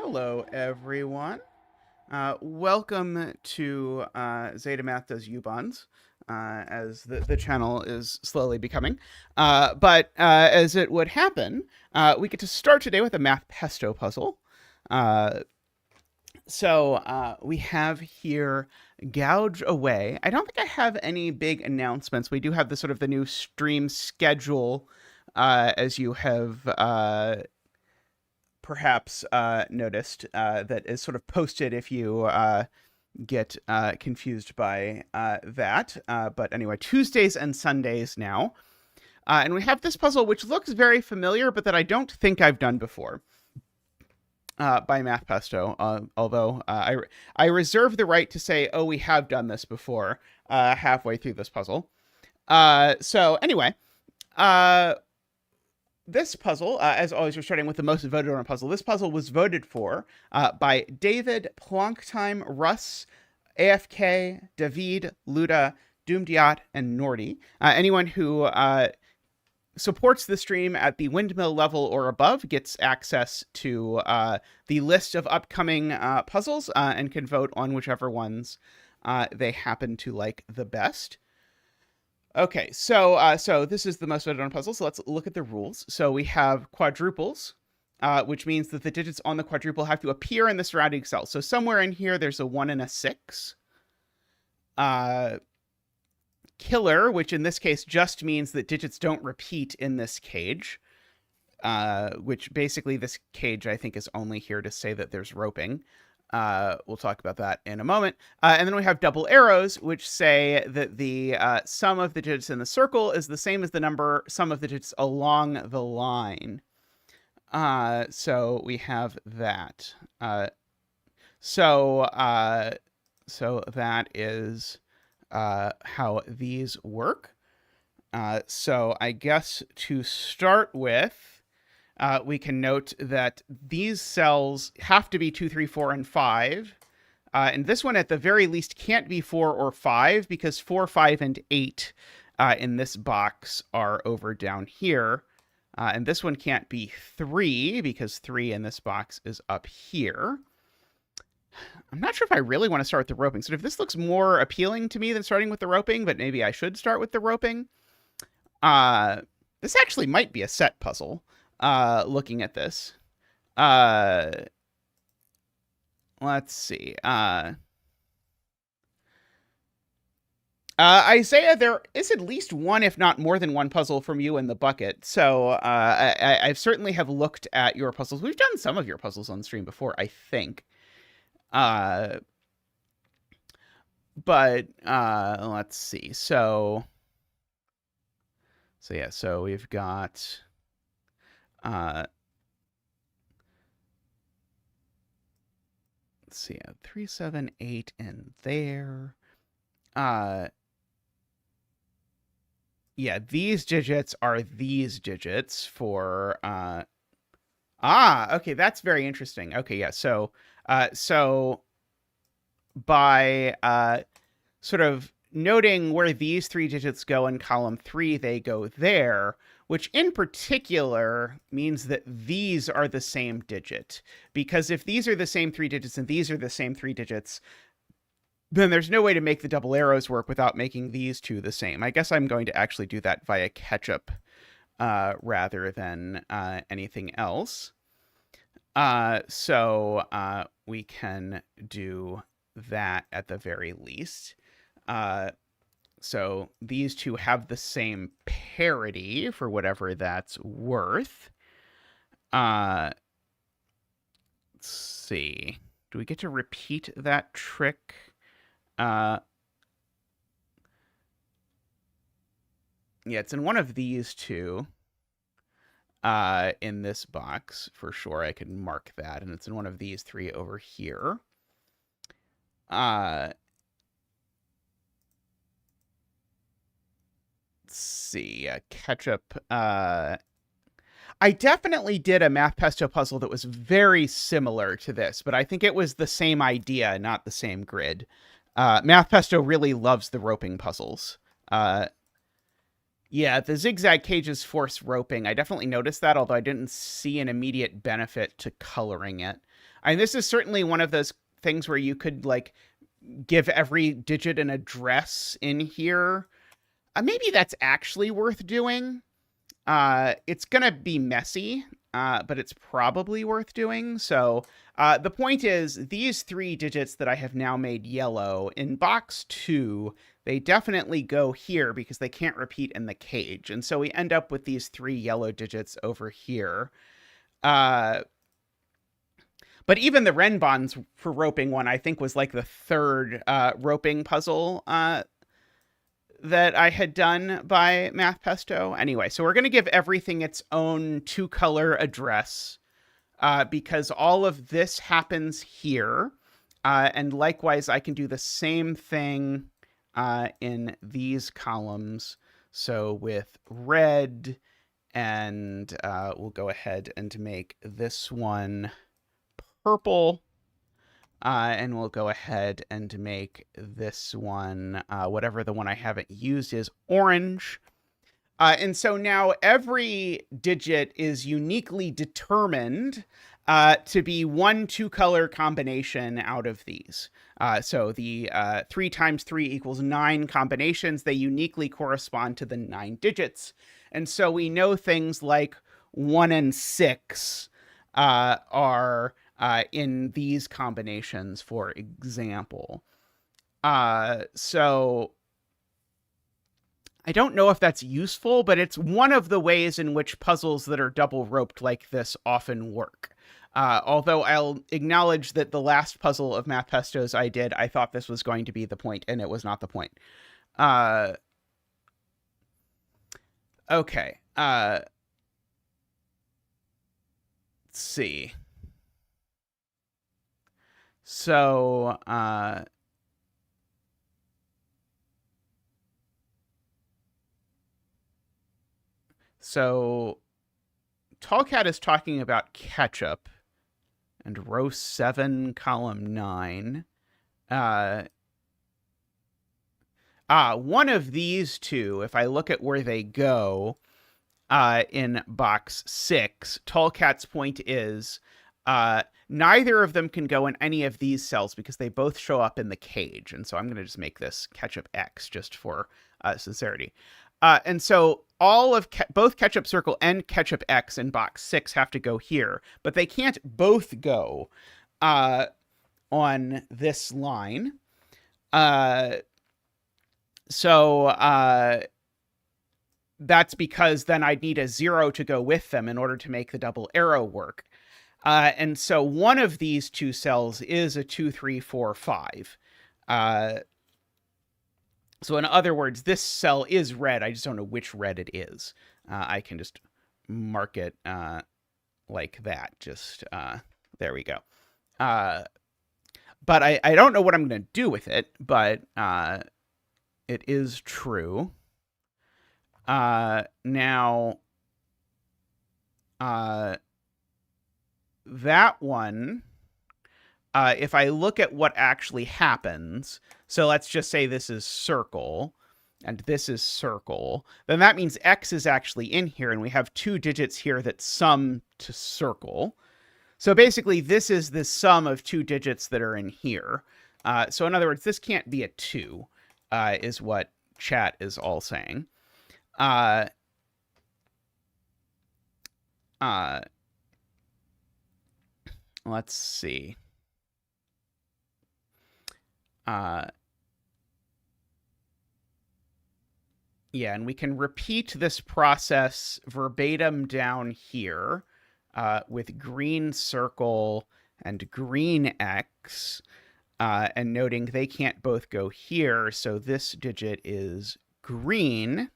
Hello, everyone. Welcome to zetamath does U-bonds, as the channel is slowly becoming. But as it would happen, we get to start today with a math pesto puzzle. So we have here Gouge Away. I don't think I have any big announcements. We do have the sort of the new stream schedule, as you have perhaps noticed, that is sort of posted if you get confused by that. But anyway, Tuesdays and Sundays now. And we have this puzzle, which looks very familiar, but that I don't think I've done before, by Math Pesto. Although I reserve the right to say, oh, we have done this before, halfway through this puzzle. So anyway, this puzzle, as always, we're starting with the most voted on puzzle. This puzzle was voted for by David, Plonktime, Russ, AFK, David, Luda, Doomdiat, and Nordy. Anyone who supports the stream at the windmill level or above gets access to the list of upcoming puzzles and can vote on whichever ones they happen to like the best. Okay, so this is the most voted on puzzle, so let's look at the rules. So we have quadruples, which means that the digits on the quadruple have to appear in the surrounding cells. So somewhere in here, there's a 1 and a 6. Killer, which in this case just means that digits don't repeat in this cage, which basically this cage, I think, is only here to say that there's roping. We'll talk about that in a moment. And then we have double arrows, which say that the sum of the digits in the circle is the same as the sum of the digits along the line. So we have that. So that is how these work. So I guess to start with, we can note that these cells have to be 2, 3, 4, and 5. And this one, at the very least, can't be 4 or 5 because 4, 5, and 8 in this box are over down here. And this one can't be 3 because 3 in this box is up here. I'm not sure if I really want to start with the roping. So if this looks more appealing to me than starting with the roping, but maybe I should start with the roping. This actually might be a set puzzle. Looking at this, let's see. Isaiah, there is at least one, if not more than one puzzle from you in the bucket. So, I certainly have looked at your puzzles. We've done some of your puzzles on stream before, I think. But, let's see. So yeah, so we've got, let's see, 3, 7, 8 in there. Yeah, these digits are these digits for, okay, that's very interesting. Okay, yeah, so by, sort of noting where these 3 digits go in column 3, they go there, which in particular means that these are the same digit. Because if these are the same 3 digits and these are the same 3 digits, then there's no way to make the double arrows work without making these 2 the same. I guess I'm going to actually do that via ketchup rather than anything else. So we can do that at the very least. So these 2 have the same parity for whatever that's worth. Let's see. Do we get to repeat that trick? Yeah, it's in one of these 2. In this box for sure. I can mark that, and it's in one of these 3 over here. Let's see, ketchup. I definitely did a Math Pesto puzzle that was very similar to this, but I think it was the same idea, not the same grid. Math Pesto really loves the roping puzzles. Yeah, the zigzag cages force roping. I definitely noticed that, although I didn't see an immediate benefit to coloring it. And this is certainly one of those things where you could like give every digit an address in here. Maybe that's actually worth doing. It's gonna be messy, but it's probably worth doing. So the point is, these 3 digits that I have now made yellow in box 2, they definitely go here because they can't repeat in the cage. And so we end up with these 3 yellow digits over here. But even the Renbons for roping one, I think, was like the 3rd roping puzzle that I had done by Math Pesto. Anyway, so we're going to give everything its own 2-color address because all of this happens here. And likewise, I can do the same thing in these columns. So with red, and we'll go ahead and make this one purple. And we'll go ahead and make this one, whatever the one I haven't used is, orange. And so now every digit is uniquely determined to be one 2-color combination out of these. So the 3 times 3 equals 9 combinations. They uniquely correspond to the 9 digits. And so we know things like 1 and 6 are in these combinations, for example. So I don't know if that's useful, but it's one of the ways in which puzzles that are double roped like this often work. Although I'll acknowledge that the last puzzle of Math Pesto's I did, I thought this was going to be the point, and it was not the point. Okay. Let's see. So, Tallcat is talking about ketchup and row 7, column 9. One of these two, if I look at where they go in box 6, Tallcat's point is neither of them can go in any of these cells because they both show up in the cage. And so I'm going to just make this ketchup X just for sincerity. And so all of both ketchup circle and ketchup X in box 6 have to go here, but they can't both go on this line. So that's because then I'd need a 0 to go with them in order to make the double arrow work. And so one of these 2 cells is a 2, 3, 4, 5. So in other words, this cell is red. I just don't know which red it is. I can just mark it like that. Just there we go. But I don't know what I'm going to do with it, but it is true. Now, that one, if I look at what actually happens, so let's just say this is circle, and this is circle, then that means X is actually in here, and we have 2 digits here that sum to circle. So basically, this is the sum of 2 digits that are in here. So in other words, this can't be a 2, is what chat is all saying. Let's see. Yeah, and we can repeat this process verbatim down here with green circle and green X, and noting they can't both go here, so this digit is green.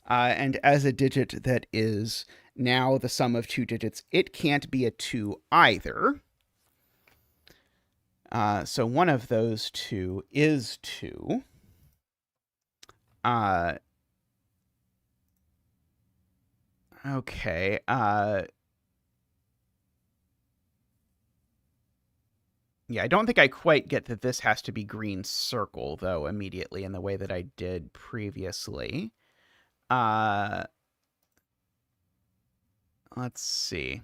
And as a digit that is now the sum of 2 digits, it can't be a 2 either. So one of those 2 is 2. Okay. Yeah, I don't think I quite get that this has to be green circle, though, immediately in the way that I did previously. Let's see.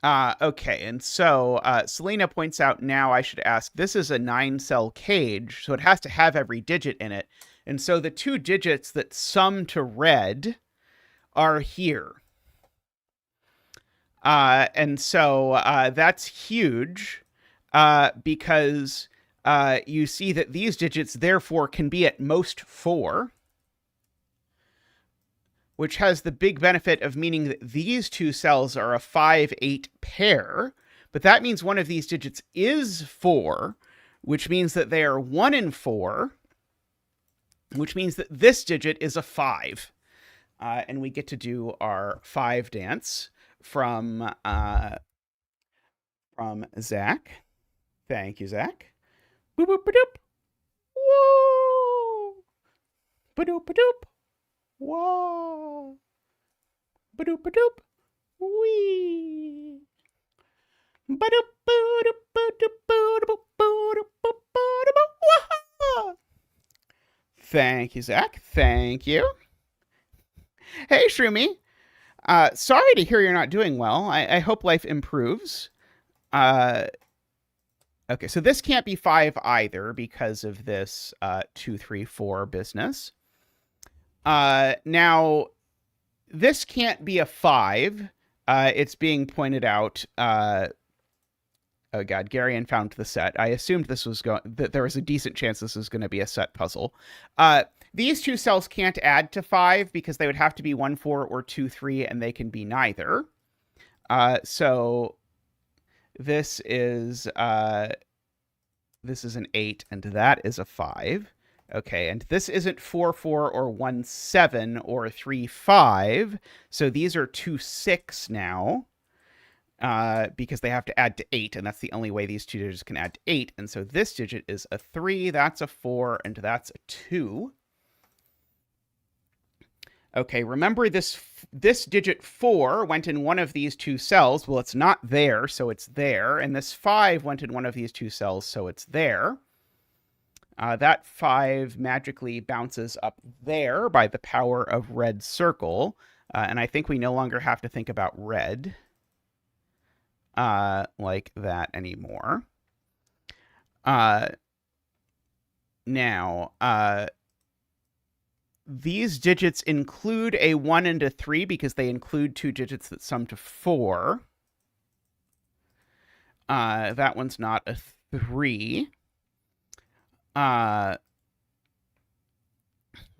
Okay, and so Selena points out now I should ask, this is a 9-cell cage, so it has to have every digit in it. And so the 2 digits that sum to red are here. And so that's huge because you see that these digits therefore can be at most 4, which has the big benefit of meaning that these 2 cells are a 5-8 pair, but that means one of these digits is 4, which means that they are 1 in 4, which means that this digit is a 5. And we get to do our 5 dance from Zach. Thank you, Zach. Boop boop ba-doop. Whoa. Ba-doop ba-doop. Whoa. Ba-doop ba-doop. Wee. Ba-doop ba-doop ba-doop ba-doop ba-doop ba-doop. Thank you, Zach. Thank you. Hey, Shroomy. Sorry to hear you're not doing well. I hope life improves. Okay, so this can't be 5 either because of this 2, 3, 4 business. Now, this can't be a 5. It's being pointed out. Oh god, Garion found the set. I assumed this was that there was a decent chance this was going to be a set puzzle. These 2 cells can't add to 5 because they would have to be 1, 4 or 2, 3, and they can be neither. So this is an 8, and that is a 5. Okay, and this isn't 4, 4 or 1, 7 or 3, 5. So these are 2, 6 now. Because they have to add to 8, and that's the only way these 2 digits can add to 8. And so this digit is a 3, that's a 4, and that's a 2. Okay, remember this digit 4 went in one of these 2 cells. Well, it's not there, so it's there. And this 5 went in one of these 2 cells, so it's there. That 5 magically bounces up there by the power of red circle. And I think we no longer have to think about red like that anymore. Now, these digits include a 1 and a 3 because they include 2 digits that sum to 4. That one's not a 3.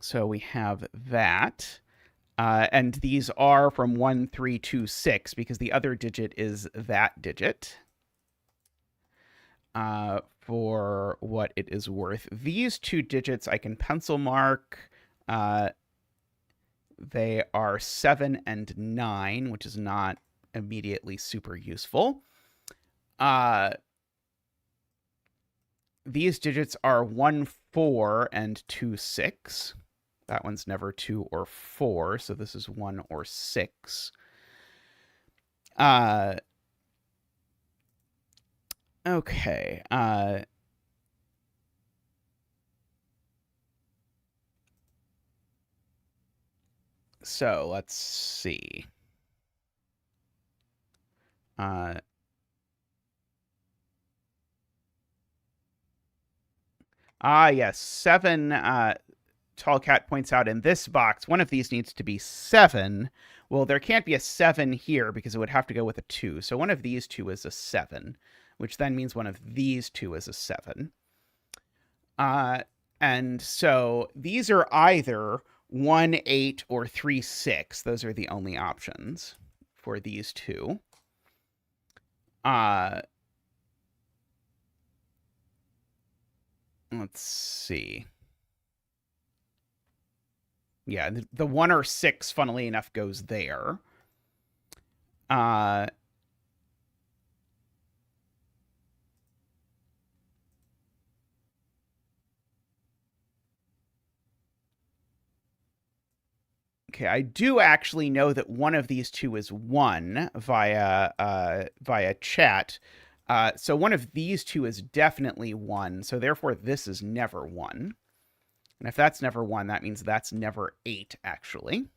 So we have that. And these are from 1, 3, 2, 6 because the other digit is that digit. For what it is worth. These 2 digits I can pencil mark. They are 7 and 9, which is not immediately super useful. These digits are 1, 4 and 2, 6. That one's never 2 or 4, so this is 1 or 6. Okay. So let's see. Yes, 7. Tall Cat points out in this box, one of these needs to be 7. Well, there can't be a 7 here because it would have to go with a 2. So one of these 2 is a 7, which then means one of these 2 is a 7. And so these are either 1, 8 or 3, 6. Those are the only options for these 2. Let's see. Yeah, the 1 or 6, funnily enough, goes there. Okay, I do actually know that one of these two is 1 via chat. So one of these two is definitely 1. So therefore, this is never 1. And if that's never 1, that means that's never 8, actually.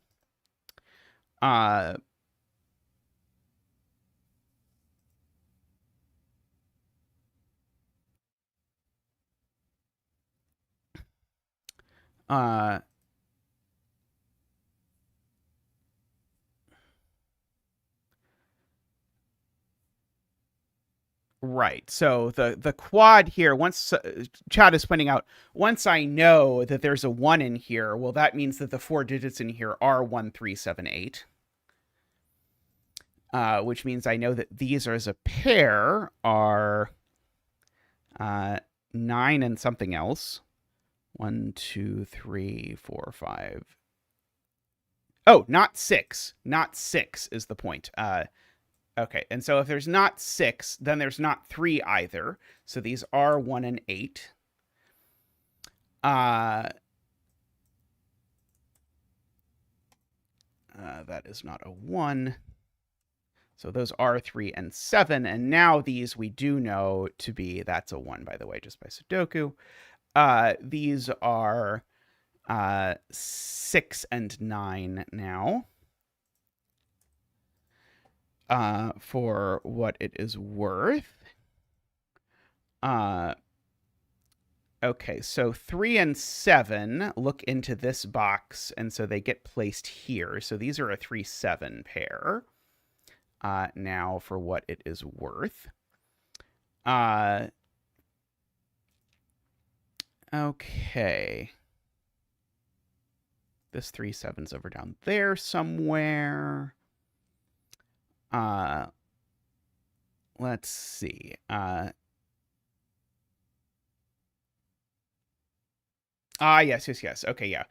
Right. So the quad here, once Chad is pointing out, once I know that there's a 1 in here, well, that means that the 4 digits in here are 1, 3, 7, 8. Which means I know that these are, as a pair, are 9 and something else. 1, 2, 3, 4, 5. Oh, not 6. Not 6 is the point. Okay, and so if there's not 6, then there's not 3 either. So these are 1 and 8. That is not a 1. So those are 3 and 7. And now these we do know to be, that's a 1, by the way, just by sudoku. These are 6 and 9 now. For what it is worth. Okay, so 3 and 7 look into this box, and so they get placed here. So these are a 3-7 pair. Now for what it is worth. Okay. This 3-7's over down there somewhere. Let's see. Yes. Okay, yeah.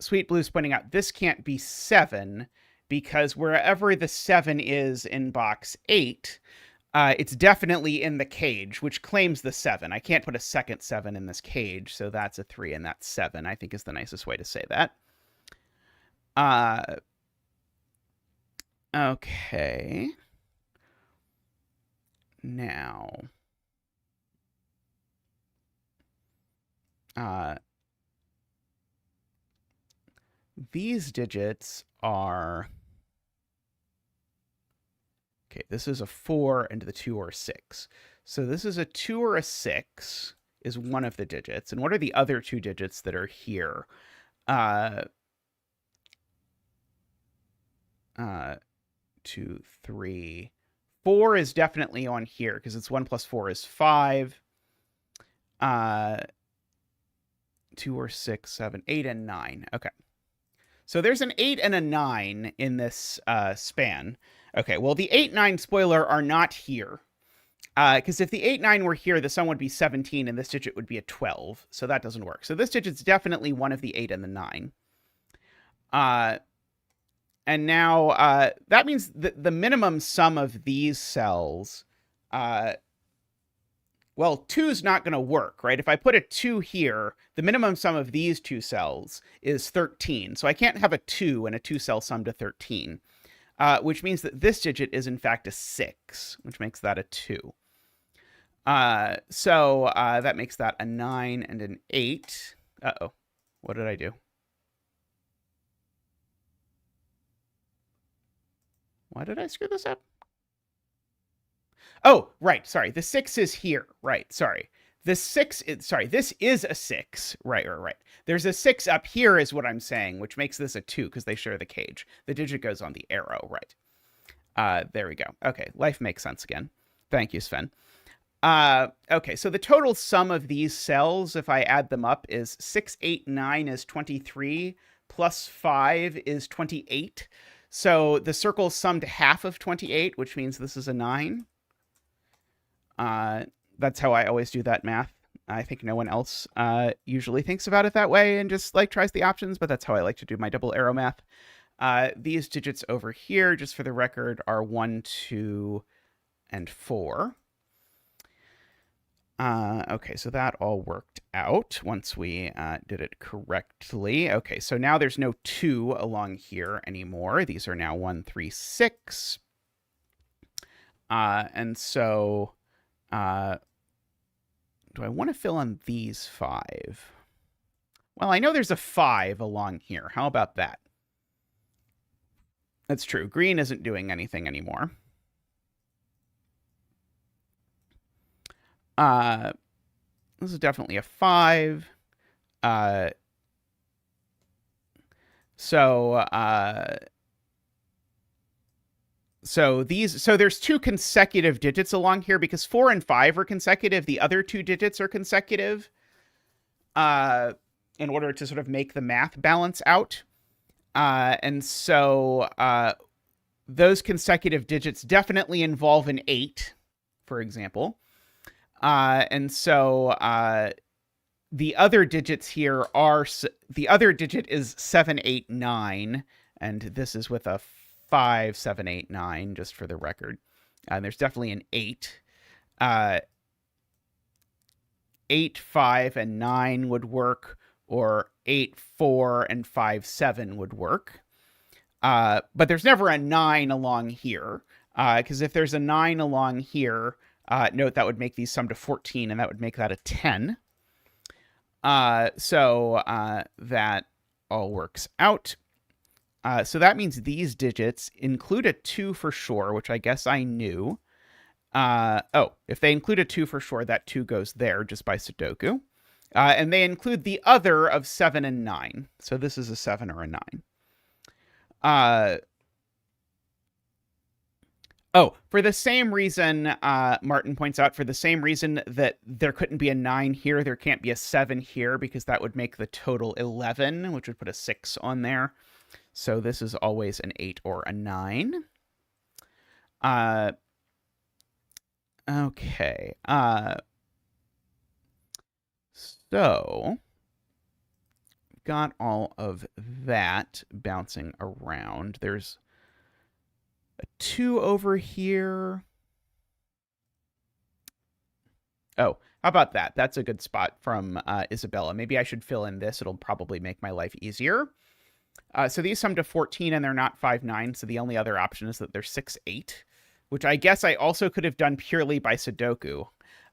Sweet Blue's pointing out this can't be 7 because wherever the 7 is in box 8, it's definitely in the cage, which claims the 7. I can't put a second 7 in this cage, so that's a 3 and that's 7, I think is the nicest way to say that. Okay. Now, these digits are, okay, this is a 4 and the 2 are 6. So this is a 2 or a 6 is one of the digits. And what are the other 2 digits that are here? 2, 3, 4 is definitely on here because it's 1 plus 4 is 5. 2 or 6, 7, 8, and 9. Okay. So there's an 8 and a 9 in this span. Okay, well, the 8, 9 spoiler are not here. Because if the 8, 9 were here, the sum would be 17, and this digit would be a 12. So that doesn't work. So this digit's definitely one of the 8 and the 9. And now that means that the minimum sum of these cells, well, 2's not going to work, right? If I put a 2 here, the minimum sum of these 2 cells is 13. So I can't have a 2 and a 2-cell sum to 13, which means that this digit is, in fact, a 6, which makes that a 2. So that makes that a 9 and an 8. Uh-oh. What did I do? Why did I screw this up? Oh, right. Sorry. The 6 is here. Right. Sorry. The 6 is, sorry, this is a 6. Right. There's a 6 up here is what I'm saying, which makes this a 2 because they share the cage. The digit goes on the arrow. Right. There we go. Okay. Life makes sense again. Thank you, Sven. Okay. So the total sum of these cells, if I add them up, is 6, 8, 9 is 23 plus 5 is 28. So the circles sum to half of 28, which means this is a 9. That's how I always do that math. I think no one else usually thinks about it that way and just like tries the options, but that's how I like to do my double arrow math. These digits over here, just for the record, are 1, 2, and 4. Okay, so that all worked out once we did it correctly. Okay, so now there's no 2 along here anymore. These are now 1, 3, 6. And so do I want to fill in these 5? Well, I know there's a 5 along here. How about that? That's true. Green isn't doing anything anymore. This is definitely a 5. So there's 2 consecutive digits along here because 4 and 5 are consecutive. The other 2 digits are consecutive in order to sort of make the math balance out. And so those consecutive digits definitely involve an 8, for example. And so the other digits here are, the other digit is 7, 8, 9, and this is with a 5, 7, 8, 9, just for the record. And there's definitely an 8. 8, 5, and 9 would work, or 8, 4, and 5, 7 would work. But there's never a 9 along here, because if there's a 9 along here, note that would make these sum to 14, and that would make that a 10. So that all works out. So that means these digits include a 2 for sure, which I guess I knew. If they include a 2 for sure, that 2 goes there just by Sudoku. And they include the other of 7 and 9. So this is a 7 or a 9. For the same reason, Martin points out, for the same reason that there couldn't be a 9 here, there can't be a 7 here, because that would make the total 11, which would put a 6 on there. So this is always an 8 or a 9. Okay. So got all of that bouncing around. There's a 2 over here. Oh, how about that? That's a good spot from Isabella. Maybe I should fill in this. It'll probably make my life easier. So these sum to 14, and they're not 5, 9. So the only other option is that they're 6, 8, which I guess I also could have done purely by Sudoku.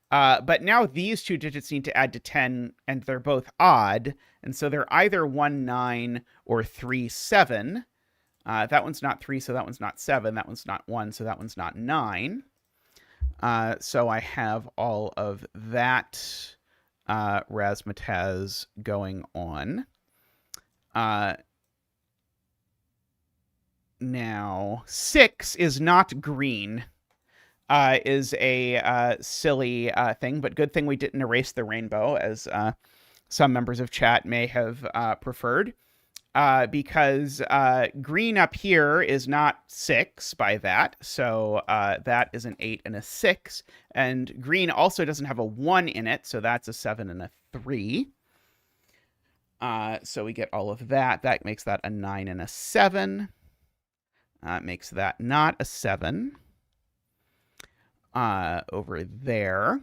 But now these 2 digits need to add to 10, and they're both odd. And so they're either 1, 9 or 3, 7. That one's not 3, so that one's not 7. That one's not 1, so that one's not 9. So I have all of that razzmatazz going on. Now, 6 is not green, is a silly thing, but good thing we didn't erase the rainbow, as some members of chat may have preferred. Because green up here is not 6 by that, so that is an 8 and a 6, and green also doesn't have a 1 in it, so that's a 7 and a 3. So we get all of that. That makes that a 9 and a 7. Makes that not a 7. Over there.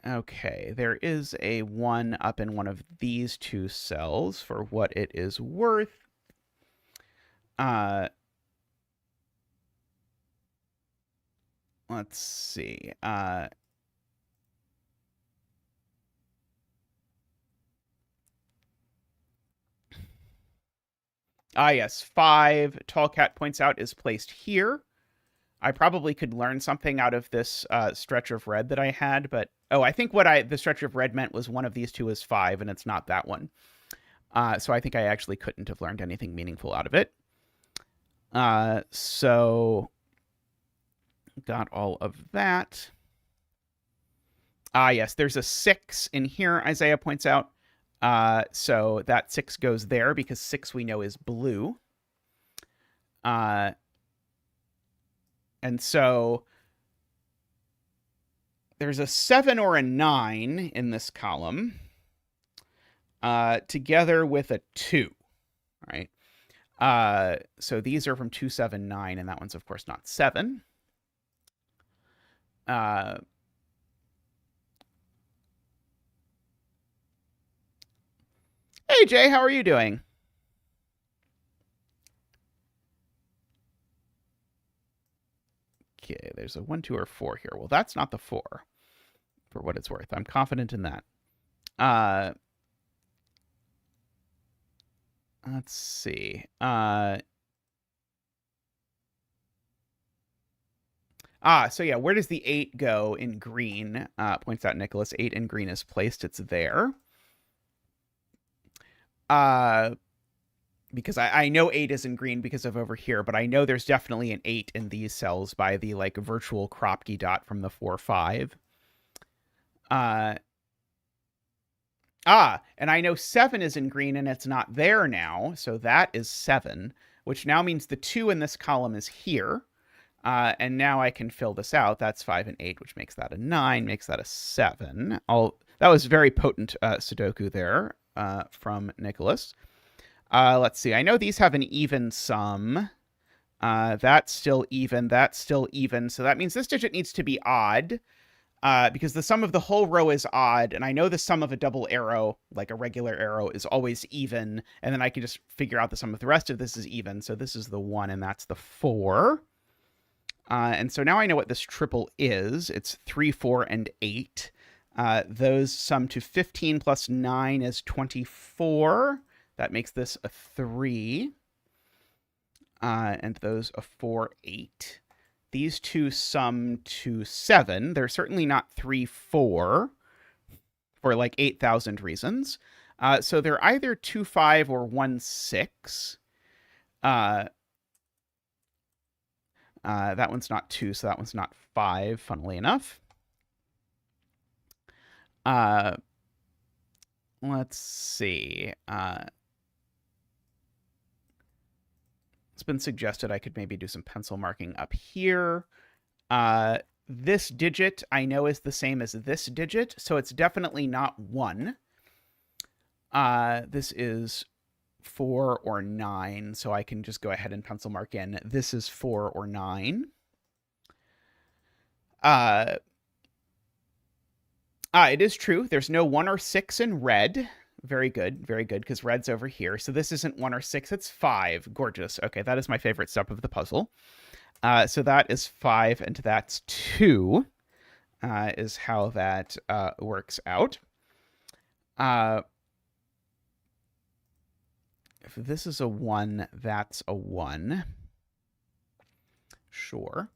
Okay, there is a 1 up in one of these 2 cells for what it is worth. Let's see. Yes, 5, Tallcat points out, is placed here. I probably could learn something out of this stretch of red that I had, but I think what the stretch of red meant was one of these 2 is 5, and it's not that one. So I think I actually couldn't have learned anything meaningful out of it. So got all of that. Yes, there's a 6 in here, Isaiah points out. So that 6 goes there because 6 we know is blue. And so there's a 7 or a 9 in this column, together with a 2, right? So these are from 2, 7, 9, and that one's, of course, not 7. Uh, hey, Jay, how are you doing? Okay, there's a 1, 2, or 4 here. Well, that's not the 4, for what it's worth. I'm confident in that. Uh, let's see. So yeah, where does the 8 go in green? Points out Nicholas. 8 in green is placed. It's there. Because I know 8 is in green because of over here, but I know there's definitely an 8 in these cells by the like virtual Kropke dot from the 4, 5. And I know 7 is in green and it's not there now, so that is 7, which now means the 2 in this column is here. And now I can fill this out. That's 5 and 8, which makes that a 9, makes that a 7. That was very potent Sudoku there from Nicholas. Let's see. I know these have an even sum. That's still even. That's still even. So that means this digit needs to be odd because the sum of the whole row is odd. And I know the sum of a double arrow, like a regular arrow, is always even. And then I can just figure out the sum of the rest of this is even. So this is the 1 and that's the 4. And so now I know what this triple is. It's 3, 4, and 8. Those sum to 15 plus 9 is 24. That makes this a 3. And those a 4, 8. These two sum to 7. They're certainly not 3, 4 for like 8,000 reasons. So they're either 2, 5 or 1, 6. That one's not 2, so that one's not 5, funnily enough. Let's see. It's been suggested I could maybe do some pencil marking up here. This digit I know is the same as this digit, so it's definitely not 1. This is 4 or 9, so I can just go ahead and pencil mark in. This is 4 or 9. It is true. There's no 1 or 6 in red. Very good, because red's over here. So this isn't 1 or 6, it's 5. Gorgeous. Okay, that is my favorite step of the puzzle. So that is 5, and that's 2, is how that works out. If this is a 1, that's a 1. Sure.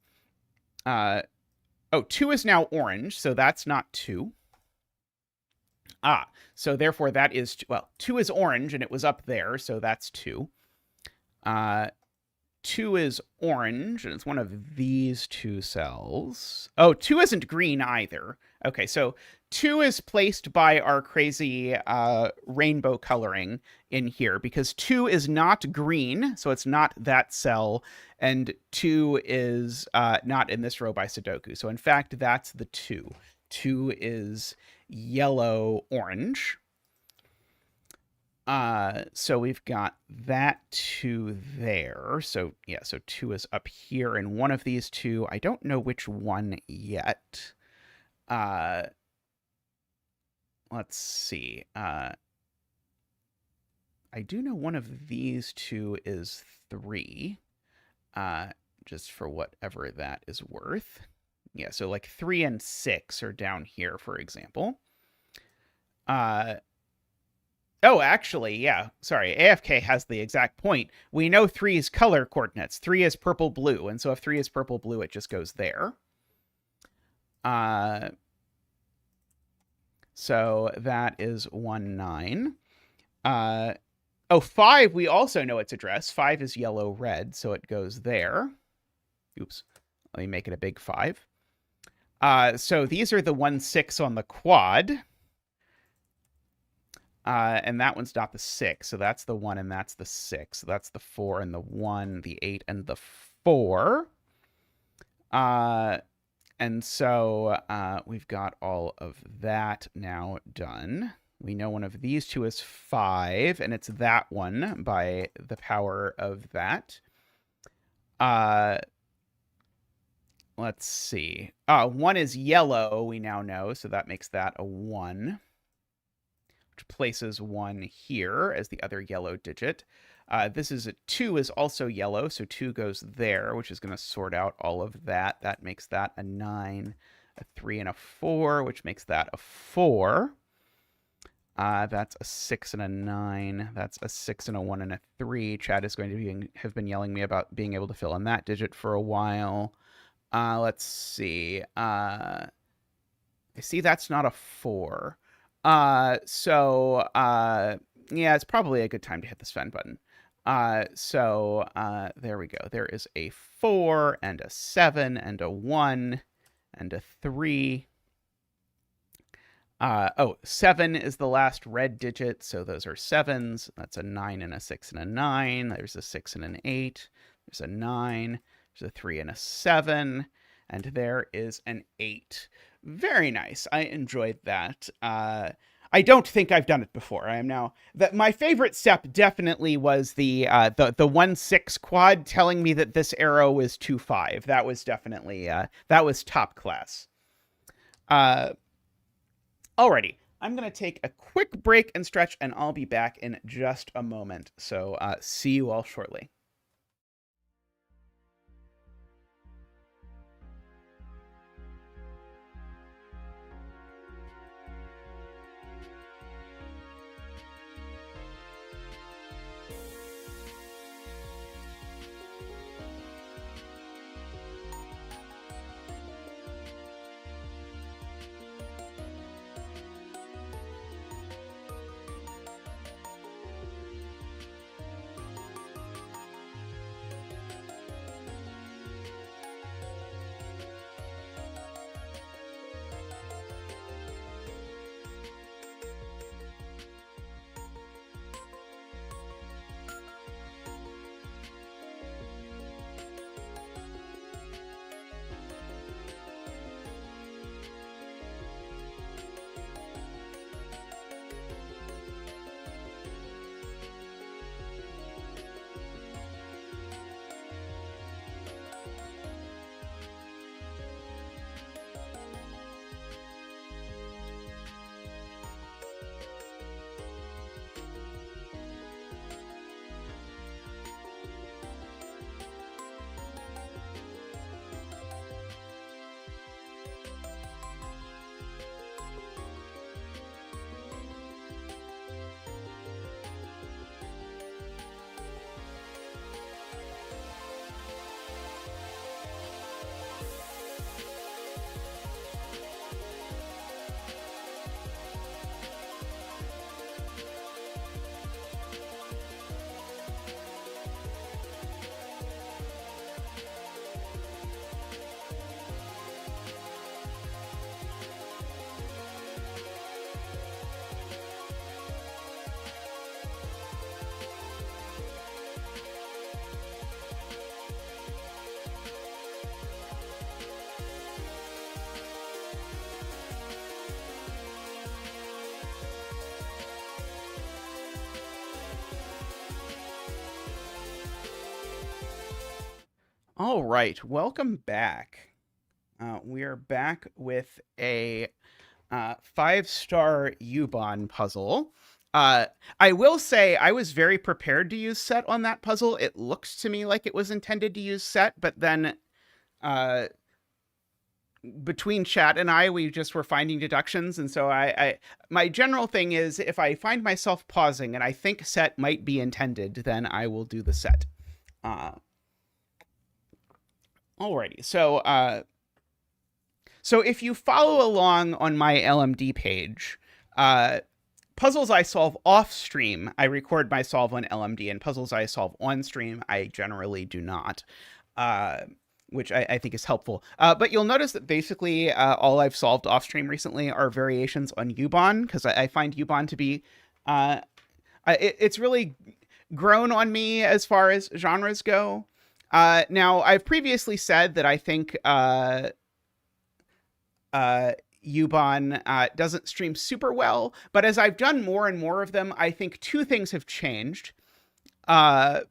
2 is now orange, so that's not 2. So therefore that is, 2 is orange, and it was up there, so that's 2. 2 is orange, and it's one of these two cells. 2 isn't green either. Okay, so 2 is placed by our crazy rainbow coloring in here, because 2 is not green, so it's not that cell, and 2 is not in this row by Sudoku. So in fact, that's the 2. 2 is yellow-orange. So we've got that 2 there. So yeah, so 2 is up here in one of these two. I don't know which one yet. Let's see. I do know one of these two is 3. Just for whatever that is worth. Yeah, so like 3 and 6 are down here, for example. Actually, yeah. Sorry, AFK has the exact point. We know 3's color coordinates. 3 is purple-blue, and so if 3 is purple-blue, it just goes there. So that is 1, 9. 5, we also know its address. 5 is yellow-red, so it goes there. Oops. Let me make it a big 5. So these are the 1, 6 on the quad. And that one's not the 6, so that's the 1 and that's the 6. So that's the 4 and the 1, the 8 and the 4. And so we've got all of that now done. We know one of these two is 5, and it's that one by the power of that. let's see. 1 is yellow, we now know, so that makes that a 1, which places 1 here as the other yellow digit. This is a 2 is also yellow, so 2 goes there, which is going to sort out all of that. That makes that a 9, a 3, and a 4, which makes that a 4. That's a 6 and a 9. That's a 6 and a 1 and a 3. Chad is going to have been yelling me about being able to fill in that digit for a while. Let's see. I see that's not a 4. Yeah, it's probably a good time to hit the send button. There we go. There is a 4 and a 7 and a 1 and a 3. 7 is the last red digit, so those are 7s. That's a 9 and a 6 and a 9. There's a 6 and an 8. There's a 9. There's a 3 and a 7. And there is an 8. Very nice. I enjoyed that. I don't think I've done it before. I am now that my favorite step definitely was the 1-6 quad telling me that this arrow is 2-5. That was definitely that was top class. Alrighty, I'm gonna take a quick break and stretch, and I'll be back in just a moment. So see you all shortly. All right, welcome back. We are back with a 5-star Ubon puzzle. I will say I was very prepared to use set on that puzzle. It looks to me like it was intended to use set, but then between chat and I, we just were finding deductions. And so my general thing is if I find myself pausing and I think set might be intended, then I will do the set. Alrighty, so if you follow along on my LMD page, puzzles I solve off stream, I record my solve on LMD, and puzzles I solve on stream, I generally do not, which I think is helpful. But you'll notice that basically all I've solved off stream recently are variations on Ubon, because I find Ubon to be, it's really grown on me as far as genres go. Now, I've previously said that I think Ubon doesn't stream super well, but as I've done more and more of them, I think two things have changed. By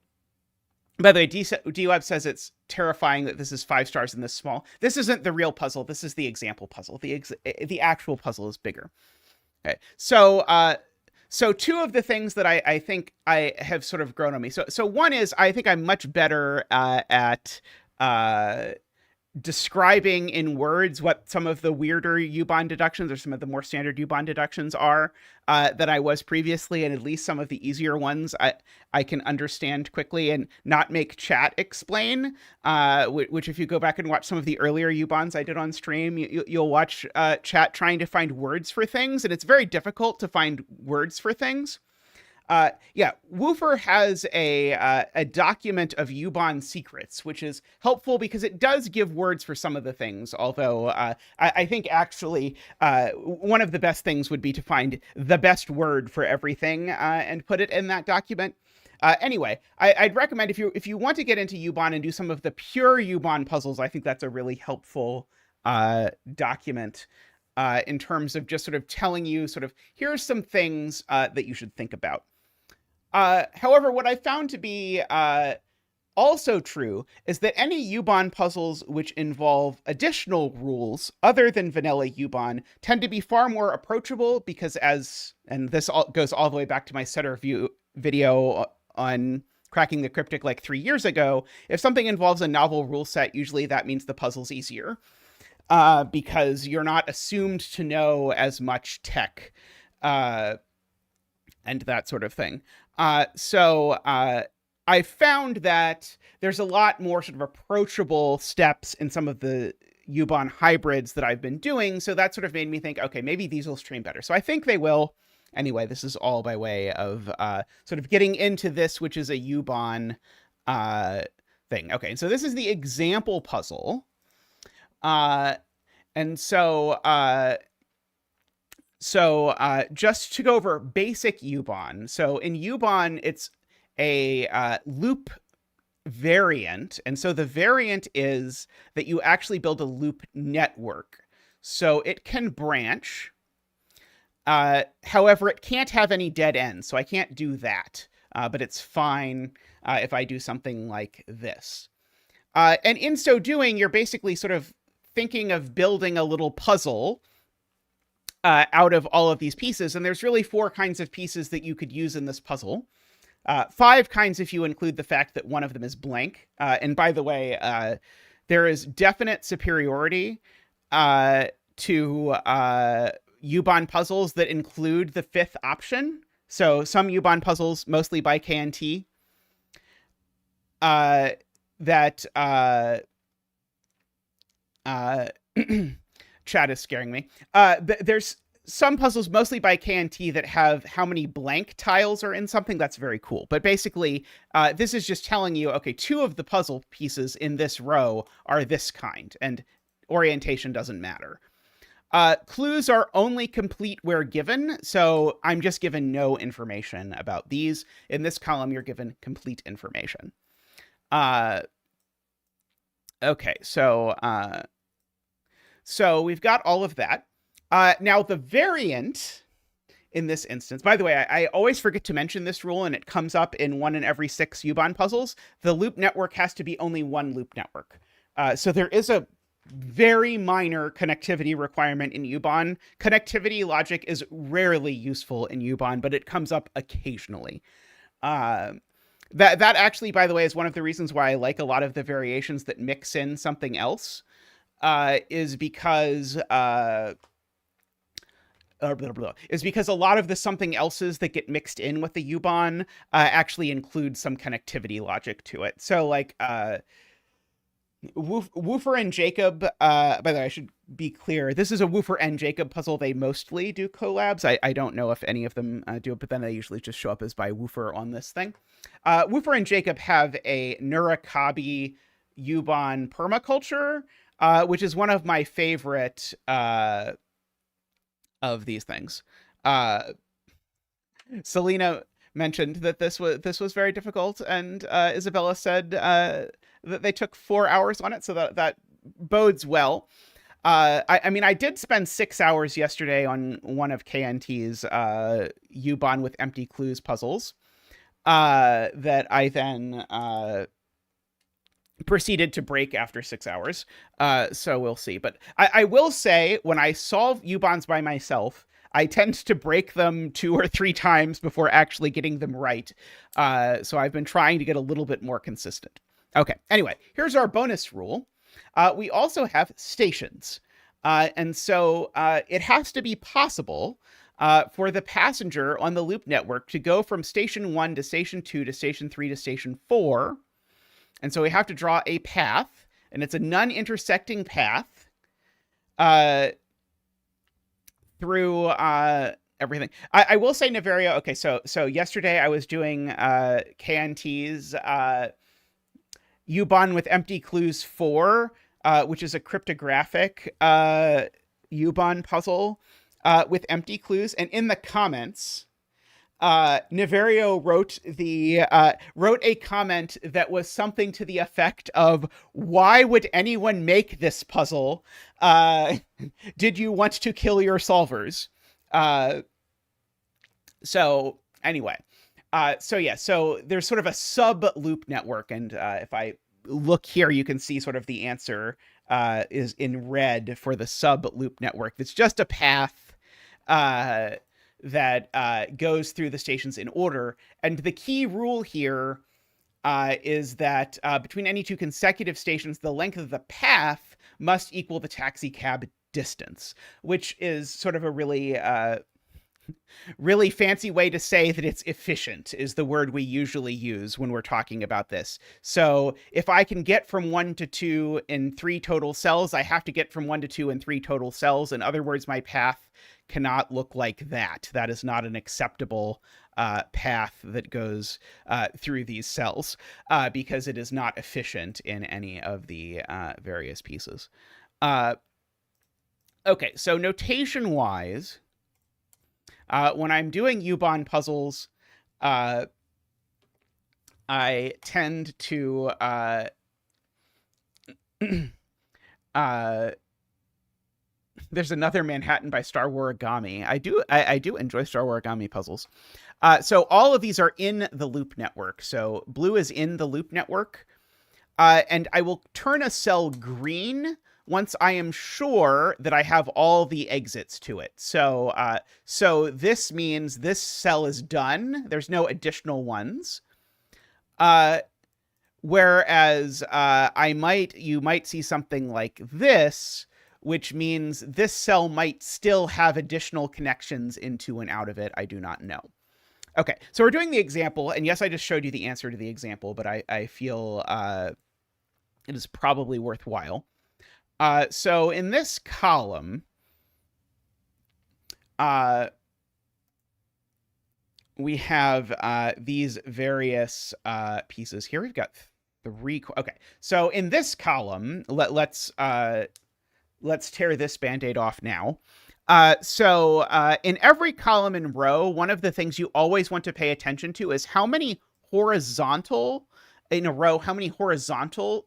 the way, DWeb says it's terrifying that this is 5 stars and this small. This isn't the real puzzle. This is the example puzzle. The actual puzzle is bigger. Okay. So 2 of the things that I think I have sort of grown on me. So one is I think I'm much better at describing in words what some of the weirder U-Bahn deductions or some of the more standard U-Bahn deductions are than I was previously, and at least some of the easier ones I can understand quickly and not make chat explain, which if you go back and watch some of the earlier U-Bahns I did on stream, you'll watch chat trying to find words for things, and it's very difficult to find words for things. Woofer has a document of U-Bahn secrets, which is helpful because it does give words for some of the things. Although I think actually one of the best things would be to find the best word for everything and put it in that document. Anyway, I'd recommend if you want to get into U-Bahn and do some of the pure U-Bahn puzzles, I think that's a really helpful document. In terms of just sort of telling you sort of, here's some things that you should think about. However, what I found to be also true is that any U-Bahn puzzles which involve additional rules other than vanilla U-Bahn tend to be far more approachable because and this goes all the way back to my setter view video on cracking the cryptic like 3 years ago, if something involves a novel rule set, usually that means the puzzle's easier. Because you're not assumed to know as much tech and that sort of thing. So I found that there's a lot more sort of approachable steps in some of the U-Bahn hybrids that I've been doing. So that sort of made me think, okay, maybe these will stream better. So I think they will. Anyway, this is all by way of sort of getting into this, which is a U-Bahn thing. Okay, so this is the example puzzle. And so just to go over basic U-Bahn. So in U-Bahn, it's a loop variant. And so the variant is that you actually build a loop network. So it can branch. However, it can't have any dead ends. So I can't do that. But it's fine if I do something like this. And in so doing, you're basically sort of thinking of building a little puzzle out of all of these pieces. And there's really 4 kinds of pieces that you could use in this puzzle. 5 kinds if you include the fact that one of them is blank. And by the way, there is definite superiority to U-Bahn puzzles that include the 5th option. So some U-Bahn puzzles, mostly by KNT, that chat is scaring me. There's some puzzles, mostly by KNT, that have how many blank tiles are in something. That's very cool. But basically, this is just telling you, okay, 2 of the puzzle pieces in this row are this kind, and orientation doesn't matter. Clues are only complete where given, so I'm just given no information about these. In this column, you're given complete information. Okay, so we've got all of that. Now, the variant in this instance, by the way, I always forget to mention this rule, and it comes up in 1 in every 6 U-Bahn puzzles. The loop network has to be only 1 loop network. So there is a very minor connectivity requirement in U-Bahn. Connectivity logic is rarely useful in U-Bahn, but it comes up occasionally. That actually, by the way, is one of the reasons why I like a lot of the variations that mix in something else, is because a lot of the something else's that get mixed in with the U-Bahn actually include some connectivity logic to it. So like Woofer and Jacob, by the way, I should be clear, this is a Woofer and Jacob puzzle. They mostly do collabs. I don't know if any of them do it, but then they usually just show up as by Woofer on this thing. Woofer and Jacob have a Nurikabi U-Bahn permaculture, which is one of my favorite of these things. Selena mentioned that this was very difficult, and Isabella said that they took 4 hours on it, so that bodes well. I mean, I did spend 6 hours yesterday on one of KNT's U-Bahn with empty clues puzzles that I then proceeded to break after 6 hours. So we'll see. But I will say, when I solve U-bonds by myself, I tend to break them 2 or 3 times before actually getting them right. So I've been trying to get a little bit more consistent. Okay, anyway, here's our bonus rule. We also have stations. And so it has to be possible for the passenger on the loop network to go from station 1 to station 2 to station 3 to station 4. And so we have to draw a path, and it's a non-intersecting path through everything. I will say, Naverio, okay, so yesterday I was doing KNT's U-bond with empty clues 4, which is a cryptographic U-bond puzzle with empty clues. And in the comments, Naverio wrote a comment that was something to the effect of, "Why would anyone make this puzzle? Did you want to kill your solvers?" So anyway, so there's sort of a sub loop network, and if I look here, you can see sort of the answer is in red for the sub loop network. It's just a path that goes through the stations in order. And the key rule here is that between any 2 consecutive stations, the length of the path must equal the taxi cab distance, which is sort of a really fancy way to say that it's efficient, is the word we usually use when we're talking about this. So if I can get from 1 to 2 in 3 total cells, I have to get from 1 to 2 in 3 total cells. In other words, my path cannot look like that. That is not an acceptable path that goes through these cells because it is not efficient in any of the various pieces. Okay, so notation-wise, when I'm doing U-bond puzzles, I tend to there's another Manhattan by Star Warigami. I do enjoy Star Warigami puzzles. So all of these are in the loop network. So blue is in the loop network. And I will turn a cell green once I am sure that I have all the exits to it. So this means this cell is done. There's no additional ones. Whereas you might see something like this, which means this cell might still have additional connections into and out of it. I do not know. Okay, so we're doing the example, and yes, I just showed you the answer to the example, but I feel it is probably worthwhile. So in this column, we have these various pieces here. We've got 3. Okay, so in this column, let's tear this Band-Aid off now. So in every column and row, one of the things you always want to pay attention to is how many horizontal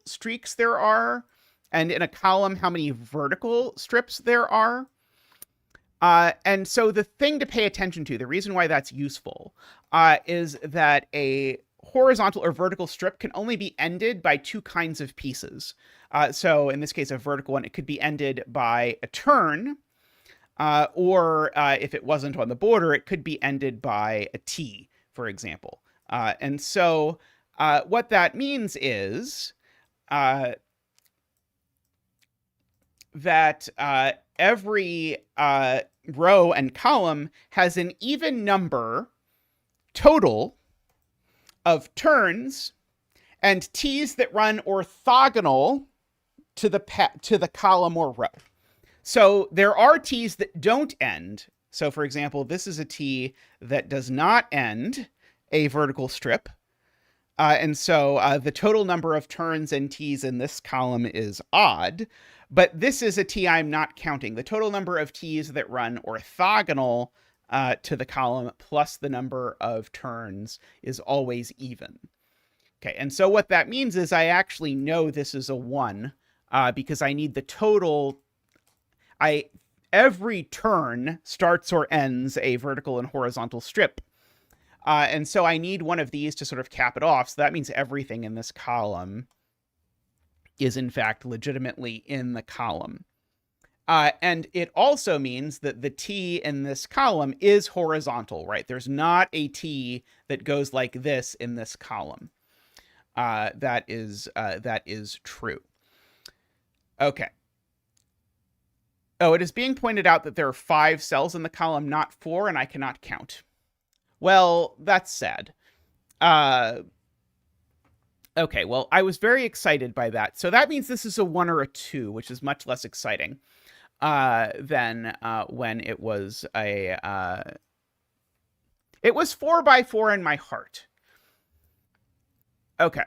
streaks there are, and in a column, how many vertical strips there are. And so the thing to pay attention to, the reason why that's useful, is that a horizontal or vertical strip can only be ended by 2 kinds of pieces. So in this case, a vertical one, it could be ended by a turn, or if it wasn't on the border, it could be ended by a T, for example. And so what that means is that every row and column has an even number total of turns and T's that run orthogonal to the column or row. So there are T's that don't end. So for example, this is a T that does not end a vertical strip. And so the total number of turns and T's in this column is odd, but this is a T I'm not counting. The total number of T's that run orthogonal to the column plus the number of turns is always even. Okay, and so what that means is I actually know this is a 1 because I need the total. Every turn starts or ends a vertical and horizontal strip. And so I need one of these to sort of cap it off. So that means everything in this column is in fact legitimately in the column. And it also means that the T in this column is horizontal, right? There's not a T that goes like this in this column. That is true. Okay. Oh, it is being pointed out that there are 5 cells in the column, not 4, and I cannot count. Well, that's sad. Okay, well, I was very excited by that. So that means this is a 1 or a 2, which is much less exciting than when it was a... it was 4 by 4 in my heart. Okay.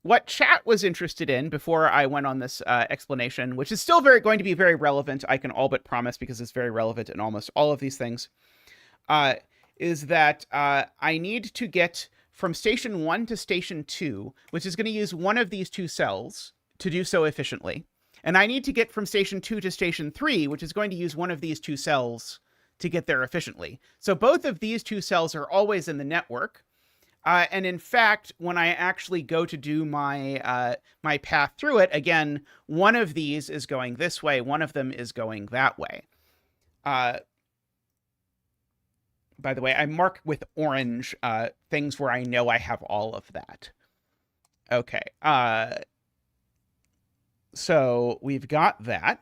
What chat was interested in before I went on this explanation, which is still going to be very relevant, I can all but promise, because it's very relevant in almost all of these things, is that I need to get from station 1 to station 2, which is going to use one of these 2 cells to do so efficiently. And I need to get from station 2 to station 3, which is going to use one of these 2 cells to get there efficiently. So both of these 2 cells are always in the network. And in fact, when I actually go to do my my path through it, again, one of these is going this way, one of them is going that way. By the way, I mark with orange things where I know I have all of that. Okay. So we've got that.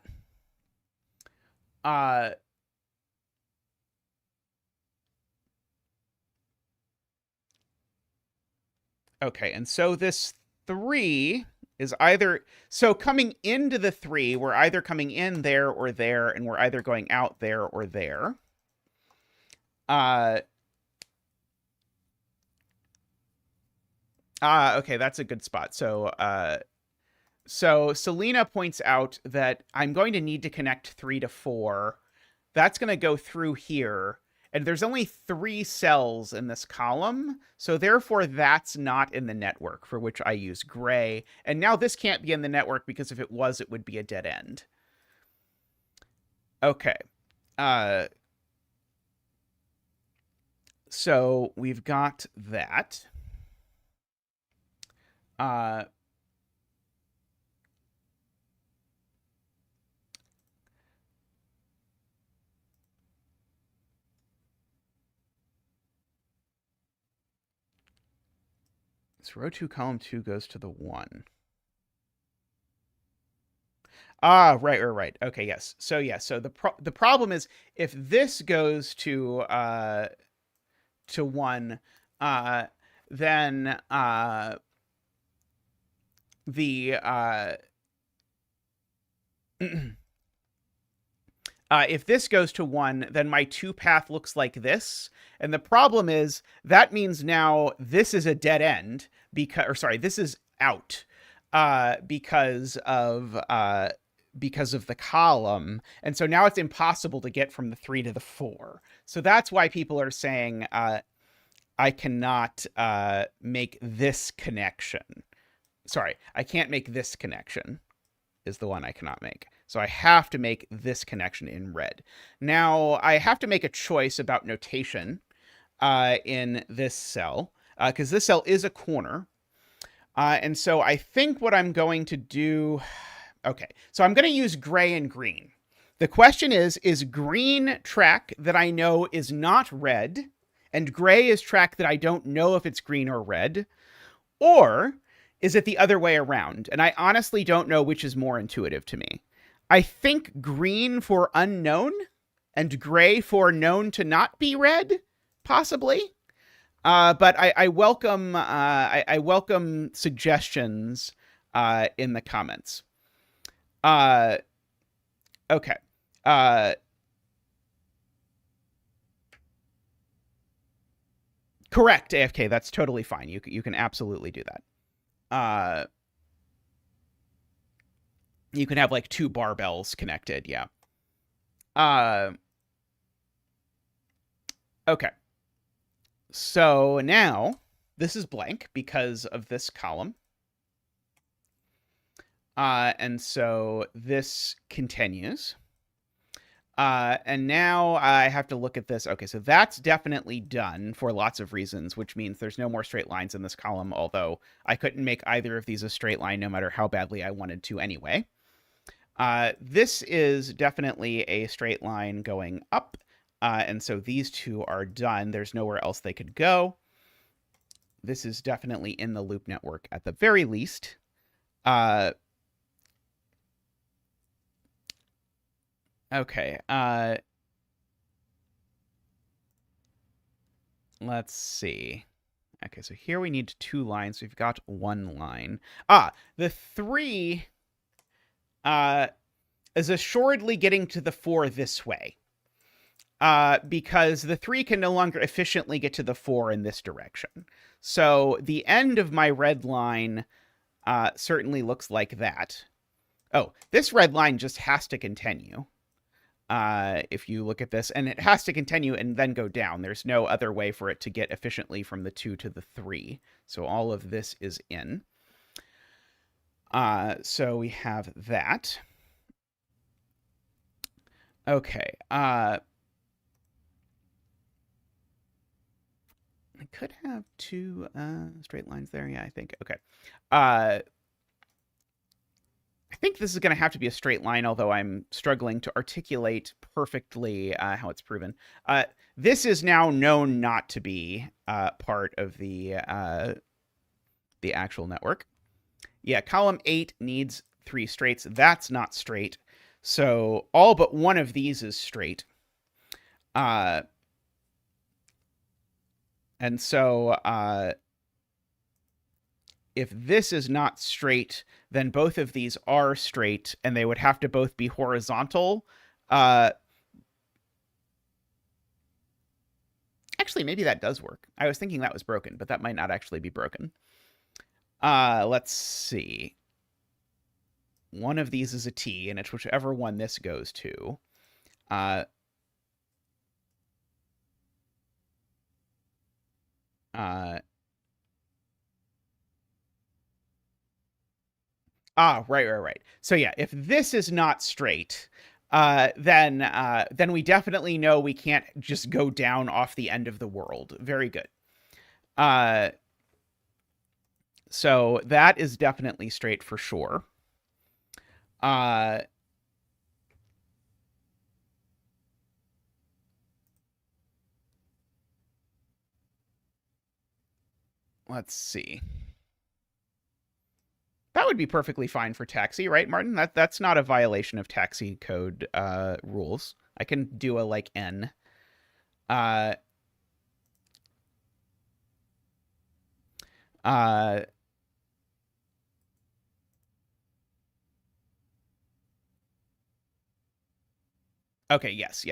Okay, and so this 3 is either... So coming into the 3, we're either coming in there or there, and we're either going out there or there. Okay, that's a good spot. So Selena points out that I'm going to need to connect 3 to 4. That's going to go through here. And there's only 3 cells in this column, so therefore that's not in the network, for which I use gray. And now this can't be in the network, because if it was, it would be a dead end. Okay. So we've got that. So row 2, column 2 goes to the 1. Right. Okay, yes. So yeah, so the problem is if this goes to 1, then if this goes to 1, then my 2 path looks like this. And the problem is that means now this is a dead end this is out because of the column. And so now it's impossible to get from the 3 to the 4. So that's why people are saying I cannot make this connection. Sorry, I can't make this connection is the one I cannot make. So I have to make this connection in red. Now, I have to make a choice about notation in this cell, because this cell is a corner. And so I think what I'm going to do... Okay, so I'm going to use gray and green. The question is green track that I know is not red, and gray is track that I don't know if it's green or red, or is it the other way around? And I honestly don't know which is more intuitive to me. I think green for unknown and gray for known to not be red, possibly. But I welcome I welcome suggestions in the comments. Okay. Correct, AFK. That's totally fine. You can absolutely do that. You can have like 2 barbells connected. Yeah. Okay. So now this is blank because of this column. And so this continues. And now I have to look at this. Okay, so that's definitely done for lots of reasons, which means there's no more straight lines in this column, although I couldn't make either of these a straight line no matter how badly I wanted to anyway. This is definitely a straight line going up, and so these two are done. There's nowhere else they could go. This is definitely in the loop network at the very least. Okay. Let's see. Okay, so here we need 2 lines. We've got 1 line. The 3 is assuredly getting to the 4 this way. Because the 3 can no longer efficiently get to the 4 in this direction. So the end of my red line certainly looks like that. Oh, this red line just has to continue. If you look at this, and it has to continue and then go down. There's no other way for it to get efficiently from the 2 to the 3. So all of this is in. So we have that. Okay. I could have 2 straight lines there. Yeah, I think. Okay. I think this is going to have to be a straight line, although I'm struggling to articulate perfectly how it's proven. This is now known not to be part of the actual network. Yeah, column 8 needs 3 straights. That's not straight. So all but one of these is straight. And so if this is not straight, then both of these are straight, and they would have to both be horizontal. Actually, maybe that does work. I was thinking that was broken, but that might not actually be broken. Let's see. One of these is a T, and it's whichever one this goes to. Right. So yeah, if this is not straight, then we definitely know we can't just go down off the end of the world. Very good. So that is definitely straight for sure. Let's see. That would be perfectly fine for taxi, right, Martin? That's not a violation of taxi code rules. I can do a like N. Okay, yes.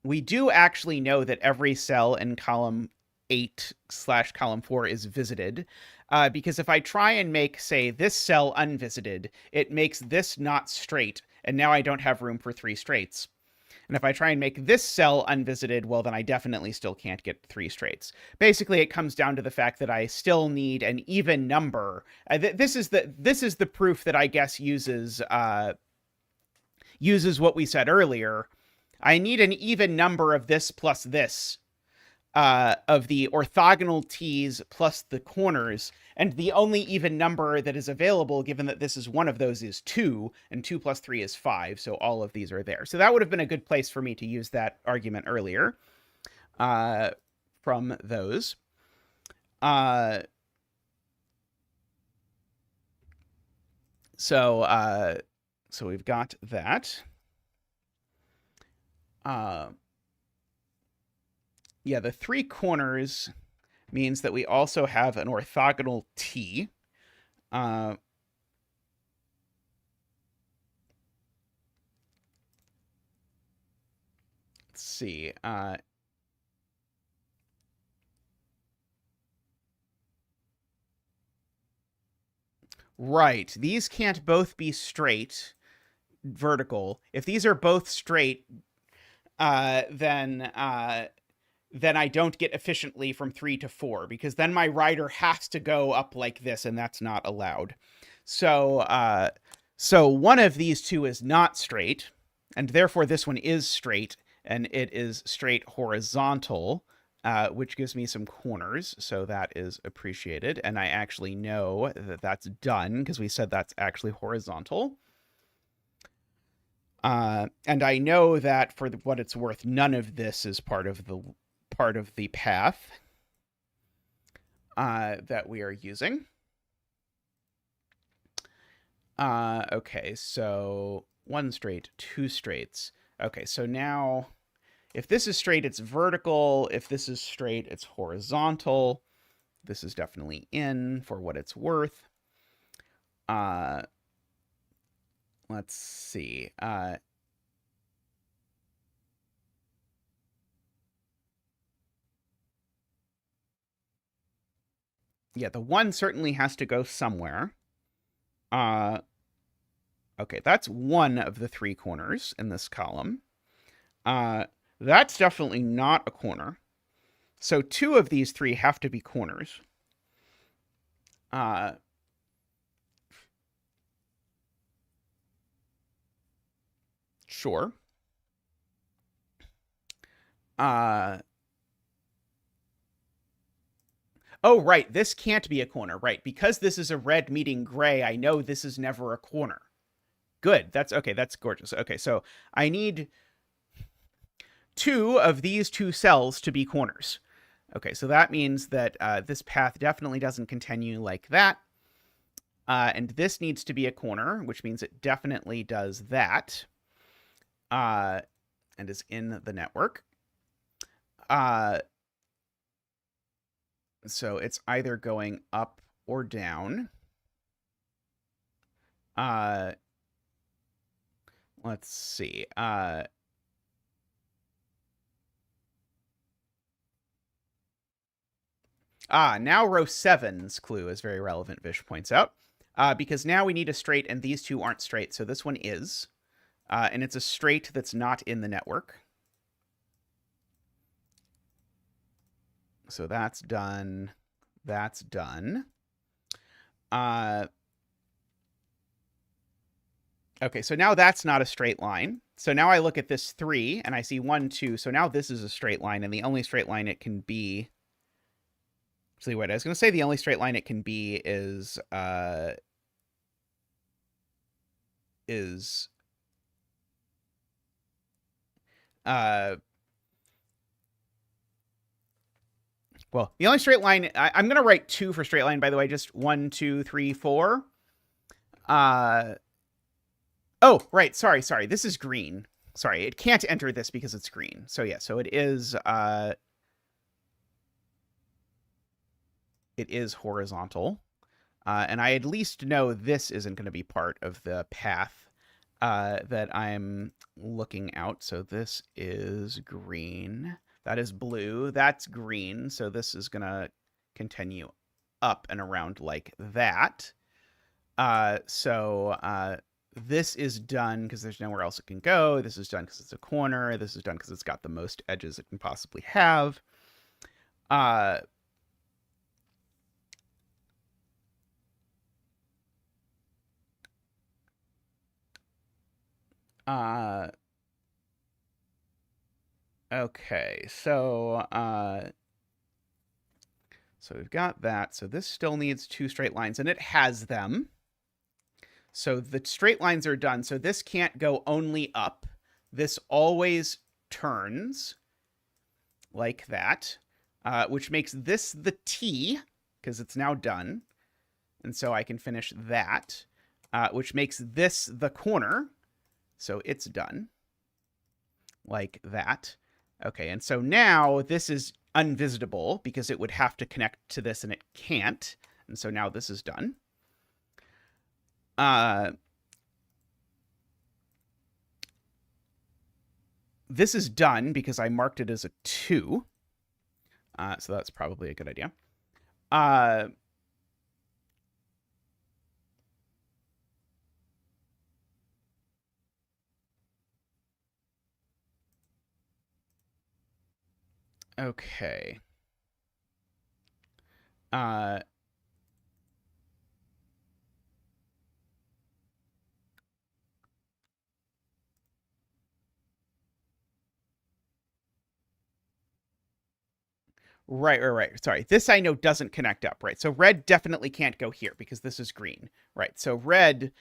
We do actually know that every cell in column 8/column 4 is visited, because if I try and make, say, this cell unvisited, it makes this not straight, and now I don't have room for 3 straights. And if I try and make this cell unvisited, well, then I definitely still can't get 3 straights. Basically, it comes down to the fact that I still need an even number. This is the proof that I guess uses what we said earlier. I need an even number of this plus this, of the orthogonal t's plus the corners, and the only even number that is available, given that this is one of those, is 2, and 2 plus 3 is 5, so all of these are there. So that would have been a good place for me to use that argument earlier from those. So we've got that. Yeah, the 3 corners means that we also have an orthogonal t. Let's see. Right. These can't both be straight, vertical. If these are both straight, then I don't get efficiently from 3 to 4, because then my rider has to go up like this, and that's not allowed. So one of these two is not straight, And therefore this one is straight, and it is straight horizontal, which gives me some corners, so that is appreciated. And I actually know that that's done because we said that's actually horizontal. And I know that for what it's worth, none of this is part of the path that we are using. Okay, so one straight, two straights. Okay, so now if this is straight, it's vertical. If this is straight, it's horizontal. This is definitely in for what it's worth. Let's see. Yeah, the one certainly has to go somewhere. Okay, that's one of the three corners in this column. That's definitely not a corner. So two of these three have to be corners. Sure. Oh, right. This can't be a corner, right? Because this is a red meeting gray, I know this is never a corner. Good. That's okay. That's gorgeous. Okay, so I need two of these two cells to be corners. Okay, so that means that this path definitely doesn't continue like that. And this needs to be a corner, which means it definitely does that. And is in the network. So it's either going up or down. Let's see. Now row 7's clue is very relevant, Vish points out. Because now we need a straight, and these two aren't straight, so this one is. And it's a straight that's not in the network. So that's done. That's done. Okay, so now that's not a straight line. So now I look at this 3, and I see 1, 2. So now this is a straight line, and the only straight line it can be... Actually, wait, I was going to say the only straight line it can be is... Well, the only straight line... I'm going to write 2 for straight line, by the way. Just 1, 2, 3, 4. Oh, right. Sorry. This is green. Sorry, it can't enter this because it's green. So yeah, so it is horizontal. And I at least know this isn't going to be part of the path that I'm looking out. So this is green. That is blue. That's green. So this is going to continue up and around like that. This is done because there's nowhere else it can go. This is done because it's a corner. This is done because it's got the most edges it can possibly have. Okay, so we've got that. So this still needs 2 straight lines, and it has them. So the straight lines are done. So this can't go only up. This always turns like that, which makes this the T, because it's now done. And so I can finish that, which makes this the corner. So it's done like that. Okay, and so now this is unvisitable because it would have to connect to this, and it can't. And so now this is done. This is done because I marked it as a 2. So that's probably a good idea. Okay. Right. Sorry. This I know doesn't connect up, right? So red definitely can't go here because this is green, right? So red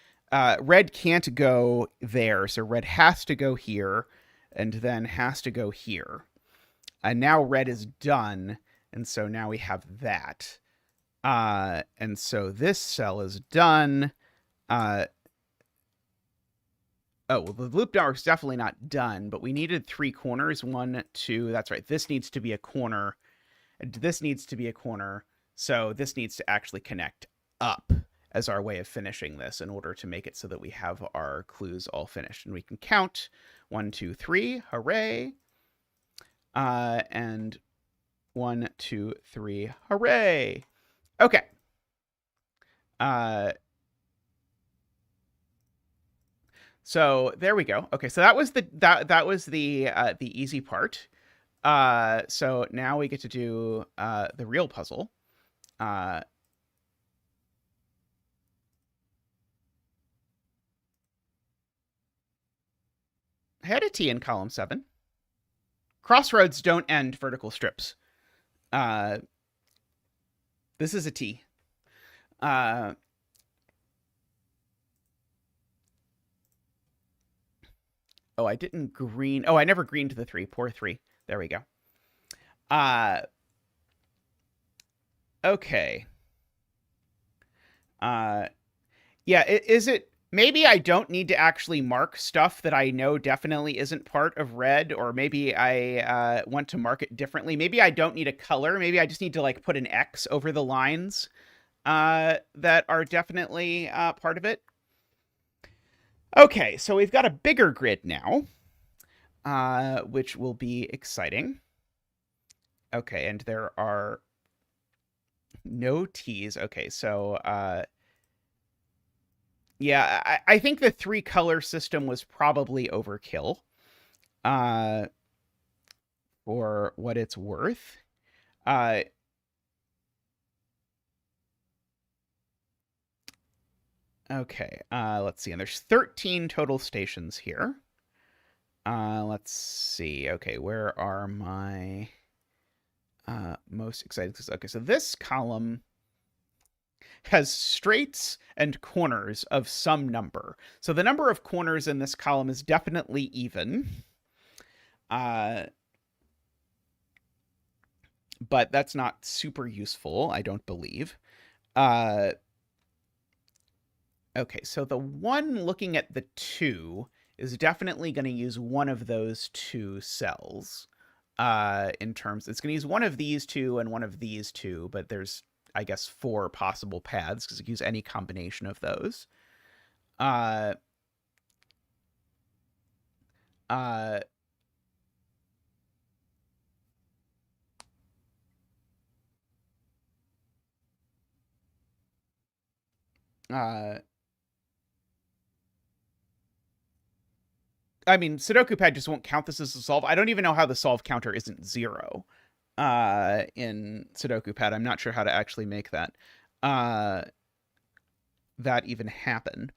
can't go there. So red has to go here and then has to go here. And now red is done. And so now we have that. And so this cell is done. Oh, well, the loop network's definitely not done, but we needed 3 corners. 1, 2, that's right. This needs to be a corner. And this needs to be a corner. So this needs to actually connect up as our way of finishing this in order to make it so that we have our clues all finished. And we can count 1, 2, 3. Hooray. And 1, 2, 3. Hooray. Okay. So there we go. Okay, so that was the easy part. So now we get to do the real puzzle. I had a T in column 7. Crossroads don't end vertical strips. This is a T. Oh, I didn't green. Oh, I never greened the 3. Poor 3. There we go. Okay. Yeah, is it... Maybe I don't need to actually mark stuff that I know definitely isn't part of red, or maybe I want to mark it differently. Maybe I don't need a color. Maybe I just need to, like, put an X over the lines that are definitely part of it. Okay, so we've got a bigger grid now, which will be exciting. Okay, and there are no T's. Okay, so yeah, I think the 3 color system was probably overkill for what it's worth. Okay, let's see. And there's 13 total stations here. Let's see. Okay, where are my most excited? Okay, so this column has straights and corners of some number. So the number of corners in this column is definitely even. But that's not super useful, I don't believe. Okay, so the one looking at the 2 is definitely going to use one of those 2 cells. In terms, it's going to use one of these 2 and one of these 2, but there's, I guess, 4 possible paths because it can use any combination of those. I mean, Sudoku pad just won't count this as a solve. I don't even know how the solve counter isn't 0 in Sudoku pad. I'm not sure how to actually make that even happen.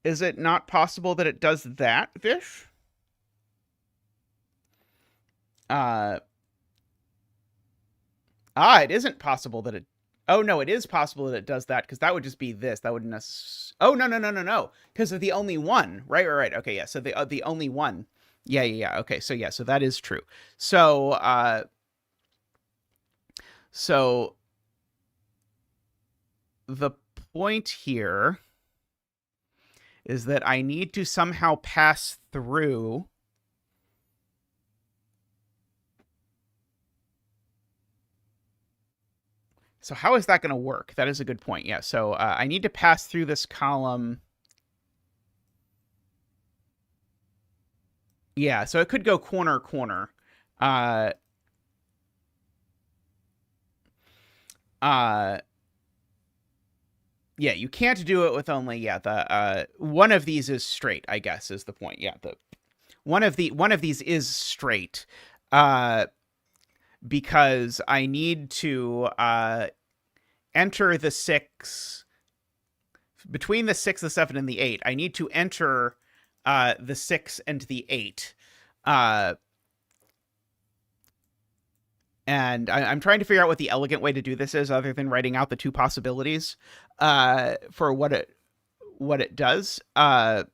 Is it not possible that it does that, Vish? It isn't possible that it... Oh, no, it is possible that it does that, because that would just be this. That wouldn't necessarily... Oh, no. Because of the only one. Right. Okay, yeah, so the only one. Yeah. Okay, so yeah, so that is true. So, so the point here is that I need to somehow pass through... So how is that going to work? That is a good point. Yeah, so I need to pass through this column. Yeah, so it could go corner. Yeah, you can't do it with only, the one of these is straight, I guess, is the point. Yeah, the one of these is straight. Because I need to enter the 6 between the 6, the 7, and the 8. I need to enter the 6 and the 8 And I'm trying to figure out what the elegant way to do this is, other than writing out the two possibilities for what it does. But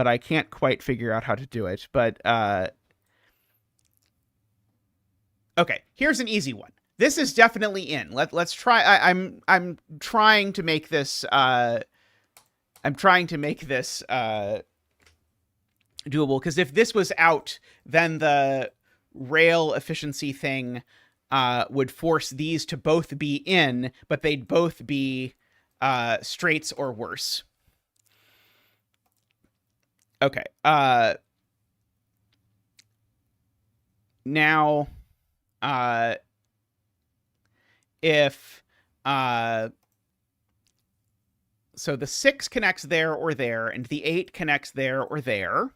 I can't quite figure out how to do it. But okay, here's an easy one. This is definitely in. Let's try. I'm trying to make this. I'm trying to make this doable, because if this was out, then the rail efficiency thing would force these to both be in, but they'd both be straights or worse. Okay. Now, if so the 6 connects there or there, and the 8 connects there or there.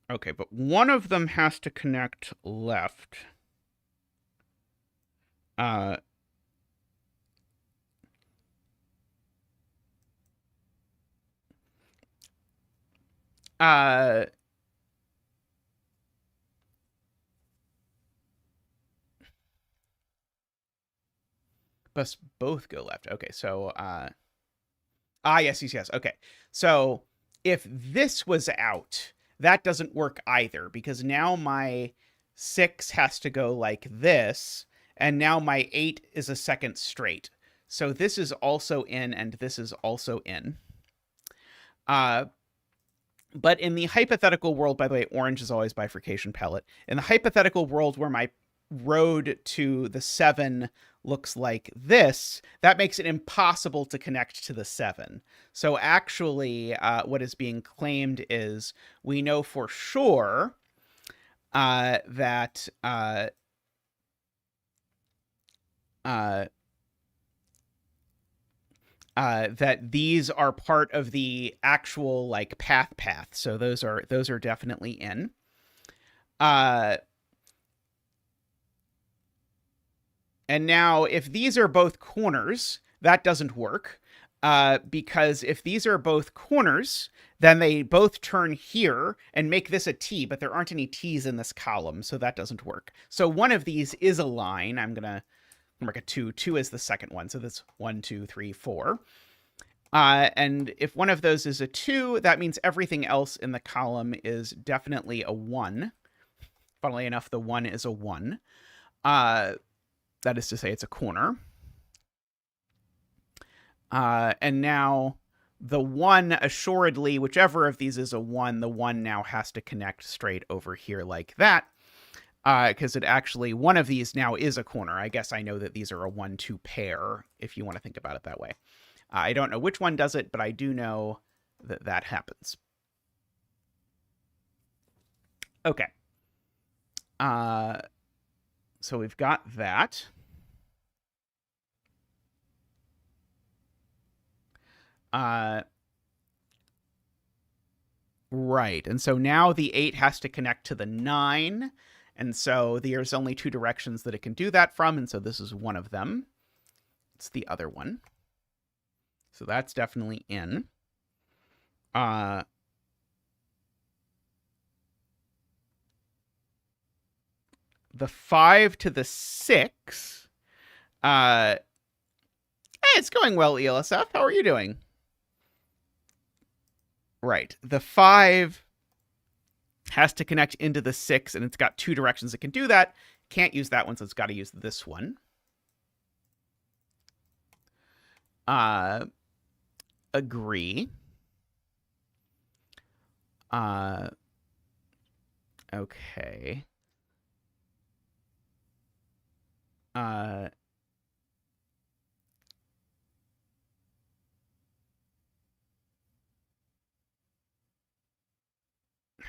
Okay, but one of them has to connect left. Must both go left. Okay, so yes. Okay, so if this was out, that doesn't work either, because now my 6 has to go like this, and now my 8 is a second straight. So this is also in, and this is also in. But in the hypothetical world, by the way, orange is always bifurcation palette. In the hypothetical world where my road to the 7 looks like this, that makes it impossible to connect to the 7. So actually, what is being claimed is we know for sure that that these are part of the actual like path. So those are definitely in. And now if these are both corners, that doesn't work. Because if these are both corners, then they both turn here and make this a T, but there aren't any T's in this column, so that doesn't work. So one of these is a line. I'm going to mark a 2. 2 is the second one, so that's 1, 2, 3, 4. And if one of those is a 2, that means everything else in the column is definitely a 1. Funnily enough, the 1 is a 1. That is to say, it's a corner. And now the 1, assuredly, whichever of these is a 1, the 1 now has to connect straight over here like that. Because it actually, one of these now is a corner. I guess I know that these are a 1-2 pair, if you want to think about it that way. I don't know which one does it, but I do know that that happens. Okay. So we've got that. Right. And so now the 8 has to connect to the 9. And so there's only 2 directions that it can do that from. And so this is one of them. It's the other one. So that's definitely in. The 5 to the 6. Hey, it's going well, ELSF. How are you doing? Right. The 5 has to connect into the 6, and it's got 2 directions it can do that. Can't use that one, so it's got to use this one. Agree. Okay.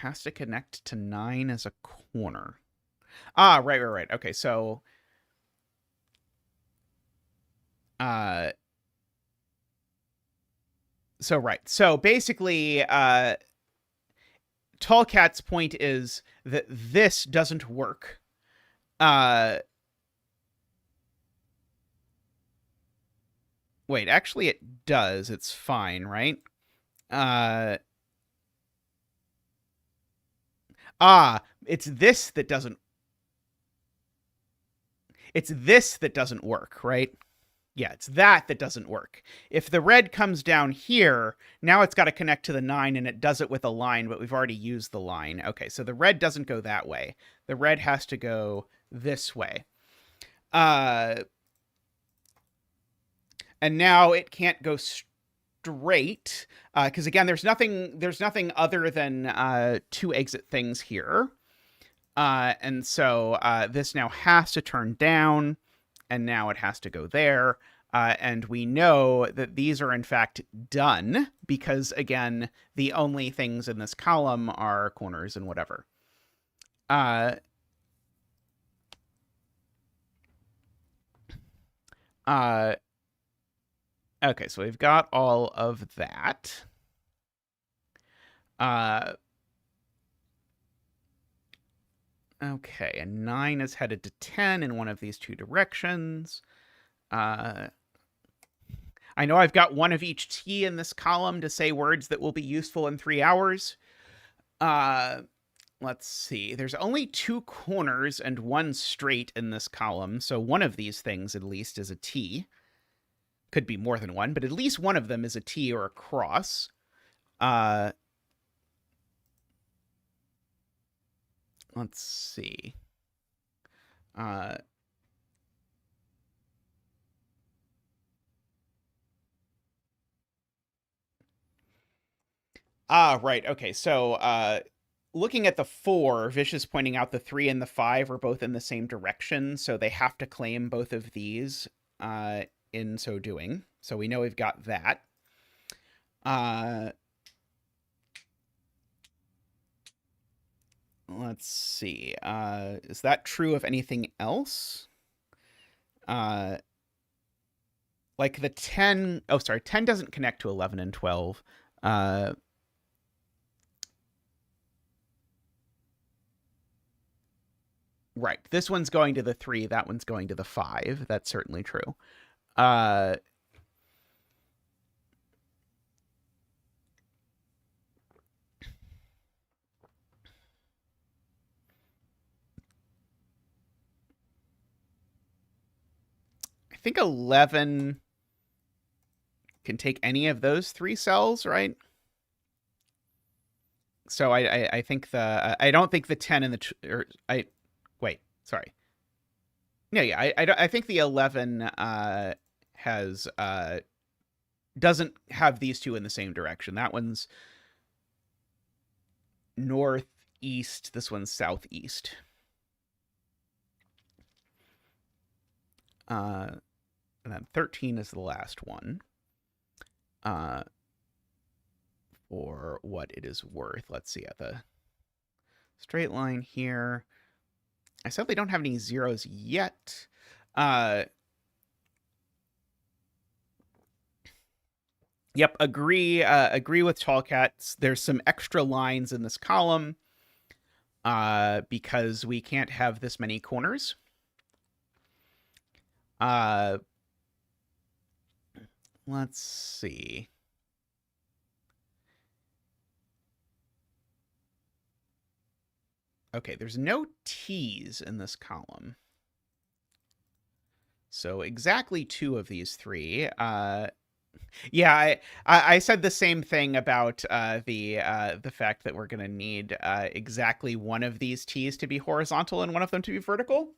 Has to connect to 9 as a corner. Right. Okay, so So basically, Tall Cat's point is that this doesn't work Uh, wait, actually it does. It's fine, right? Uh, it's this that doesn't. It's this that doesn't work, right? Yeah, it's that doesn't work. If the red comes down here, now it's got to connect to the 9, and it does it with a line, but we've already used the line. Okay, so the red doesn't go that way. The red has to go this way. And now it can't go straight because again, there's nothing other than 2 exit things here. And so this now has to turn down, and now it has to go there. And we know that these are in fact done because, again, the only things in this column are corners and whatever. Okay, so we've got all of that. Okay, and 9 is headed to 10 in one of these 2 directions. I know I've got one of each T in this column to say words that will be useful in 3 hours. Let's see. There's only 2 corners and 1 straight in this column, so one of these things at least is a T. Could be more than one, but at least one of them is a T or a cross. Let's see. Right. Okay. So, looking at the 4, Vish is pointing out the 3 and the 5 are both in the same direction, so they have to claim both of these in so doing. So we know we've got that. Let's see. Is that true of anything else? Like the 10... Oh, sorry. 10 doesn't connect to 11 and 12. Right. This one's going to the 3. That one's going to the 5. That's certainly true. I think 11 can take any of those 3 cells, right? So I think I don't think the 10 and the wait, sorry. No, yeah, I think the 11 has doesn't have these 2 in the same direction. That one's northeast, this one's southeast. And then 13 is the last one. For what it is worth. Let's see at the straight line here. I sadly don't have any zeros yet. Yep, agree with Tallcat. There's some extra lines in this column because we can't have this many corners. Let's see. Okay, there's no T's in this column. So exactly 2 of these 3. Yeah, I said the same thing about the fact that we're going to need exactly one of these T's to be horizontal and one of them to be vertical.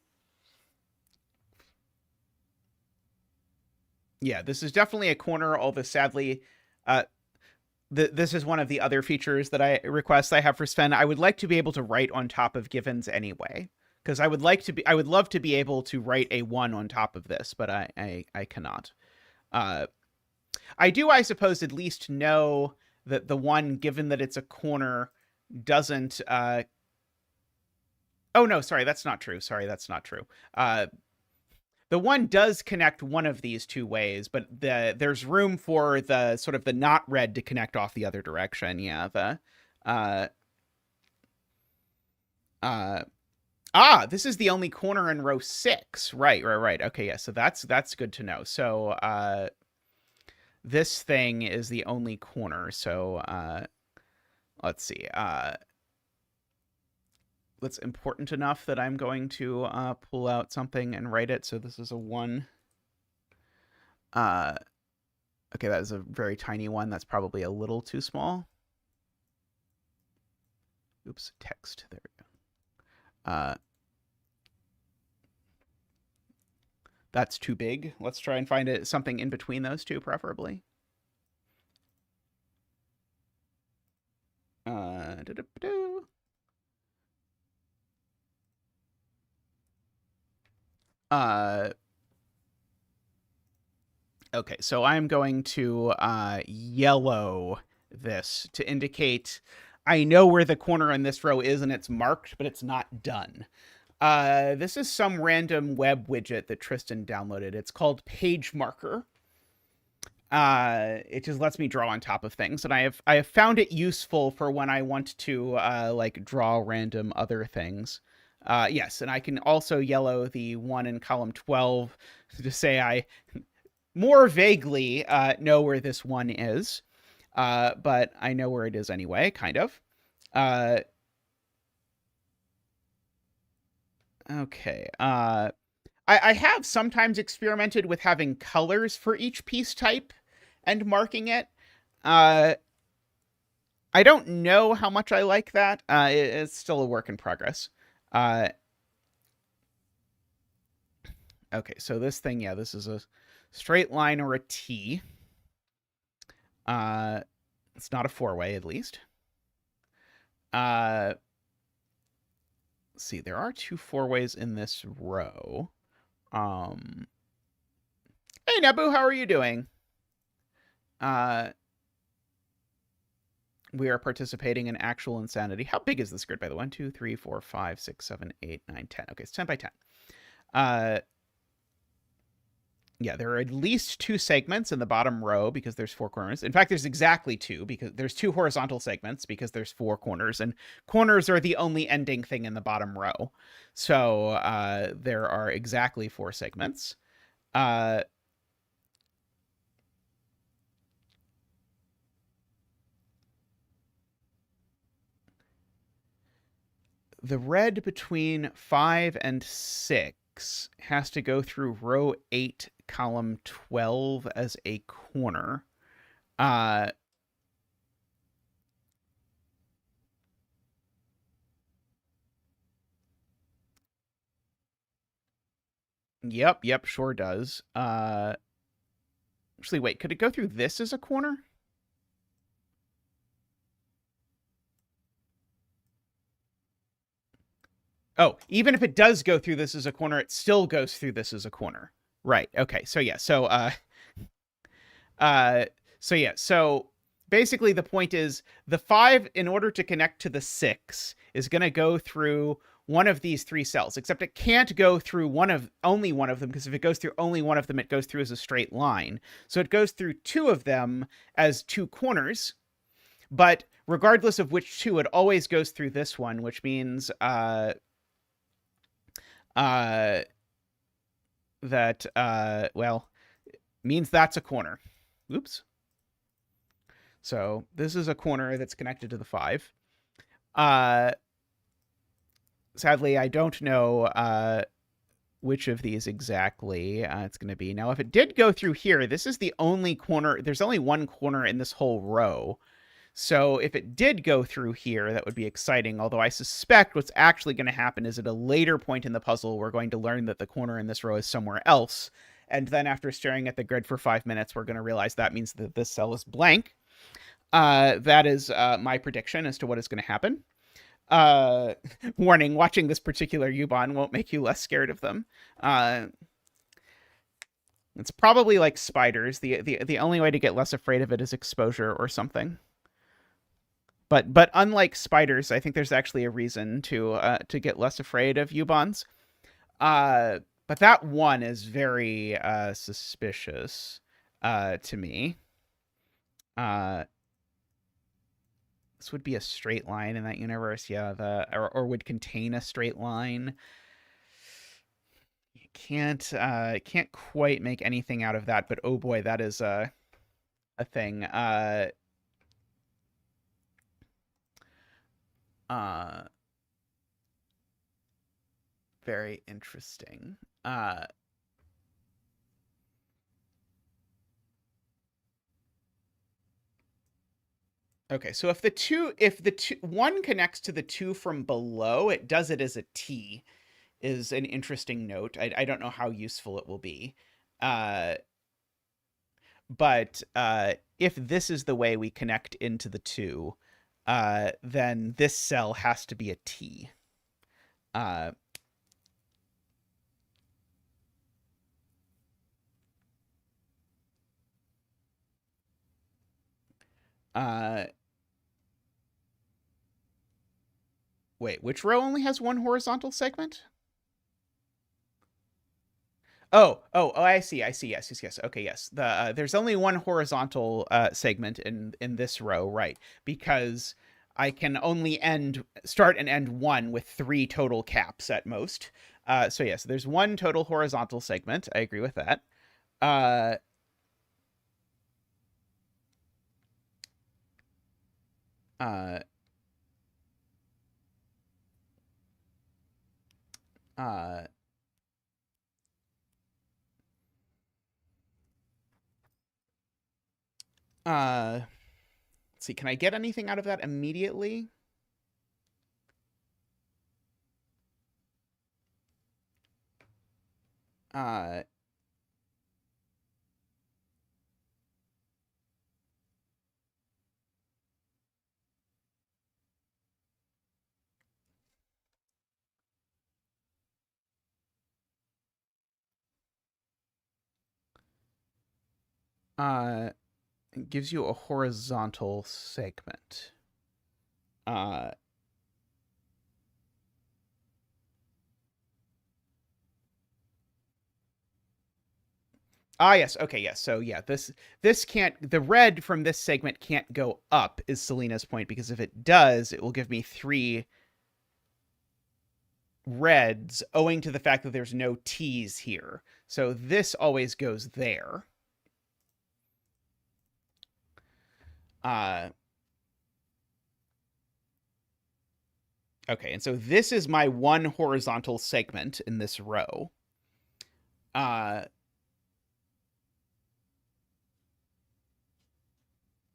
Yeah, this is definitely a corner, although sadly, this is one of the other features that I have for Sven. I would like to be able to write on top of givens anyway, because I would love to be able to write a 1 on top of this, but I cannot. I do, I suppose, at least know that the 1, given that it's a corner, doesn't... Oh, no, sorry, that's not true. The 1 does connect one of these 2 ways, but there's room for the sort of the not red to connect off the other direction. Yeah, Ah, this is the only corner in row 6. Right. Okay, yeah, so that's good to know. So this thing is the only corner. So let's see. That's important enough that I'm going to pull out something and write it. So this is a 1. Okay, that is a very tiny 1. That's probably a little too small. Oops, text. There we go. That's too big. Let's try and find something in between those two, preferably. Okay, so I'm going to yellow this to indicate I know where the corner in this row is and it's marked, but it's not done. This is some random web widget that Tristan downloaded. It's called Page Marker. It just lets me draw on top of things, and I have found it useful for when I want to like draw random other things. Yes, and I can also yellow the 1 in column 12 to say I more vaguely know where this 1 is, but I know where it is anyway, kind of. Okay. I have sometimes experimented with having colors for each piece type and marking it. I don't know how much I like that. It's still a work in progress. Okay, so this thing, yeah, this is a straight line or a T. It's not a 4-way, at least. Let's see, there are 2 4-ways in this row. Hey, Nebu, how are you doing? We are participating in actual insanity. How big is this grid, by the way? 1, 2, 3, 4, 5, 6, 7, 8, 9, 10. Okay, it's 10 by 10. Yeah, there are at least 2 segments in the bottom row because there's 4 corners. In fact, there's exactly 2 because there's 2 horizontal segments because there's 4 corners, and corners are the only ending thing in the bottom row. So there are exactly 4 segments. The red between 5 and 6 has to go through row 8, column 12 as a corner. Yep, sure does. Actually, wait, could it go through this as a corner? Oh, even if it does go through this as a corner, it still goes through this as a corner. Right. Okay. So yeah. So basically the point is the 5, in order to connect to the 6, is going to go through one of these 3 cells, except it can't go through only one of them, because if it goes through only one of them, it goes through as a straight line. So it goes through 2 of them as 2 corners, but regardless of which 2, it always goes through this one, which means means that's a corner. Oops. So this is a corner that's connected to the 5. Sadly, I don't know which of these exactly it's going to be. Now, if it did go through here, this is the only corner. There's only one corner in this whole row. So if it did go through here, that would be exciting. Although I suspect what's actually going to happen is at a later point in the puzzle, we're going to learn that the corner in this row is somewhere else. And then after staring at the grid for 5 minutes, we're going to realize that means that this cell is blank. That is my prediction as to what is going to happen. Warning, watching this particular Ubon won't make you less scared of them. It's probably like spiders. The only way to get less afraid of it is exposure or something. But unlike spiders, I think there's actually a reason to get less afraid of Ubons. But that 1 is very suspicious to me. this would be a straight line in that universe. Yeah, or would contain a straight line. Can't quite make anything out of that, but oh boy, that is a thing. Very interesting. Okay, so if the one connects to the two from below, it does it as a T, is an interesting note. I don't know how useful it will be. But if this is the way we connect into the two, then this cell has to be a T. Uh, uh, Wait, which row only has one horizontal segment? Oh, I see. Yes. Okay, yes. There's only one horizontal segment in this row, right? Because I can only start and end one with 3 total caps at most. So yes, there's one total horizontal segment. I agree with that. Uh, uh, uh, let's see. Can I get anything out of that immediately? Uh, it gives you a horizontal segment. Yes. Okay. Yes. So yeah, this can't, the red from this segment can't go up, is Selena's point, because if it does, it will give me 3 reds owing to the fact that there's no T's here. So this always goes there. Okay, and so this is my one horizontal segment in this row.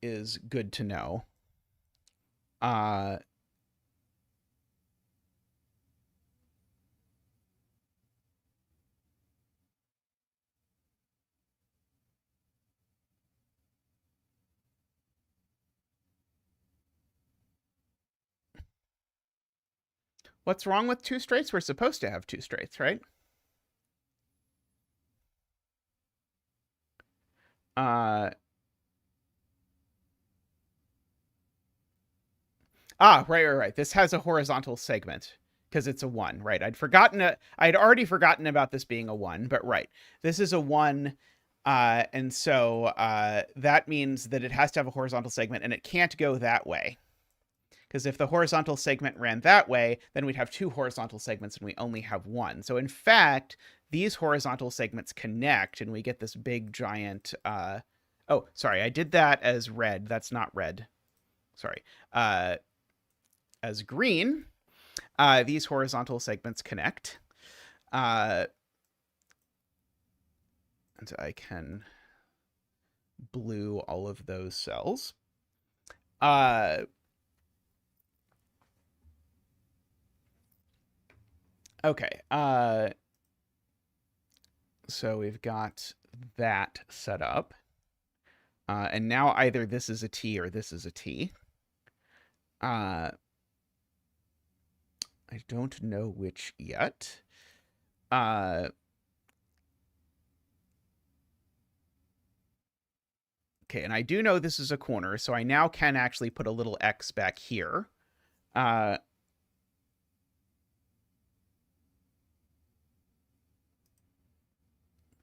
Is good to know. What's wrong with 2 straights? We're supposed to have 2 straights, right? Right. This has a horizontal segment because it's a 1, right? I'd already forgotten about this being a 1, but right. This is a 1, and so that means that it has to have a horizontal segment, and it can't go that way. Because if the horizontal segment ran that way, then we'd have 2 horizontal segments and we only have 1. So in fact, these horizontal segments connect and we get this big giant... oh, sorry, I did that as red. That's not red. Sorry. As green, these horizontal segments connect. And I can blue all of those cells. Okay. So we've got that set up. And now either this is a T or this is a T. I don't know which yet. Okay, and I do know this is a corner, so I now can actually put a little X back here.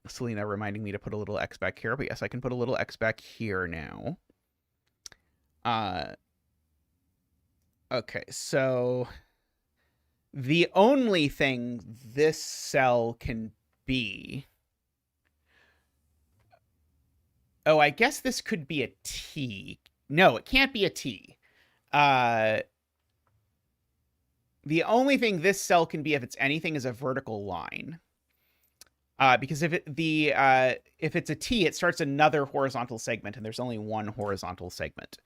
Selena reminding me to put a little X back here, but yes, I can put a little X back here now. And now I can put a little X back here, but yes, I can put a little X back here now. And now I can put a little X back here, but yes, I can put a little X back here now. And now I can put a little X back here, but yes, I can put a little X back here now. And now I can put a little X back here, but yes, I can put a little X back here now. Okay, so the only thing this cell can be... Oh, I guess this could be a T. No, it can't be a T. The only thing this cell can be, if it's anything, is a vertical line. Because if it's a T, it starts another horizontal segment, and there's only one horizontal segment.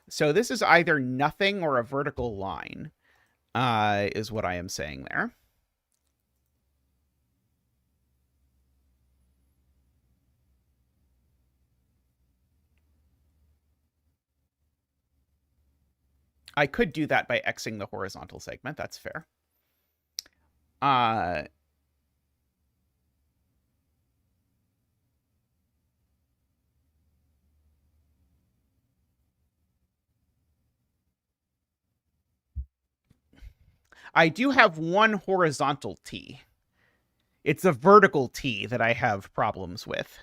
So this is either nothing or a vertical line, is what I am saying there. I could do that by Xing the horizontal segment. That's fair. I do have one horizontal T. It's a vertical T that I have problems with.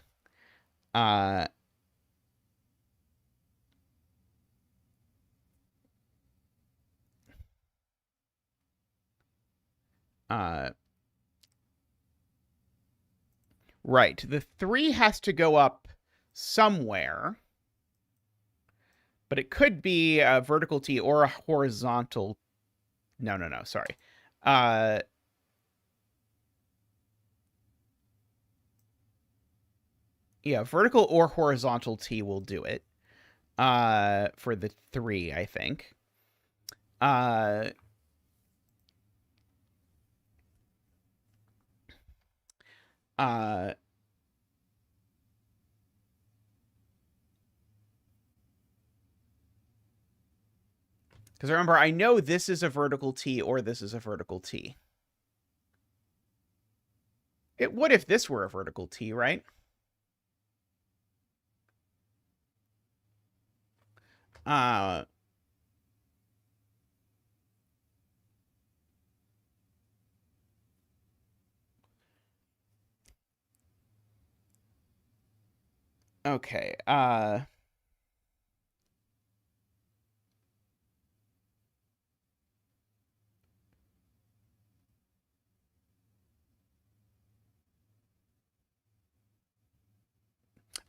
Right. The 3 has to go up somewhere. But it could be a vertical T or a horizontal. No, sorry. Yeah, vertical or horizontal T will do it. For the 3, I think. Because remember, I know this is a vertical T or this is a vertical T. It would if this were a vertical T, right? Okay.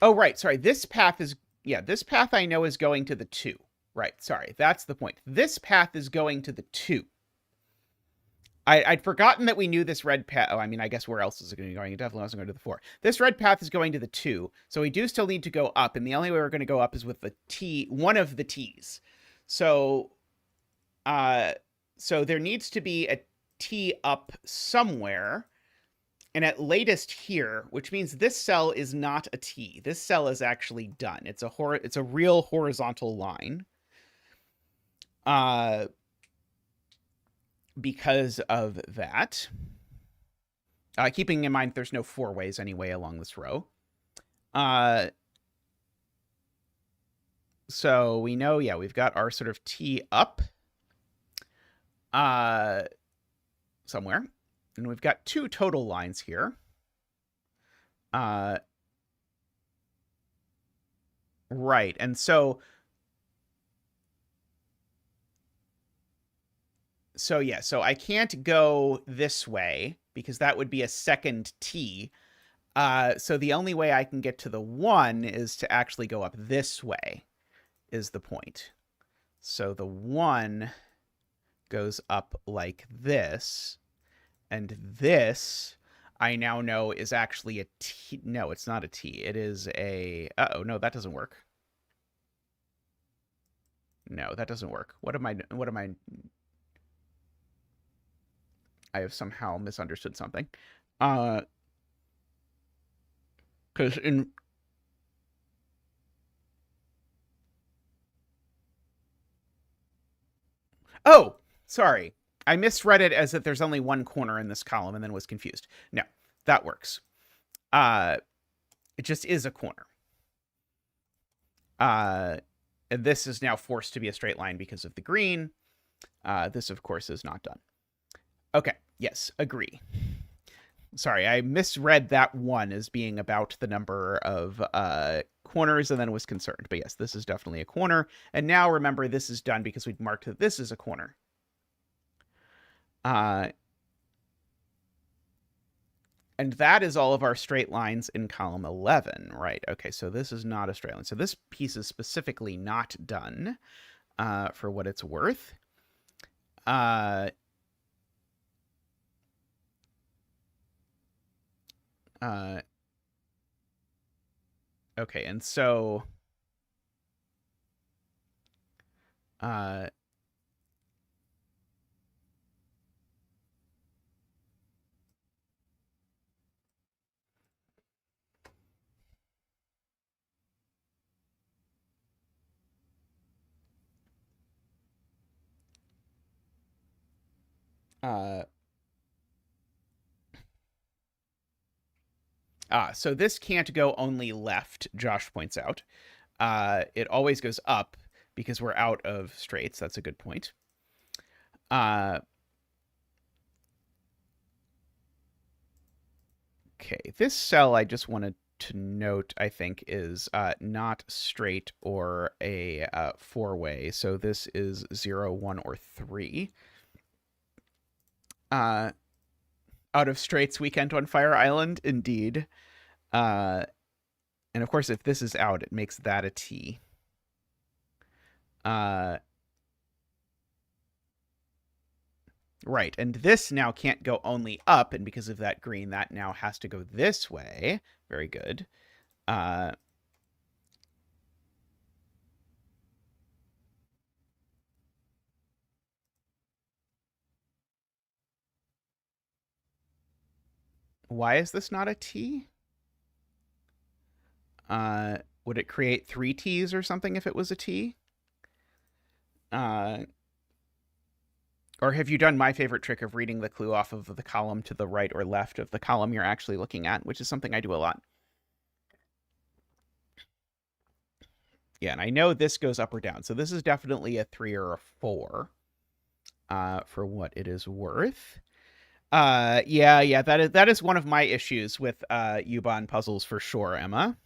Oh, right. Sorry. This path is... Yeah, this path I know is going to the 2. Right. Sorry. That's the point. This path is going to the 2. I'd forgotten that we knew this red path. Oh, I mean, I guess where else is it going to be going? It definitely wasn't going to the 4. This red path is going to the 2, so we do still need to go up, and the only way we're going to go up is with the T, one of the T's. So, so there needs to be a T up somewhere, and at latest here, which means this cell is not a T. This cell is actually done. It's a real horizontal line. Because of that. Keeping in mind there's no 4 ways anyway along this row. So we know, yeah, we've got our sort of T up somewhere. And we've got 2 total lines here. Right, and so yeah, so I can't go this way because that would be a second T. So the only way I can get to the 1 is to actually go up this way, is the point. So the 1 goes up like this, and this I now know is actually a T. No, it's not a T. It is a... Uh-oh, no, that doesn't work. No, that doesn't work. What am I... I have somehow misunderstood something. Because in... Oh, sorry. I misread it as that there's only one corner in this column and then was confused. No, that works. It just is a corner. And this is now forced to be a straight line because of the green. This, of course, is not done. Okay, yes, agree. Sorry, I misread that 1 as being about the number of corners and then was concerned. But yes, this is definitely a corner. And now remember, this is done because we'd marked that this is a corner. And that is all of our straight lines in column 11, right? Okay, so this is not a straight line. So this piece is specifically not done for what it's worth. Okay, and so so this can't go only left, Josh points out. It always goes up because we're out of straights. That's a good point. Okay, this cell I just wanted to note, I think, is not straight or a four-way. So this is 0, 1, or 3. Out of straights, weekend on Fire Island, indeed. And of course, if this is out, it makes that a T. Right, and this now can't go only up, and because of that green, that now has to go this way. Very good. Why is this not a T? Would it create 3 T's or something if it was a T? Or have you done my favorite trick of reading the clue off of the column to the right or left of the column you're actually looking at, which is something I do a lot. Yeah, and I know this goes up or down, so this is definitely a 3 or a 4 for what it is worth. Yeah, that is one of my issues with Yuban puzzles for sure, Emma.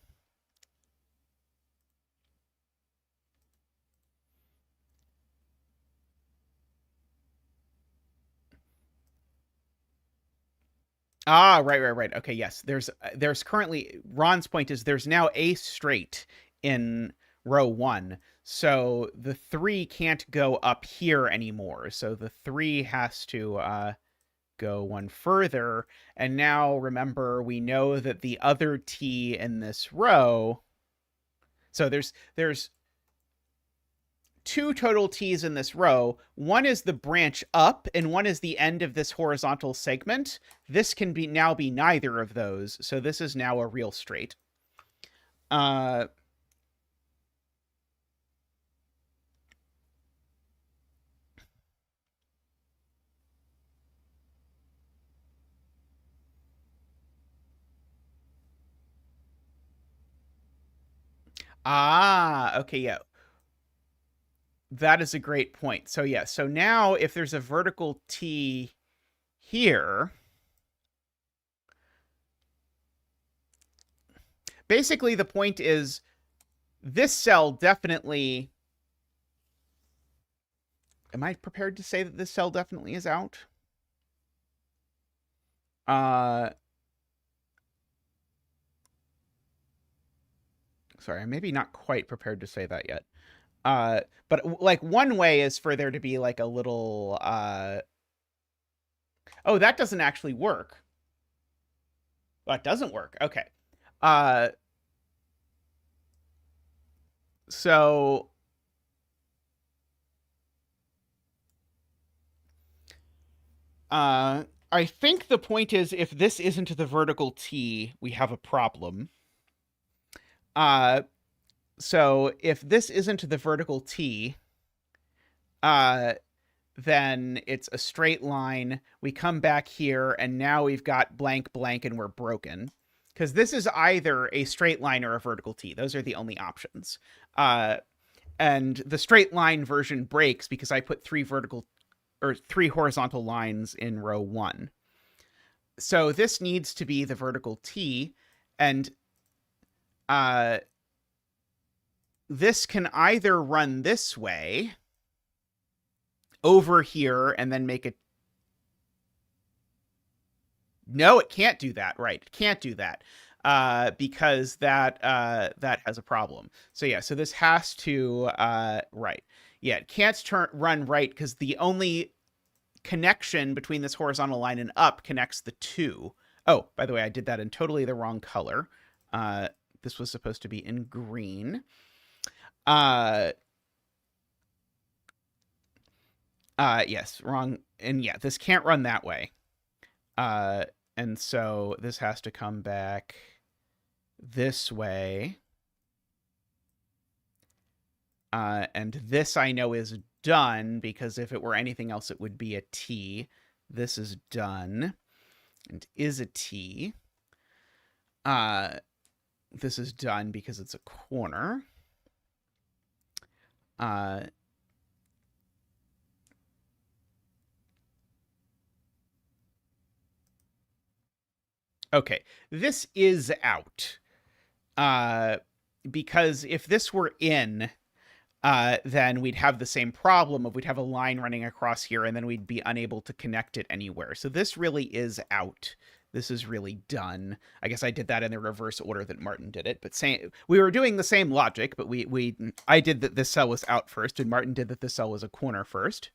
Ah, right. Okay, yes. There's currently, Ron's point is there's now a straight in row 1. So the 3 can't go up here anymore. So the 3 has to go one further. And now remember, we know that the other T in this row. So there's 2 total T's in this row. One is the branch up, and one is the end of this horizontal segment. This can now be neither of those, so this is now a real straight. Okay, yeah. That is a great point. So yeah, so now if there's a vertical T here, basically the point is this cell definitely, am I prepared to say that this cell definitely is out? Sorry, I'm maybe not quite prepared to say that yet. But like one way is for there to be like a little, oh, that doesn't actually work. That doesn't work. Okay. So I think the point is if this isn't the vertical T, we have a problem. So if this isn't the vertical T, then it's a straight line. We come back here, and now we've got blank, blank, and we're broken. Because this is either a straight line or a vertical T. Those are the only options. And the straight line version breaks because I put 3 horizontal lines in row 1. So this needs to be the vertical T, and this can either run this way over here and then make it. No, it can't do that. Right. It can't do that. Because that has a problem. So yeah, so this has to right. Yeah, it can't run right because the only connection between this horizontal line and up connects the two. Oh, by the way, I did that in totally the wrong color. This was supposed to be in green. Yes, wrong. And yeah, this can't run that way. And so this has to come back this way. And this I know is done because if it were anything else, it would be a T. This is done and is a T. This is done because it's a corner. Okay, this is out. Because if this were in, then we'd have the same problem of we'd have a line running across here and then we'd be unable to connect it anywhere. So this really is out. This is really done. I guess I did that in the reverse order that Martin did it, but we were doing the same logic, but I did that this cell was out first and Martin did that this cell was a corner first.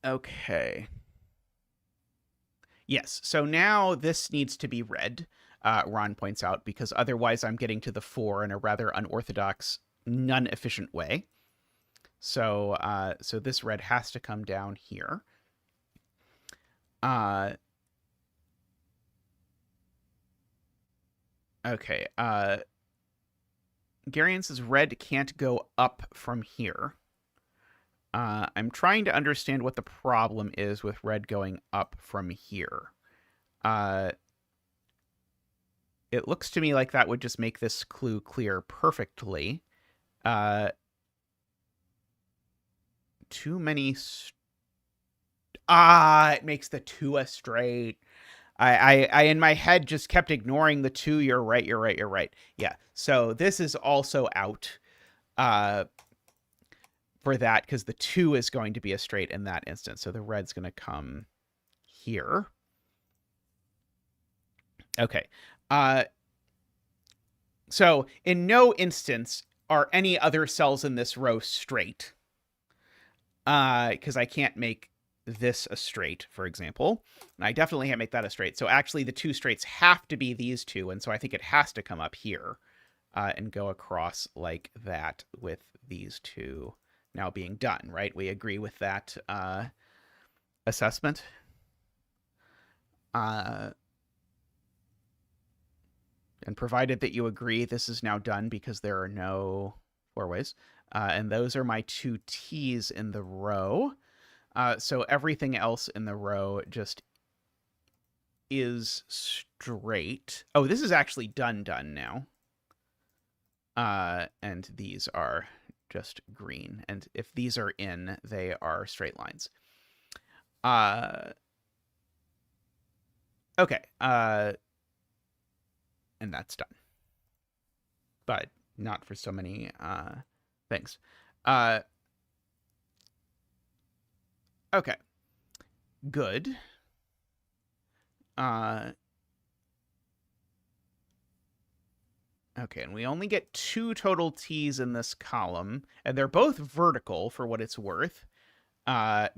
Okay. Yes, so now this needs to be red, Ron points out, because otherwise I'm getting to the 4 in a rather unorthodox, non-efficient way. So so this red has to come down here. Okay. Garion says red can't go up from here. I'm trying to understand what the problem is with red going up from here. It looks to me like that would just make this clue clear perfectly. Too many... it makes the 2 a straight. I in my head just kept ignoring the 2. You're right. Yeah, so this is also out. For that, because the 2 is going to be a straight in that instance. So the red's going to come here. Okay. So in no instance are any other cells in this row straight. Because I can't make this a straight, for example. And I definitely can't make that a straight. So actually the 2 straights have to be these 2. And so I think it has to come up here and go across like that with these 2 now being done, right? We agree with that assessment. And provided that you agree, this is now done because there are no 4 ways. And those are my 2 T's in the row. So everything else in the row just is straight. Oh, this is actually done now. And these are just green. And if these are in, they are straight lines. Okay. And that's done. But not for so many things. Okay. Good. Okay, and we only get 2 total T's in this column, and they're both vertical for what it's worth,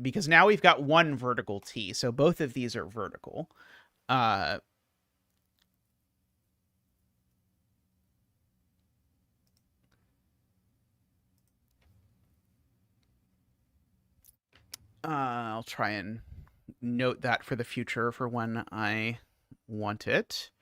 because now we've got 1 vertical T, so both of these are vertical. I'll try and note that for the future for when I want it.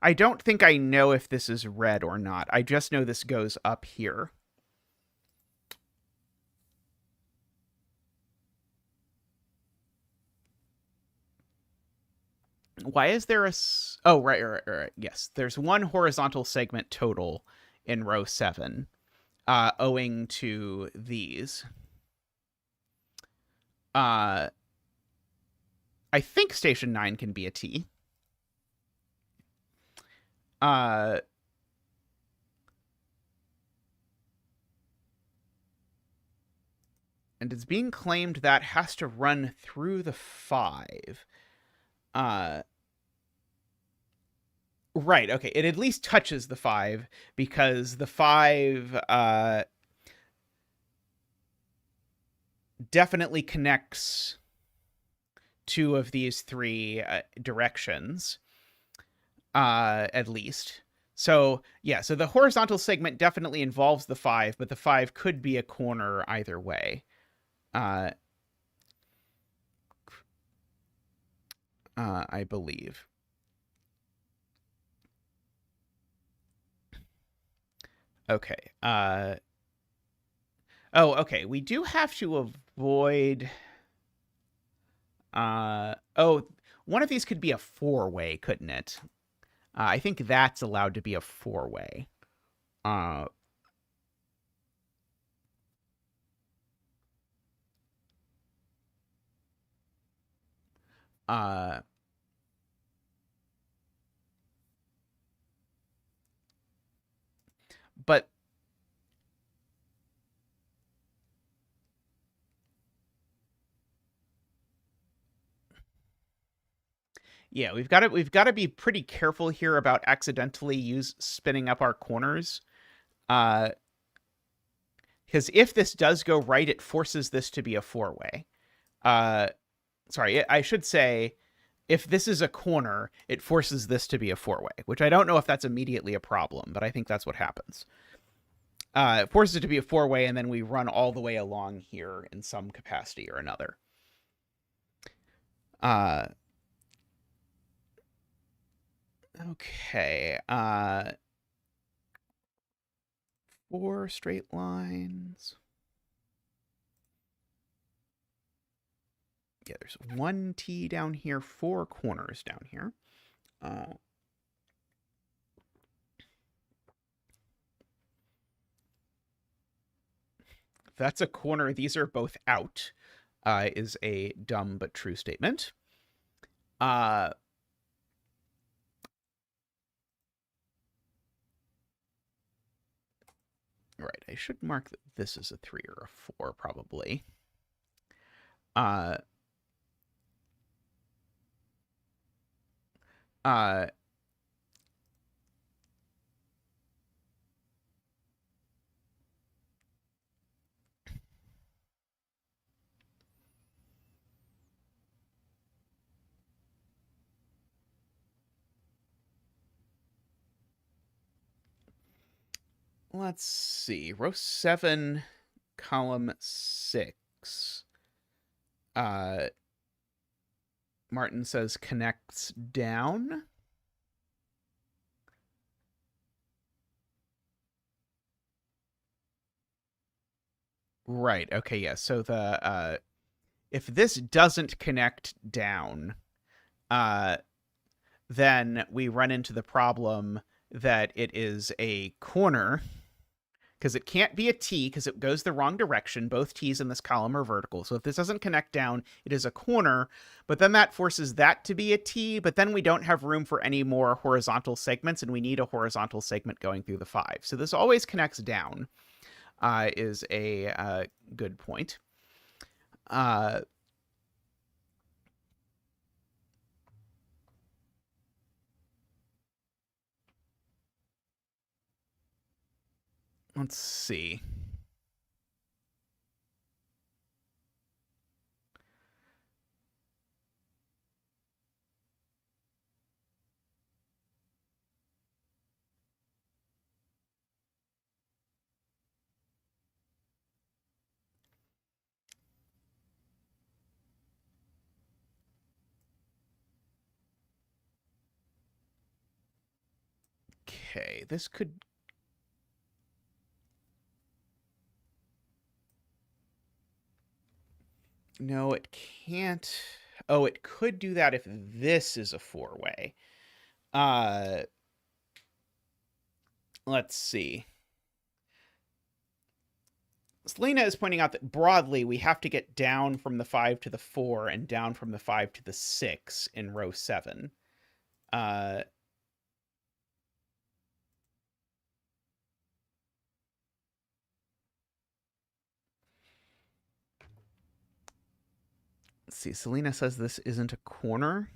I don't think I know if this is red or not. I just know this goes up here. Why is there a... Oh, right. Yes, there's one horizontal segment total in row 7, owing to these. I think station 9 can be a T. And it's being claimed that has to run through the 5. Right, okay. It at least touches the 5 because the 5 definitely connects 2 of these 3 directions, at least. So, yeah, so the horizontal segment definitely involves the 5, but the 5 could be a corner either way. I believe. Okay. Oh, okay. We do have to avoid... Oh, one of these could be a 4-way, couldn't it? I think that's allowed to be a 4-way. Uh, uh, but yeah, we've got to be pretty careful here about accidentally spinning up our corners. Because if this does go right, it forces this to be a 4-way. Sorry, I should say, if this is a corner, it forces this to be a 4-way, which I don't know if that's immediately a problem, but I think that's what happens. It forces it to be a 4-way, and then we run all the way along here in some capacity or another. Okay. 4 straight lines. Yeah, there's 1 T down here, 4 corners down here. That's a corner. These are both out, is a dumb but true statement. Right, I should mark that this is a 3 or a 4, probably. Uh, let's see. Row 7, column 6. Martin says connects down. Right. Okay. Yeah. So the if this doesn't connect down, then we run into the problem that it is a corner, because it can't be a T because it goes the wrong direction. Both T's in this column are vertical. So if this doesn't connect down, it is a corner. But then that forces that to be a T. But then we don't have room for any more horizontal segments, and we need a horizontal segment going through the 5. So this always connects down, is a good point. Let's see. Okay, this could... No, it can't. Oh, it could do that if this is a four-way. Let's see. Selena is pointing out that broadly we have to get down from the 5 to the 4 and down from the 5 to the 6 in row 7. Let's see. Selena says this isn't a corner.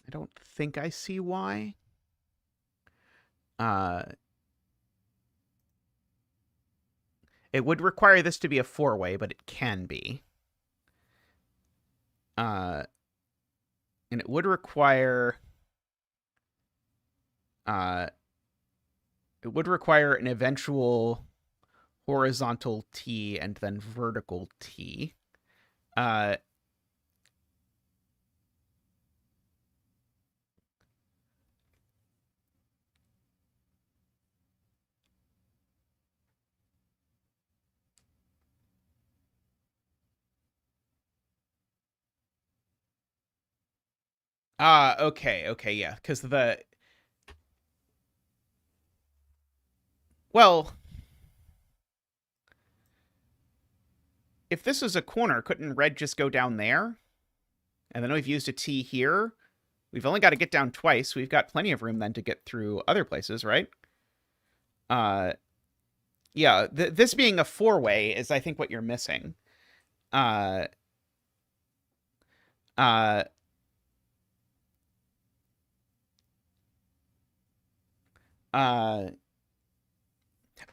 I don't think I see why. It would require this to be a four-way, but it can be. And it would require... it would require an eventual horizontal T and then vertical T. Okay, yeah, because the... Well, if this is a corner, couldn't red just go down there? And then we've used a T here. We've only got to get down twice. We've got plenty of room then to get through other places, right? Yeah, this being a four-way is, I think, what you're missing.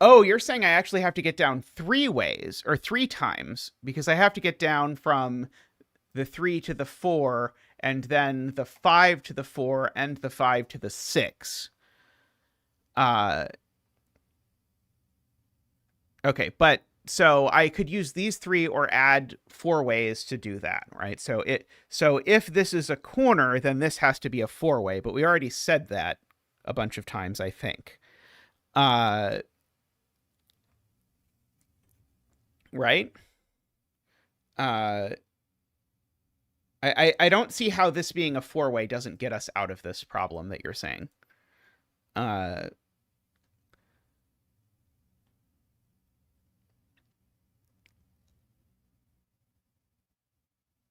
Oh, you're saying I actually have to get down three ways, or three times, because I have to get down from the 3 to the 4, and then the 5 to the 4, and the 5 to the 6. Okay, but so I could use these three or add four ways to do that, right? So if this is a corner, then this has to be a four-way, but we already said that a bunch of times, I think. Right? I don't see how this being a four-way doesn't get us out of this problem that you're saying.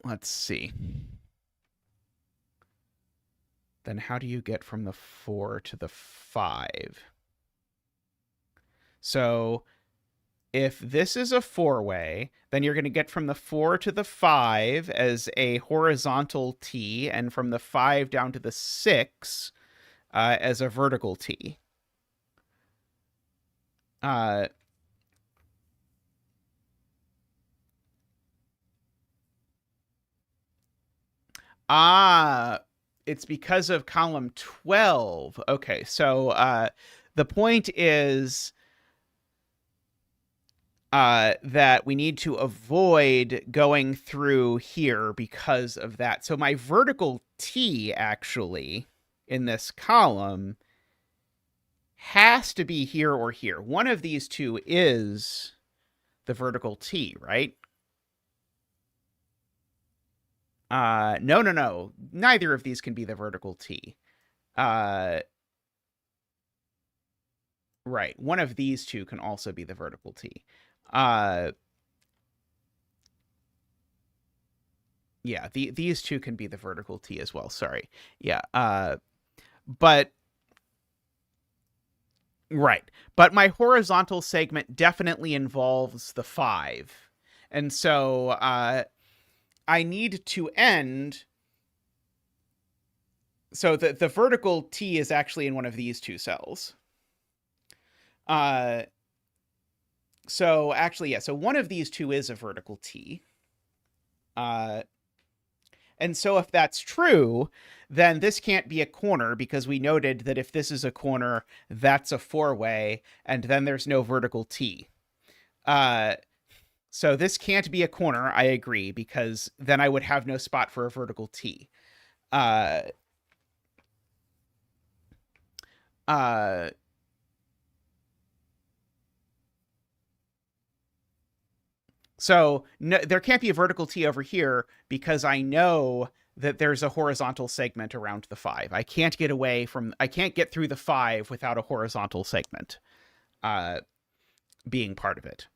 Let's see. Then how do you get from the 4 to the 5? So if this is a four-way, then you're going to get from the 4 to the 5 as a horizontal T, and from the 5 down to the 6 as a vertical T. It's because of column 12. Okay, so the point is that we need to avoid going through here because of that. So my vertical T, actually, in this column has to be here or here. One of these two is the vertical T, right? No. Neither of these can be the vertical T. Right. One of these two can also be the vertical T. Yeah, these two can be the vertical T as well. Sorry. Yeah. But right. But my horizontal segment definitely involves the 5. And so I need to end. So the vertical T is actually in one of these two cells. So actually, yeah. So one of these two is a vertical T. And so if that's true, then this can't be a corner, because we noted that if this is a corner, that's a four-way, and then there's no vertical T. So this can't be a corner, I agree, because then I would have no spot for a vertical T. Uh, uh, so no, there can't be a vertical T over here because I know that there's a horizontal segment around the 5. I can't get through the 5 without a horizontal segment being part of it.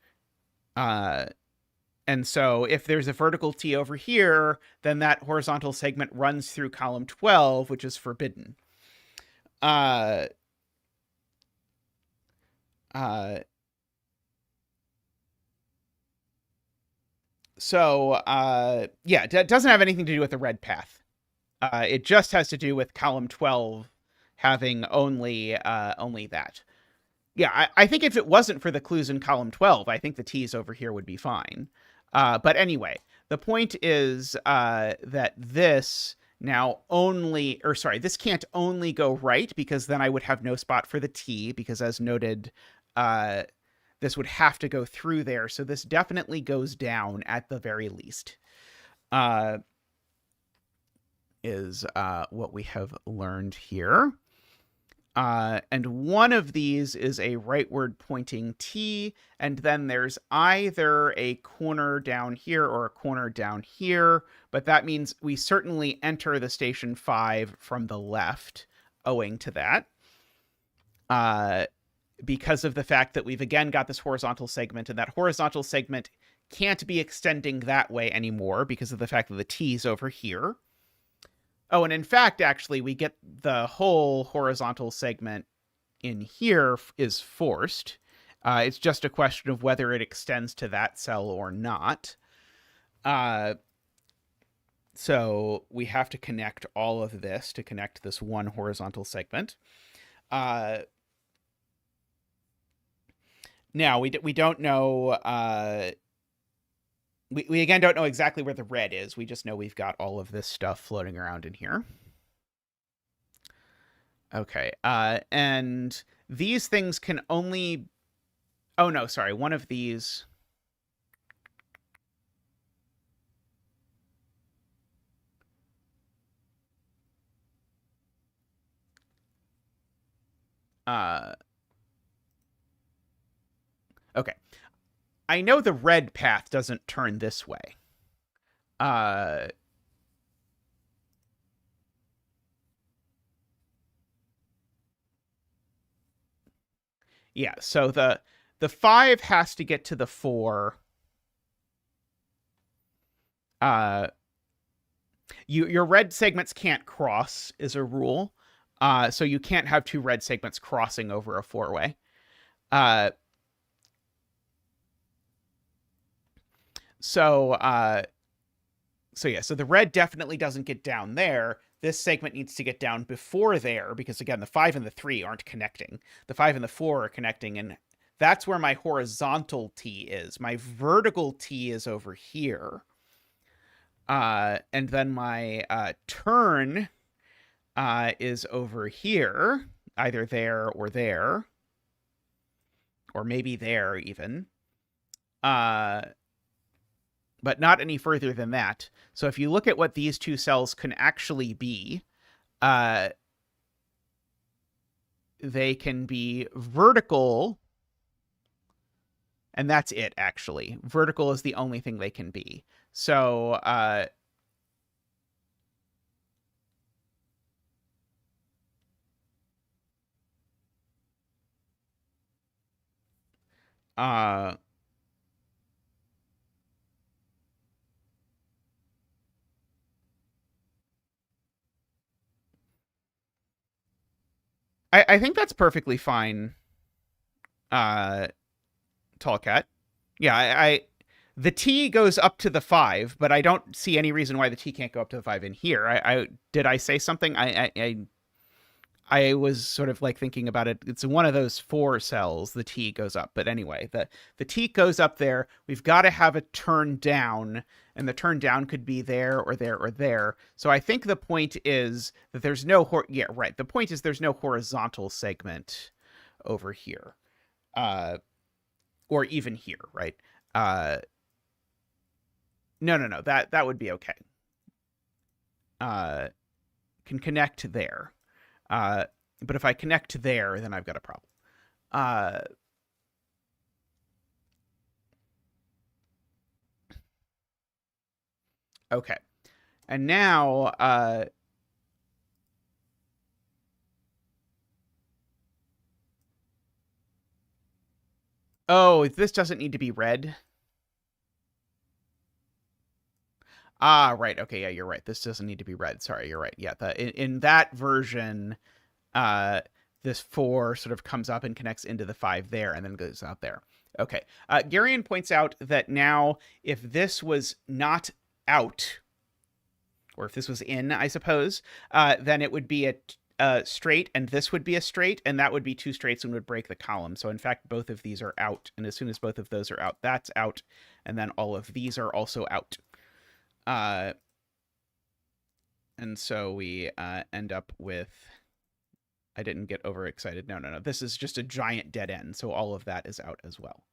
And so if there's a vertical T over here, then that horizontal segment runs through column 12, which is forbidden. Uh, yeah, it doesn't have anything to do with the red path. It just has to do with column 12 having only that. Yeah, I think if it wasn't for the clues in column 12, I think the T's over here would be fine. But anyway, the point is that this this can't only go right, because then I would have no spot for the T, because as noted, this would have to go through there. So this definitely goes down at the very least, is what we have learned here. And one of these is a rightward pointing T, and then there's either a corner down here or a corner down here, but that means we certainly enter the station 5 from the left, owing to that. Because of the fact that we've again got this horizontal segment, and that horizontal segment can't be extending that way anymore because of the fact that the T's over here. Oh, and in fact, actually, we get the whole horizontal segment in here is forced. It's just a question of whether it extends to that cell or not. So we have to connect all of this to connect this one horizontal segment. Now, we don't know... We again don't know exactly where the red is. We just know we've got all of this stuff floating around in here. Okay, and these things can only... Oh, no, sorry. One of these... Okay. I know the red path doesn't turn this way. Yeah, so the 5 has to get to the 4. Your red segments can't cross is a rule. So you can't have 2 red segments crossing over a 4-way. So the red definitely doesn't get down there. This segment needs to get down before there, because again, the 5 and the 3 aren't connecting. The 5 and the 4 are connecting, and that's where my horizontal T is. My vertical T is over here. And then my turn is over here, either there, or maybe there even. But not any further than that. So if you look at what these 2 cells can actually be, they can be vertical, and that's it, actually. Vertical is the only thing they can be. So I think that's perfectly fine, Tallcat. Yeah, the T goes up to the 5, but I don't see any reason why the T can't go up to the 5 in here. Did I say something? I was sort of like thinking about it. It's one of those 4 cells. The T goes up, but anyway, the T goes up there. We've got to have it turn down, and the turn down could be there or there or there. So I think the point is that there's no The point is there's no horizontal segment over here. or even here, right? No. That would be okay. Can connect there. But if I connect there, then I've got a problem. Okay. And now, oh, this doesn't need to be read. Ah, right. Okay, yeah, you're right. This doesn't need to be read. Sorry, you're right. Yeah, in that version, uh, this 4 sort of comes up and connects into the 5 there and then goes out there. Okay. Garion points out that now if this was not out, or if this was in, I suppose, then it would be a straight, and this would be a straight, and that would be 2 straights and would break the column. So in fact, both of these are out, and as soon as both of those are out, that's out, and then all of these are also out. And so we end up with, I didn't get overexcited. No. This is just a giant dead end. So all of that is out as well.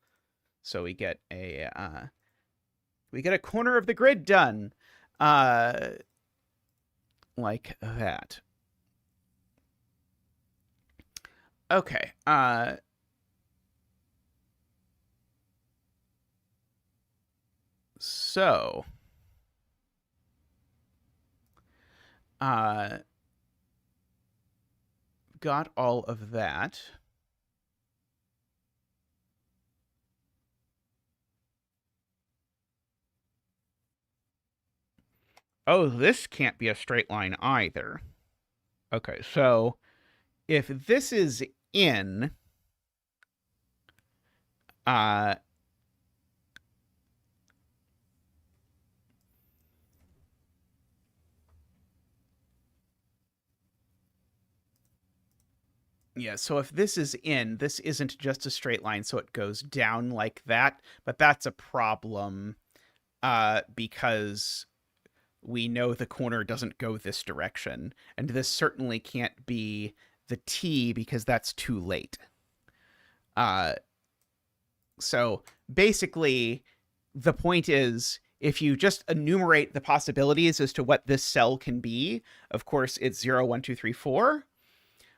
So we get a corner of the grid done. Like that. Okay. So got all of that. Oh, this can't be a straight line either. Okay, so if this is in, yeah, so if this is in, this isn't just a straight line, so it goes down like that, but that's a problem because we know the corner doesn't go this direction, and this certainly can't be the T because that's too late. So basically, the point is, if you just enumerate the possibilities as to what this cell can be, of course, it's 0, 1, 2, 3, 4.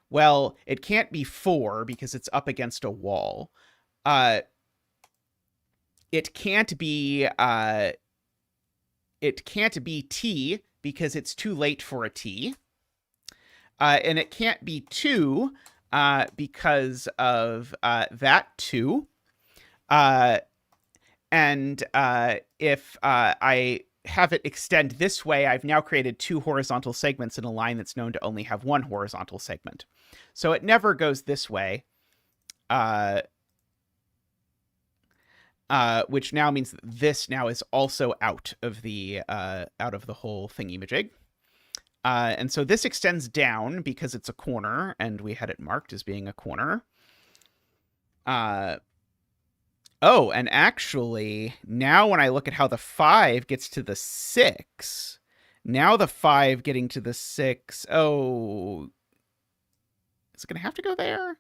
Well, it can't be 4 because it's up against a wall. It can't be T because it's too late for a T. And it can't be 2 because of that 2. And if I have it extend this way, I've now created 2 horizontal segments in a line that's known to only have 1 horizontal segment. So it never goes this way, which now means that this now is also out of the whole thingy-majig. And so this extends down because it's a corner, and we had it marked as being a corner. Oh, and actually, now when I look at how the 5 gets to the 6, now the 5 getting to the 6, oh, is it going to have to go there?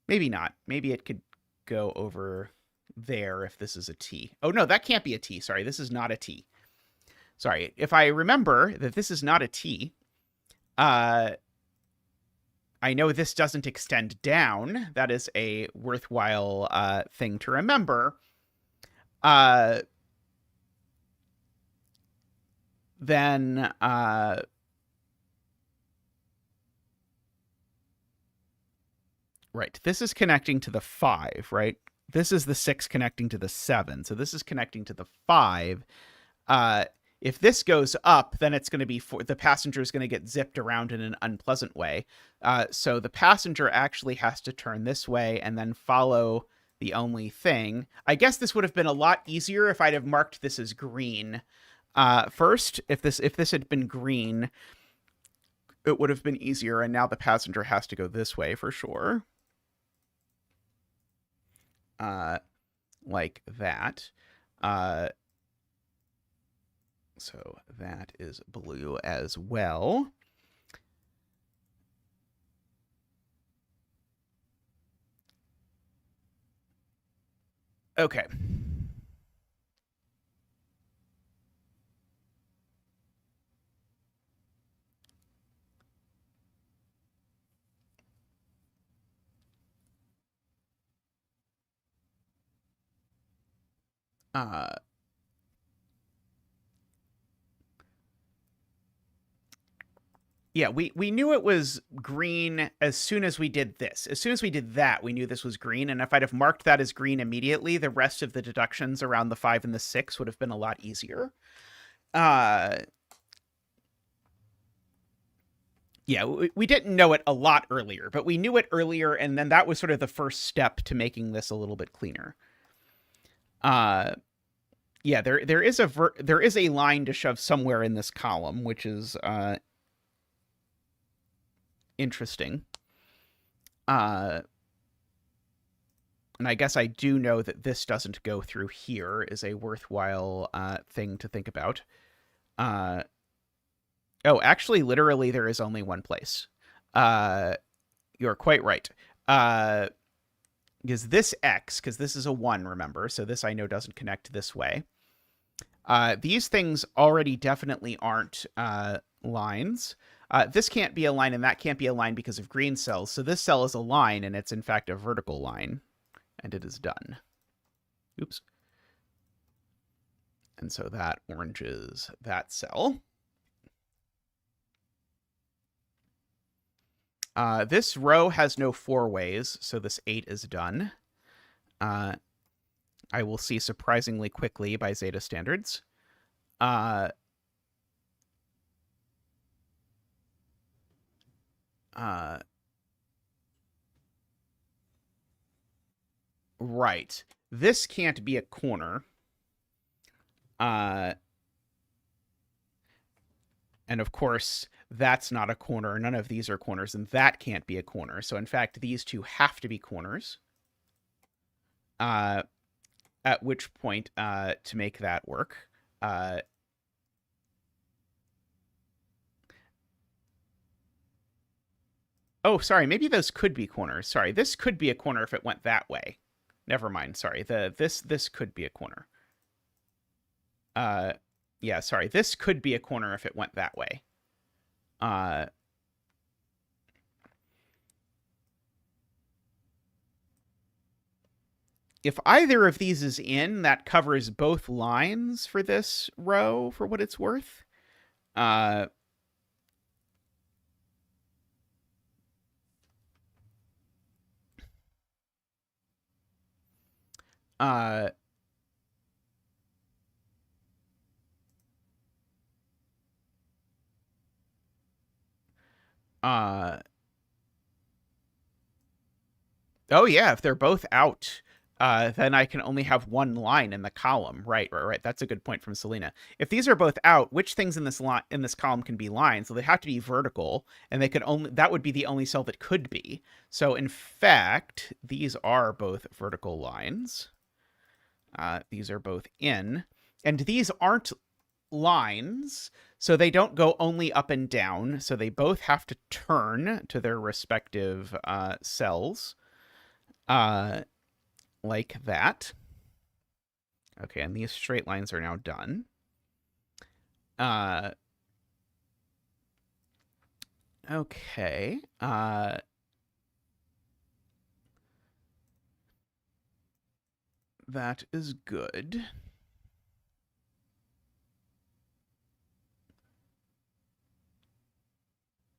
Maybe not. Maybe it could go over there if this is a T. Oh, no, that can't be a T. Sorry, this is not a T. Sorry, if I remember that this is not a T, I know this doesn't extend down. That is a worthwhile thing to remember. Then right, this is connecting to the 5, right? This is the 6 connecting to the 7. So this is connecting to the 5. If this goes up, then it's going to be the passenger is going to get zipped around in an unpleasant way. So the passenger actually has to turn this way and then follow the only thing. I guess this would have been a lot easier if I'd have marked this as green first. If this had been green, it would have been easier. And now the passenger has to go this way for sure. Like that. So that is blue as well. Okay. Uh, yeah, we knew it was green as soon as we did this. As soon as we did that, we knew this was green. And if I'd have marked that as green immediately, the rest of the deductions around the 5 and the 6 would have been a lot easier. Uh, yeah, we didn't know it a lot earlier, but we knew it earlier, and then that was sort of the first step to making this a little bit cleaner. Yeah, there is a line to shove somewhere in this column, which is interesting. And I guess I do know that this doesn't go through here is a worthwhile thing to think about. Oh, actually, literally, there is only one place. You're quite right. Because this X, because this is a 1, remember, so this I know doesn't connect this way. These things already definitely aren't lines. This can't be a line and that can't be a line because of green cells. So this cell is a line and it's in fact a vertical line. And it is done. Oops. And so that oranges that cell. This row has no 4 ways, so this 8 is done. I will see surprisingly quickly by zeta standards. Right. This can't be a corner. And of course, that's not a corner. None of these are corners, and that can't be a corner. So in fact, these two have to be corners. At which point, to make that work, oh, sorry, maybe those could be corners. Sorry, this could be a corner if it went that way. Never mind. Sorry, this could be a corner. Yeah, sorry, this could be a corner if it went that way. If either of these is in, that covers both lines for this row, for what it's worth. Uh, uh, uh, oh, yeah, if they're both out, then I can only have one line in the column. Right. That's a good point from Selena. If these are both out, which things in this column can be lines? So they have to be vertical, and that would be the only cell that could be. So in fact, these are both vertical lines. These are both in, and these aren't lines, so they don't go only up and down. So they both have to turn to their respective cells. Like that. Okay, and these straight lines are now done. Okay. That is good.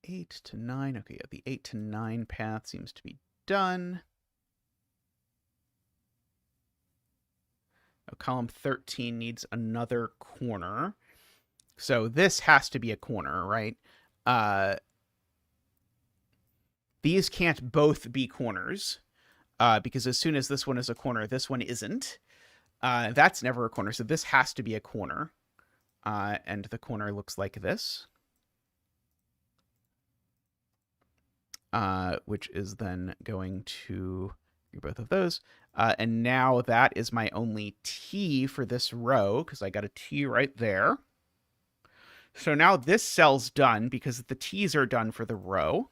Eight to 9. Okay, yeah, the 8 to 9 path seems to be done. Oh, column 13 needs another corner. So this has to be a corner, right? These can't both be corners, because as soon as this one is a corner, this one isn't. That's never a corner, so this has to be a corner. And the corner looks like this. Which is then going to do both of those. And now that is my only T for this row, because I got a T right there. So now this cell's done because the T's are done for the row.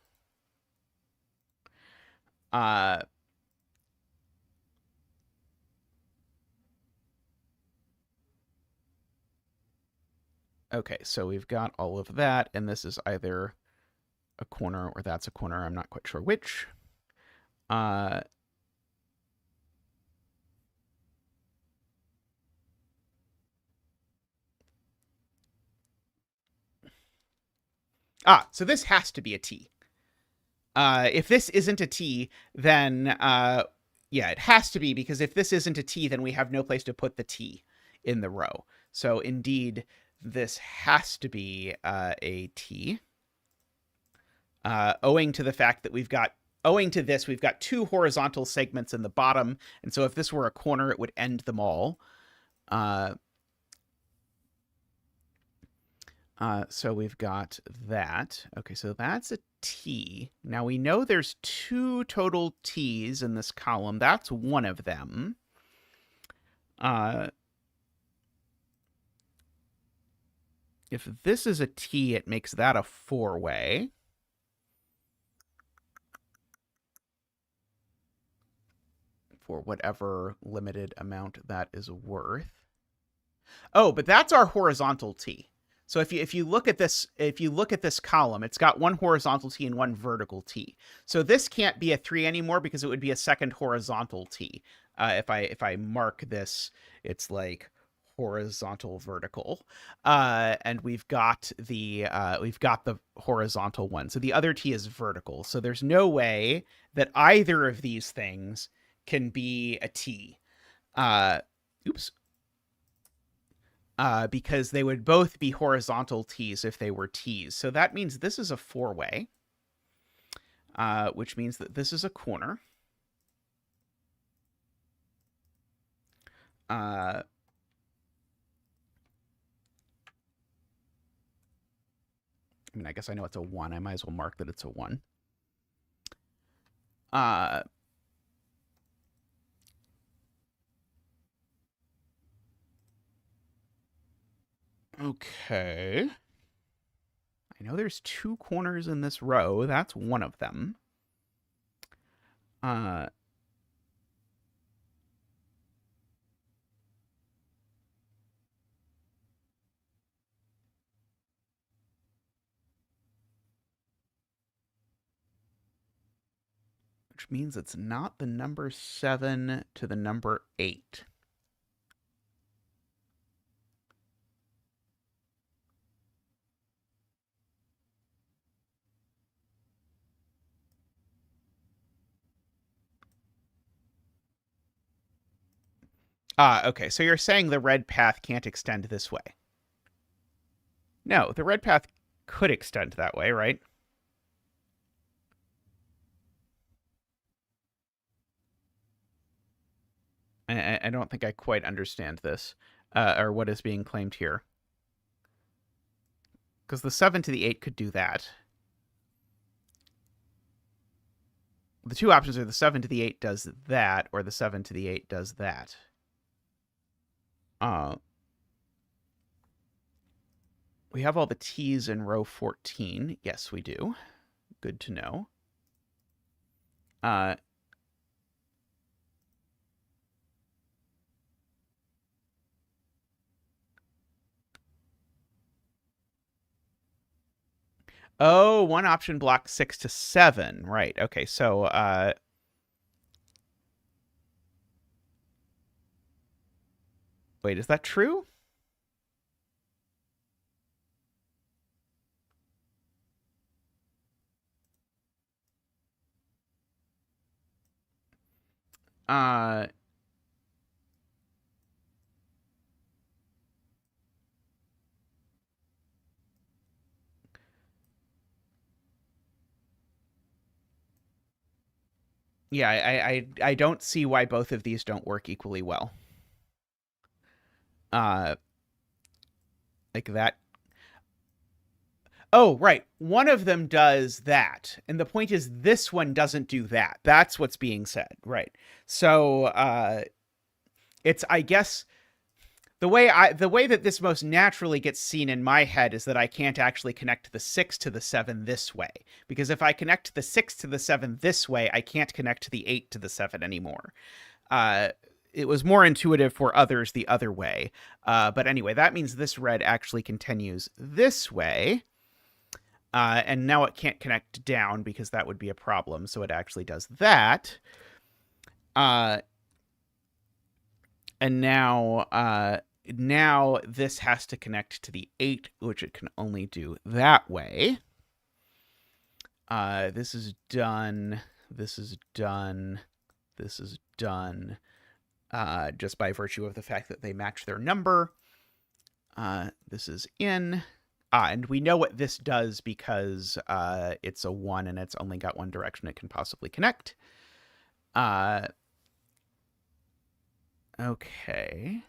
Okay, so we've got all of that, and this is either a corner or that's a corner. I'm not quite sure which. So this has to be a T. If this isn't a T, then yeah, it has to be, because if this isn't a T, then we have no place to put the T in the row. So indeed, this has to be a T. Owing to the fact that we've got two horizontal segments in the bottom, and so if this were a corner, it would end them all. So we've got that. Okay, so that's a T. Now we know there's 2 total T's in this column. That's one of them. If this is a T, it makes that a 4-way. For whatever limited amount that is worth. Oh, but that's our horizontal T. So if you look at this column, it's got one horizontal T and one vertical T. So this can't be a 3 anymore, because it would be a second horizontal T. If I mark this, it's like horizontal vertical, and we've got the horizontal one. So the other T is vertical. So there's no way that either of these things can be a T. Because they would both be horizontal T's if they were T's. So that means this is a 4-way, which means that this is a corner. I mean, I guess I know it's a 1. I might as well mark that it's a 1. Okay. I know there's 2 corners in this row. That's one of them. Which means it's not the number 7 to the number 8. Okay, so you're saying the red path can't extend this way. No, the red path could extend that way, right? I don't think I quite understand this, or what is being claimed here. Because the 7 to the 8 could do that. The 2 options are the 7 to the 8 does that, or the 7 to the 8 does that. We have all the T's in row 14. Yes, we do. Good to know. Oh, one option blocks 6 to 7. Right. Okay, so wait, is that true? Yeah, I don't see why both of these don't work equally well. Like that. Oh, right. One of them does that. And the point is, this one doesn't do that. That's what's being said. Right. So it's, I guess, the way that this most naturally gets seen in my head is that I can't actually connect the 6 to the 7 this way. Because if I connect the 6 to the 7 this way, I can't connect to the 8 to the 7 anymore. it was more intuitive for others the other way. But anyway, that means this red actually continues this way. And now it can't connect down because that would be a problem. So it actually does that. And now this has to connect to the 8, which it can only do that way. This is done. This is done. This is done. Just by virtue of the fact that they match their number. This is in. And we know what this does because it's a 1 and it's only got one direction it can possibly connect. Okay.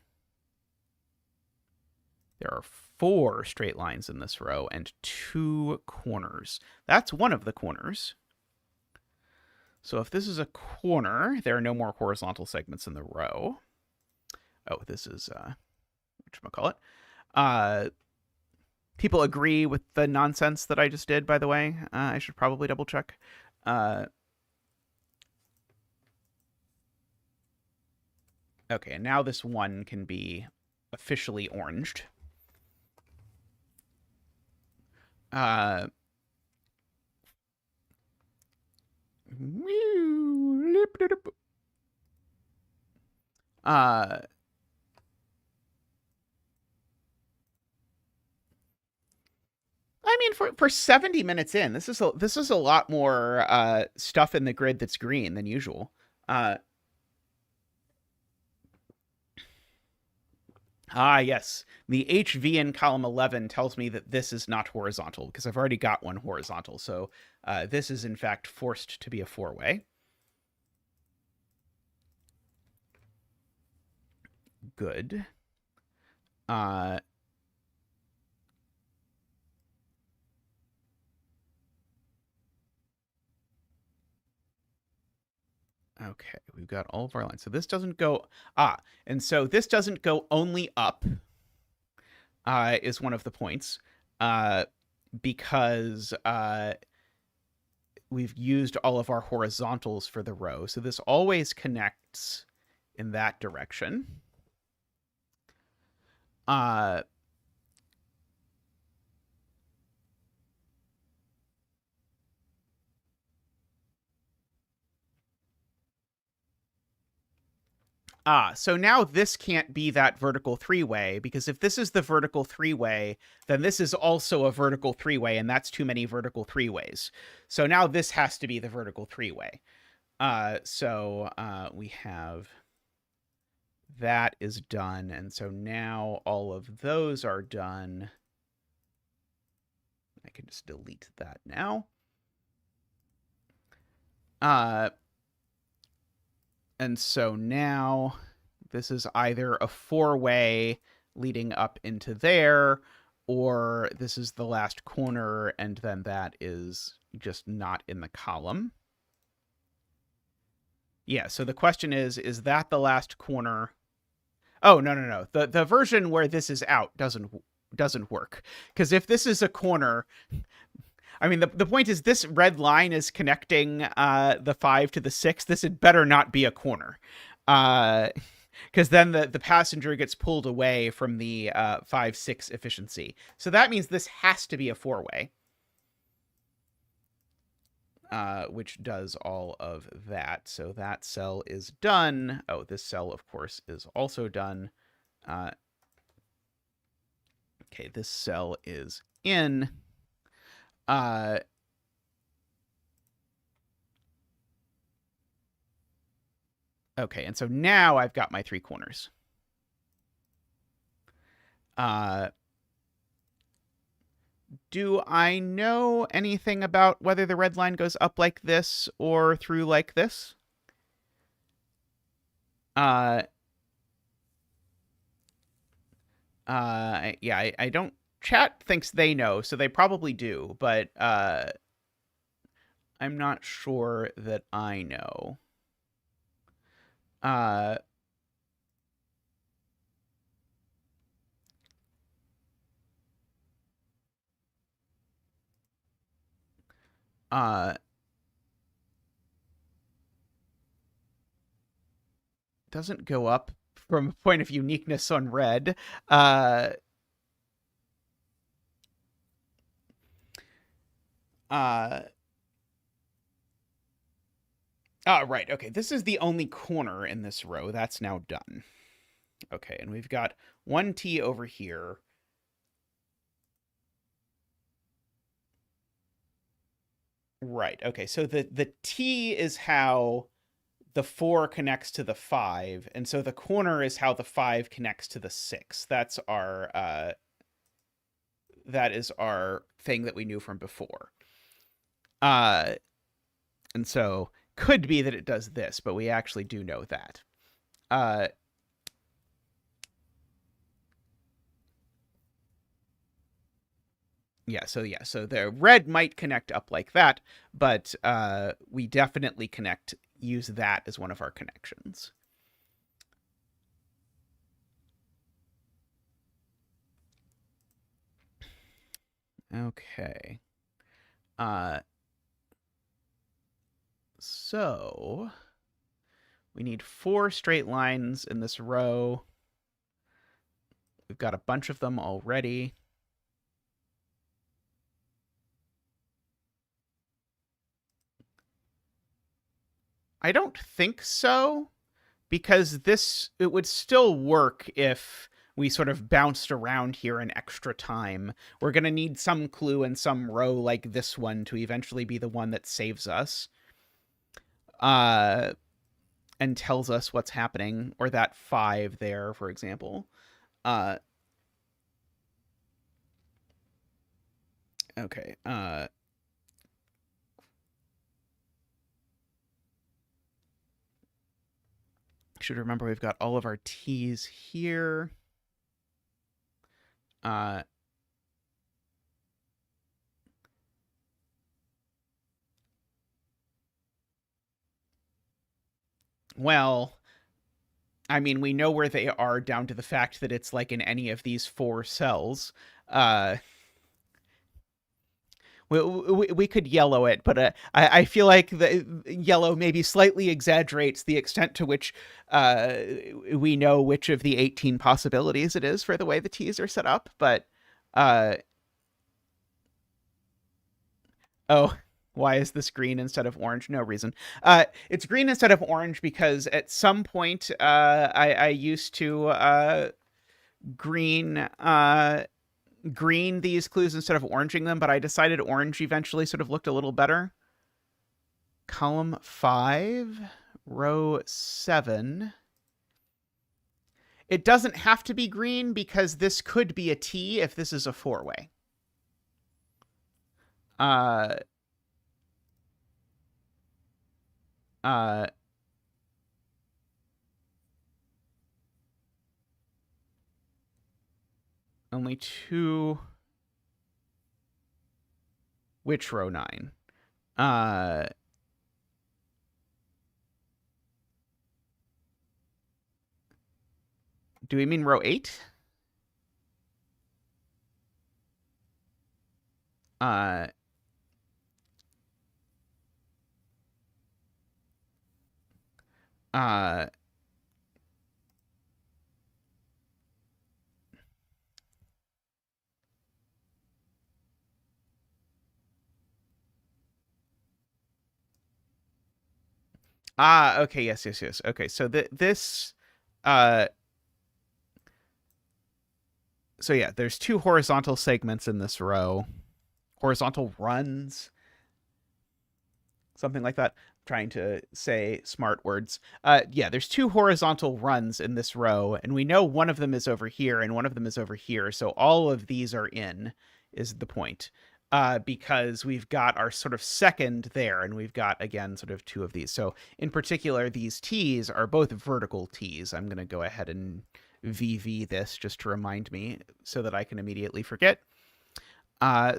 There are 4 straight lines in this row and 2 corners. That's one of the corners. So if this is a corner, there are no more horizontal segments in the row. Oh, this is, whatchamacallit? People agree with the nonsense that I just did, by the way. I should probably double check. Okay, and now this 1 can be officially oranged. I mean, for 70 minutes in, this is a lot more stuff in the grid that's green than usual. Yes. The HV in column 11 tells me that this is not horizontal because I've already got one horizontal. So this is, in fact, forced to be a 4-way. Good. Okay, we've got all of our lines. So this doesn't go... and so this doesn't go only up, is one of the points, because we've used all of our horizontals for the row. So this always connects in that direction. So now this can't be that vertical 3-way, because if this is the vertical 3-way, then this is also a vertical 3-way, and that's too many vertical 3-ways. So now this has to be the vertical 3-way. So we have that is done, and so now all of those are done. I can just delete that now. And so now this is either a 4-way leading up into there, or this is the last corner, and then that is just not in the column. Yeah, so the question is that the last corner? Oh, no. The version where this is out doesn't work. Because if this is a corner... I mean, the point is this red line is connecting the 5 to the 6. This had better not be a corner. Because then the passenger gets pulled away from the 5-6 efficiency. So that means this has to be a 4-way. Which does all of that. So that cell is done. Oh, this cell, of course, is also done. Okay, this cell is in. Okay, and so now I've got my 3 corners. Do I know anything about whether the red line goes up like this or through like this? Yeah, I don't... Chat thinks they know, so they probably do, but I'm not sure that I know. doesn't go up from a point of uniqueness on red. Uh, right. Okay. This is the only corner in this row. That's now done. Okay. And we've got one T over here. Right. Okay. So the T is how the 4 connects to the 5, and so the corner is how the 5 connects to the 6. That is our thing that we knew from before. And so could be that it does this, but we actually do know that. So the red might connect up like that, but we definitely use that as one of our connections. Okay. So we need 4 straight lines in this row. We've got a bunch of them already. I don't think so, because it would still work if we sort of bounced around here an extra time. We're going to need some clue in some row like this one to eventually be the one that saves us. And tells us what's happening, or that 5 there, for example. Okay. Should remember we've got all of our T's here. Well, I mean, we know where they are down to the fact that it's like in any of these 4 cells. We could yellow it, but I feel like the yellow maybe slightly exaggerates the extent to which we know which of the 18 possibilities it is for the way the T's are set up. But oh, why is this green instead of orange? No reason. It's green instead of orange because at some point I used to green green these clues instead of oranging them, but I decided orange eventually sort of looked a little better. Column 5, row 7. It doesn't have to be green because this could be a T if this is a 4-way. Only 2. Which row 9? Do we mean row 8? Okay, yes. Okay, so this so yeah, there's 2 horizontal segments in this row. Horizontal runs. Something like that. I'm trying to say smart words. Yeah, there's 2 horizontal runs in this row, and we know one of them is over here and one of them is over here. So all of these are in, is the point. Because we've got our sort of second there, and we've got, again, sort of 2 of these. So in particular, these T's are both vertical T's. I'm going to go ahead and VV this just to remind me so that I can immediately forget.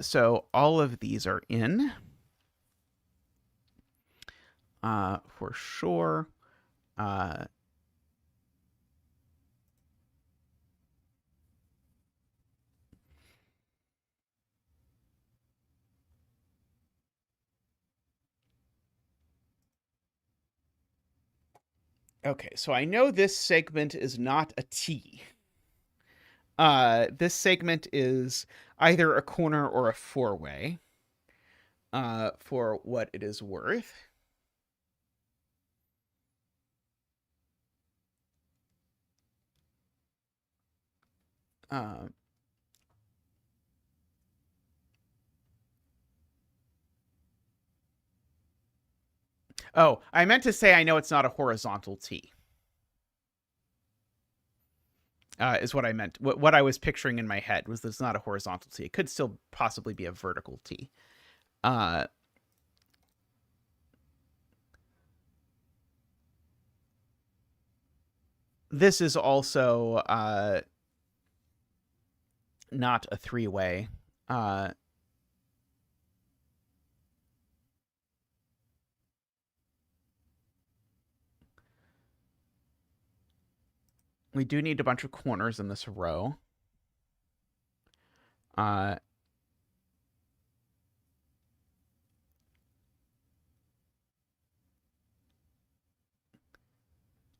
So all of these are in. For sure. Okay, so I know this segment is not a T. This segment is either a corner or a four-way, for what it is worth. Um, oh, I meant to say I know it's not a horizontal T. Is what I meant. What I was picturing in my head was that it's not a horizontal T. It could still possibly be a vertical T. Uh, this is also not a three-way. We do need a bunch of corners in this row.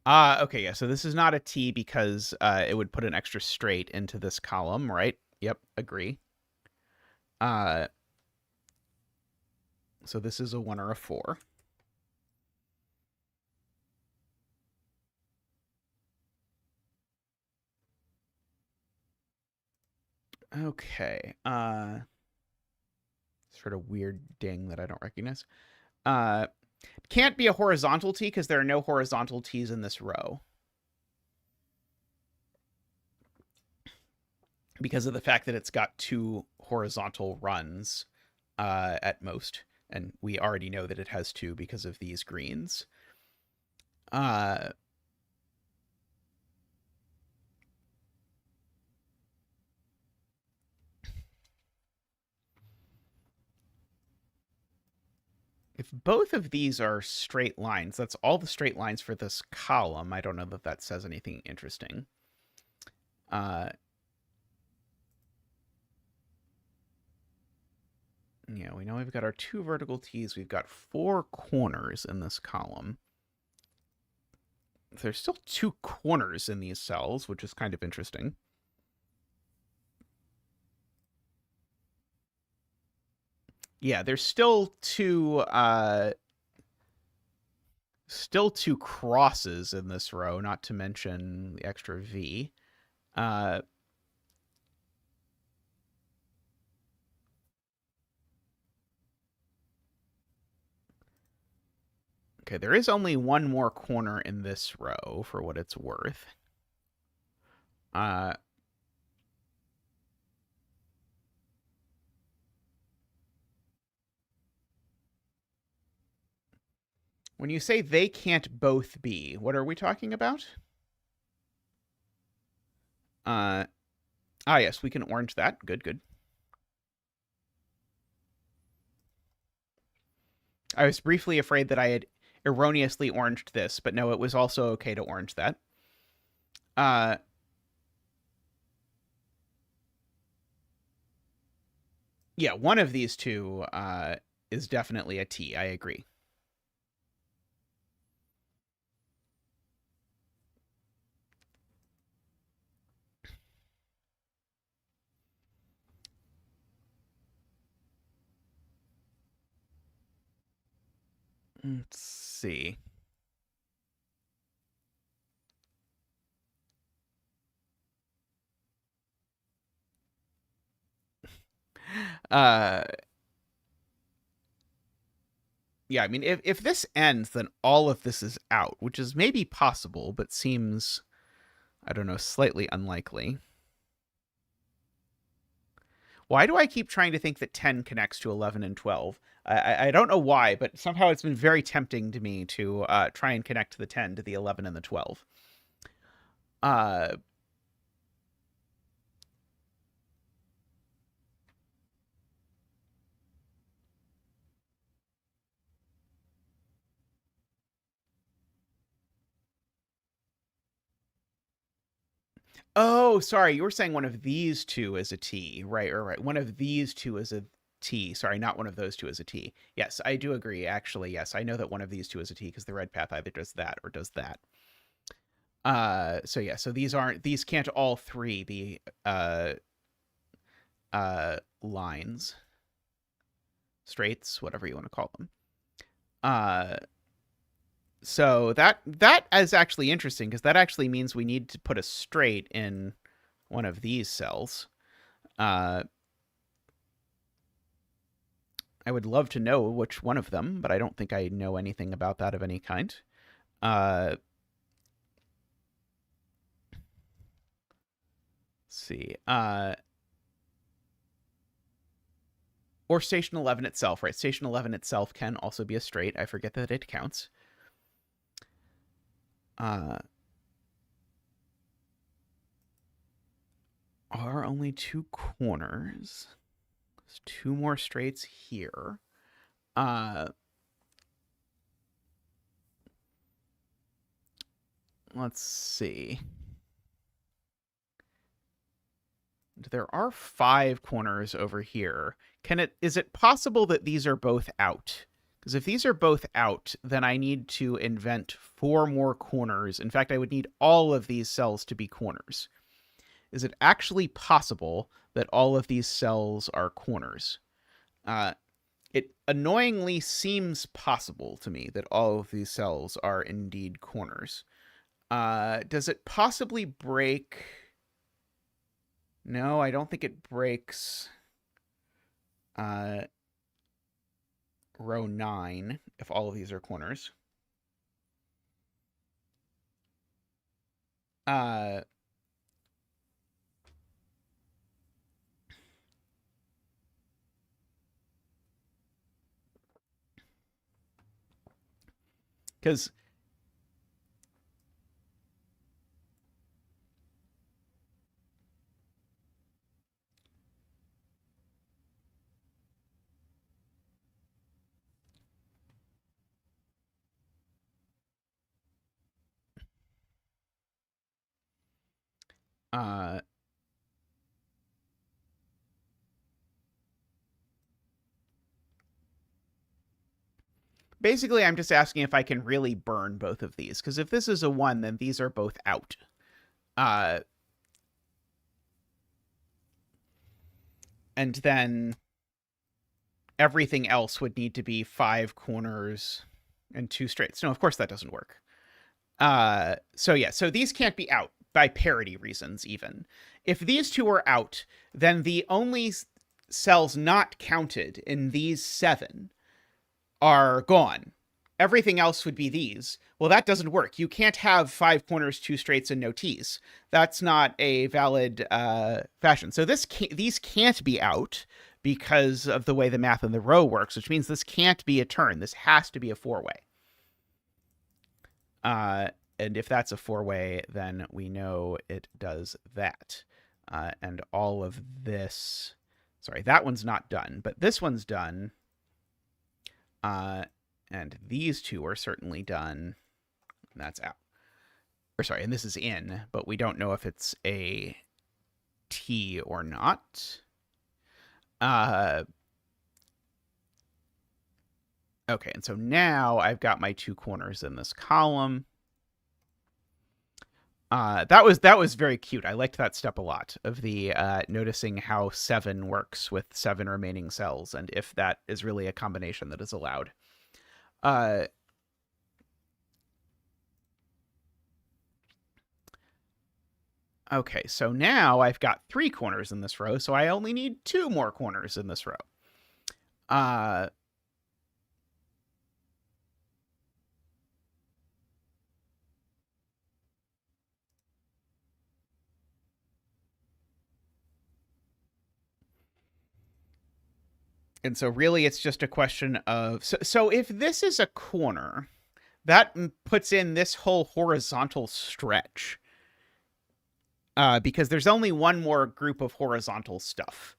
Okay, yeah, so this is not a T because it would put an extra straight into this column, right? Yep, agree. So this is a 1 or a 4. Okay. Sort of weird ding that I don't recognize. Can't be a horizontal T because there are no horizontal T's in this row. Because of the fact that it's got 2 horizontal runs at most. And we already know that it has 2 because of these greens. If both of these are straight lines, that's all the straight lines for this column. I don't know that that says anything interesting. Yeah, we know we've got our 2 vertical T's. We've got 4 corners in this column. There's still 2 corners in these cells, which is kind of interesting. Yeah, there's still 2 crosses in this row, not to mention the extra V. Okay, there is only 1 more corner in this row for what it's worth. When you say they can't both be, what are we talking about? Yes, we can orange that. Good, good. I was briefly afraid that I had erroneously oranged this, but no, it was also okay to orange that. Yeah, one of these two is definitely a T. I agree. Let's see. Yeah, I mean, if this ends, then all of this is out, which is maybe possible, but seems, I don't know, slightly unlikely. Why do I keep trying to think that 10 connects to 11 and 12? I don't know why, but somehow it's been very tempting to me to try and connect the 10 to the 11 and the 12. Oh, sorry. You were saying one of these two is a T. Right, right. One of these two is a T. Sorry, not one of those two is a T. Yes, I do agree. Actually, yes. I know that one of these two is a T because the red path either does that or does that. So yeah, so these can't all three be lines, straights, whatever you want to call them. So that is actually interesting because that actually means we need to put a straight in one of these cells. I would love to know which one of them, but I don't think I know anything about that of any kind. Let's see. Or station 11 itself, right? Station 11 itself can also be a straight. I forget that it counts. Are only two corners. There's two more straights here. Let's see. There are 5 corners over here. Is it possible that these are both out? Because if these are both out, then I need to invent 4 more corners. In fact, I would need all of these cells to be corners. Is it actually possible that all of these cells are corners? It annoyingly seems possible to me that all of these cells are indeed corners. Does it possibly break? No, I don't think it breaks row 9 if all of these are corners. Because basically, I'm just asking if I can really burn both of these. Because if this is a 1, then these are both out. And then everything else would need to be 5 corners and 2 straights. No, of course that doesn't work. So yeah, so these can't be out by parity reasons even. If these two are out, then the only cells not counted in these 7 are gone. Everything else would be these. Well, that doesn't work. You can't have 5 corners, 2 straights, and no t's. That's not a valid fashion. So these can't be out because of the way the math in the row works, which means this can't be a turn. This has to be a 4-way. And if that's a 4-way, then we know it does that. And all of this, sorry, that one's not done, but this one's done. And these 2 are certainly done. And that's out. Or sorry, and this is in, but we don't know if it's a T or not. Okay, and so now I've got my 2 corners in this column. That was very cute. I liked that step a lot of the noticing how 7 works with 7 remaining cells and if that is really a combination that is allowed. Okay, so now I've got 3 corners in this row, so I only need 2 more corners in this row. And so really it's just a question of... So if this is a corner, that puts in this whole horizontal stretch. Because there's only one more group of horizontal stuff.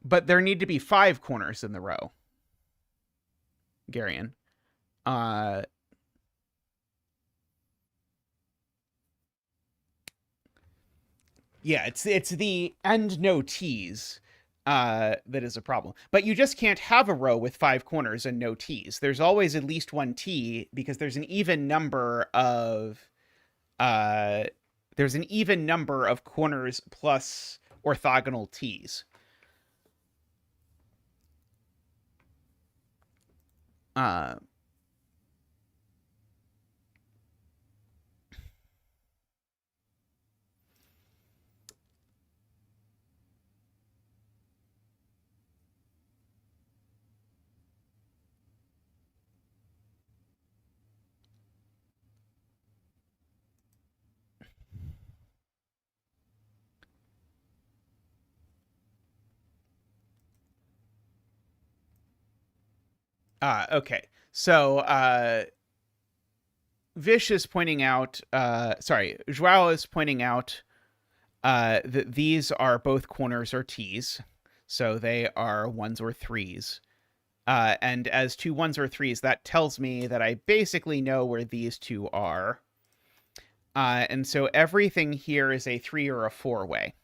But there need to be 5 corners in the row, Garion. Yeah, it's the and no t's that is a problem. But you just can't have a row with 5 corners and no t's. There's always at least one t because there's an even number of uh, corners plus orthogonal t's. Uh, okay. So Vish is pointing out, Joao is pointing out that these are both corners or t's, so they are 1s or 3s. And as 2 1s or 3s, that tells me that I basically know where these 2 are. And so everything here is a 3 or a 4-way.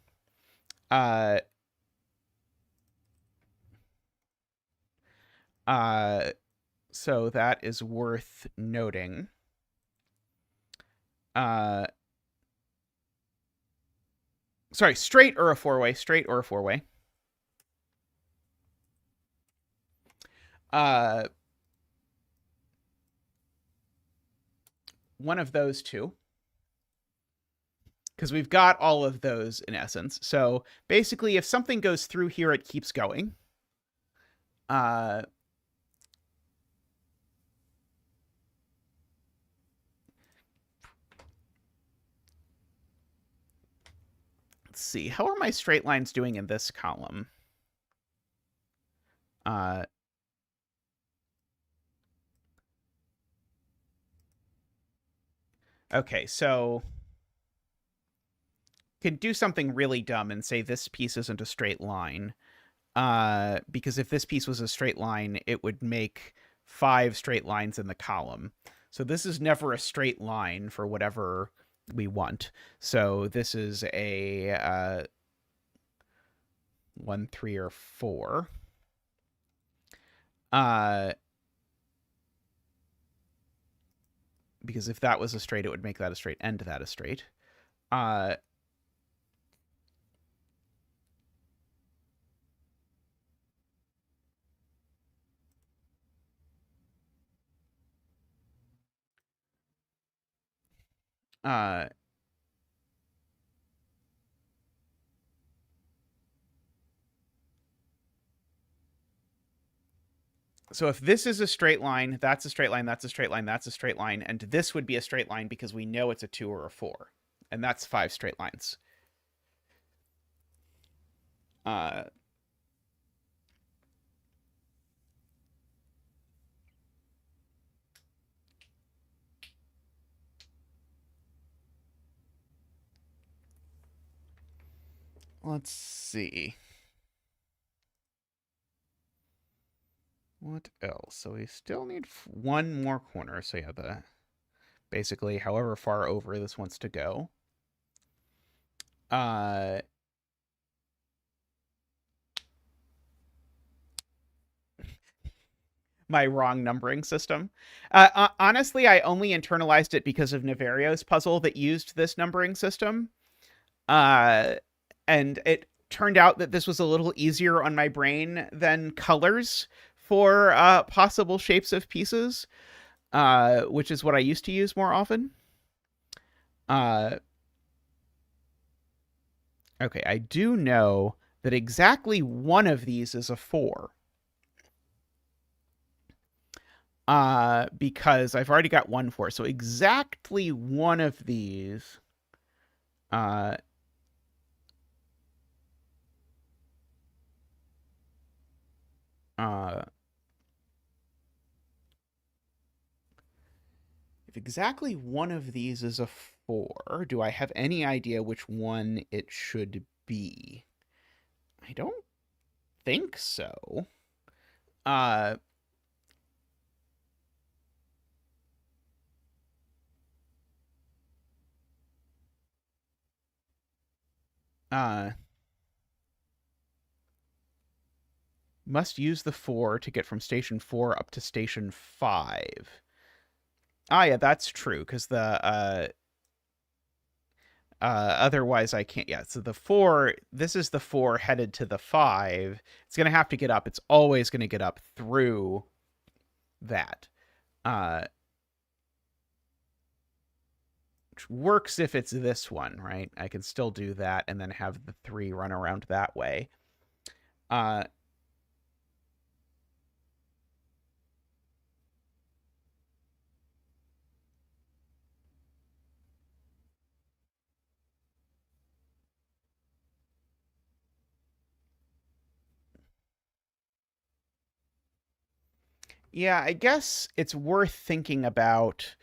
So that is worth noting. Sorry, straight or a 4-way. Straight or a 4-way. One of those 2. Because we've got all of those in essence. So basically, if something goes through here, it keeps going. Let's see. How are my straight lines doing in this column? Okay, so can do something really dumb and say this piece isn't a straight line. Because if this piece was a straight line, it would make 5 straight lines in the column. So this is never a straight line for whatever we want. So this is a 1, 3, or 4. Because if that was a straight, it would make that a straight and that a straight. So if this is a straight line, that's a straight line, that's a straight line, that's a straight line, and this would be a straight line because we know it's a 2 or a 4. And that's 5 straight lines. Let's see. What else? So we still need 1 more corner. So yeah, basically however far over this wants to go. My wrong numbering system. Honestly, I only internalized it because of Navario's puzzle that used this numbering system. And it turned out that this was a little easier on my brain than colors for possible shapes of pieces, which is what I used to use more often. Okay, I do know that exactly one of these is a 4. Because I've already got 1 4. So exactly one of these if exactly one of these is a 4, do I have any idea which one it should be? I don't think so. Uh, uh, must use the 4 to get from station 4 up to station 5. Ah, yeah, that's true, because otherwise I can't. Yeah, so the 4, this is the 4 headed to the 5. It's going to have to get up. It's always going to get up through that. Which works if it's this one, right? I can still do that and then have the 3 run around that way. Yeah, I guess it's worth thinking about,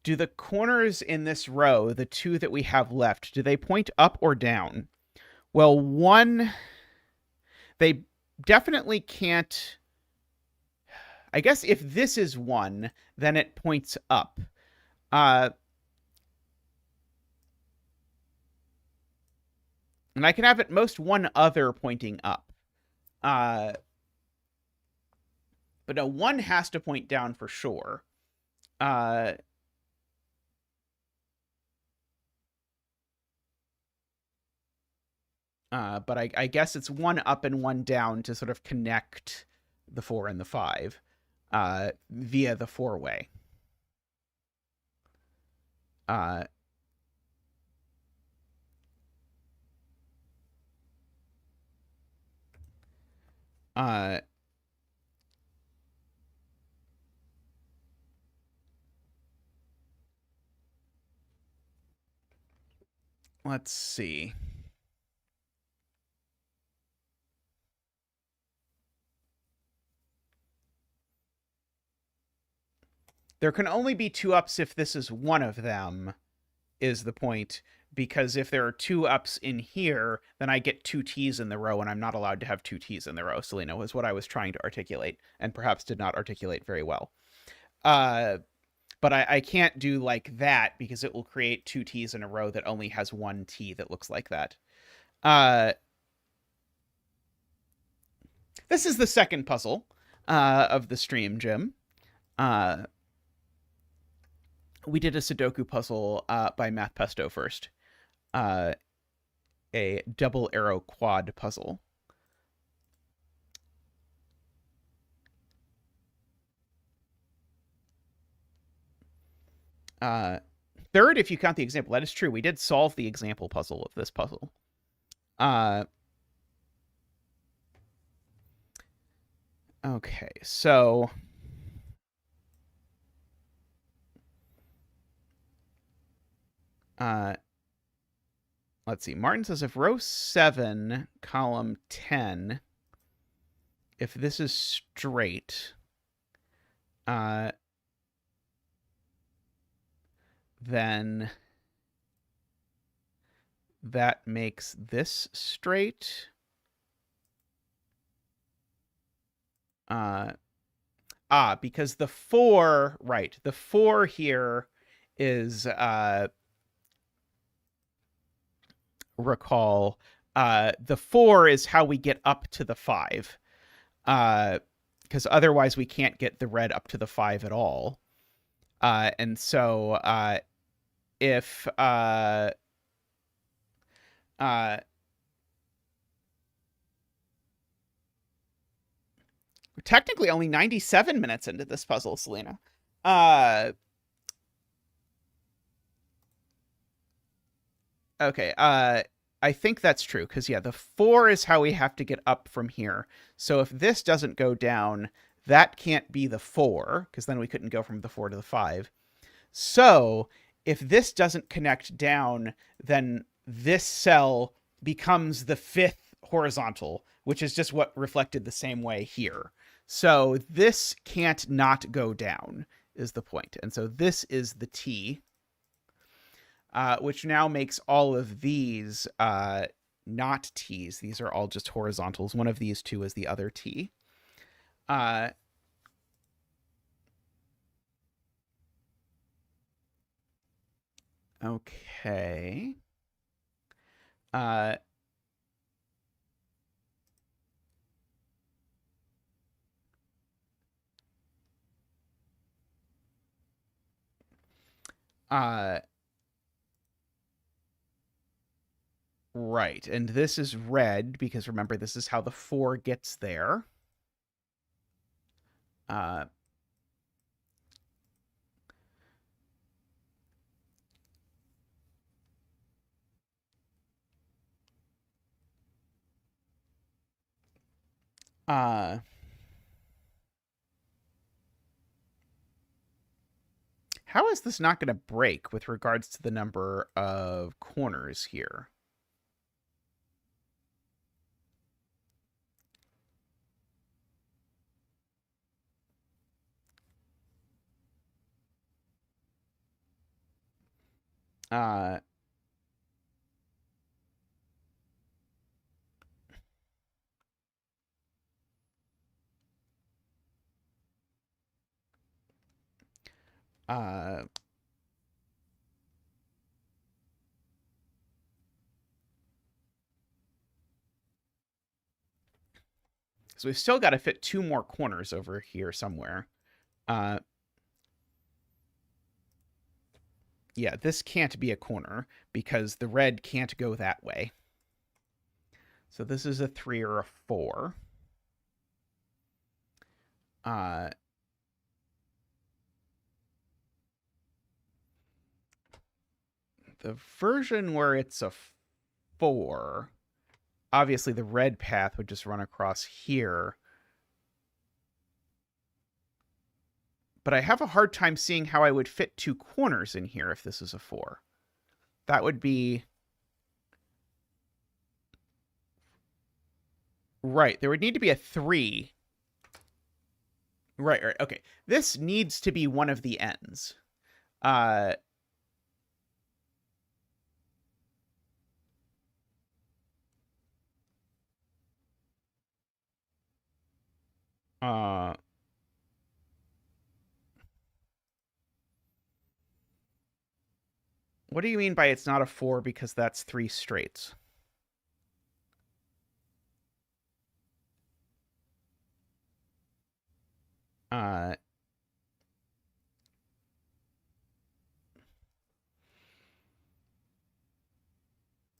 do the corners in this row, the 2 that we have left, do they point up or down? Well, one, they definitely can't. I guess if this is 1, then it points up. And I can have at most one other pointing up. But no, 1 has to point down for sure. But I guess it's 1 up and 1 down to sort of connect the 4 and the 5 via the 4-way. Let's see. There can only be 2 ups if this is one of them, is the point. Because if there are 2 ups in here, then I get 2 T's in the row, and I'm not allowed to have 2 T's in the row, Selena, was what I was trying to articulate, and perhaps did not articulate very well. But I can't do like that, because it will create 2 T's in a row that only has 1 T that looks like that. This is the second puzzle of the stream, Jim. We did a Sudoku puzzle by Math Pesto first. A double arrow quad puzzle. Third, if you count the example. That is true. We did solve the example puzzle of this puzzle. Okay, so let's see. Martin says if row 7, column 10, if this is straight, then that makes this straight. Because the 4, right, the 4 here is, recall, the 4 is how we get up to the 5. Because otherwise we can't get the red up to the 5 at all. And so if we're technically only 97 minutes into this puzzle, Selena. Okay, I think that's true, because, yeah, the 4 is how we have to get up from here. So if this doesn't go down, that can't be the 4, because then we couldn't go from the 4 to the 5. So if this doesn't connect down, then this cell becomes the 5th horizontal, which is just what reflected the same way here. So this can't not go down, is the point. And so this is the T, which now makes all of these not T's. These are all just horizontals. One of these two is the other T. Uh, okay. Uh, right. And this is red because remember, this is how the 4 gets there. Uh, uh, how is this not going to break with regards to the number of corners here? Uh, uh, so we've still got to fit 2 more corners over here somewhere. Yeah, this can't be a corner because the red can't go that way. So this is a 3 or a 4. The version where it's a 4, obviously the red path would just run across here. But I have a hard time seeing how I would fit 2 corners in here if this is a 4. That would be... Right, there would need to be a 3. Right, right, okay. This needs to be one of the ends. What do you mean by it's not a 4 because that's 3 straights?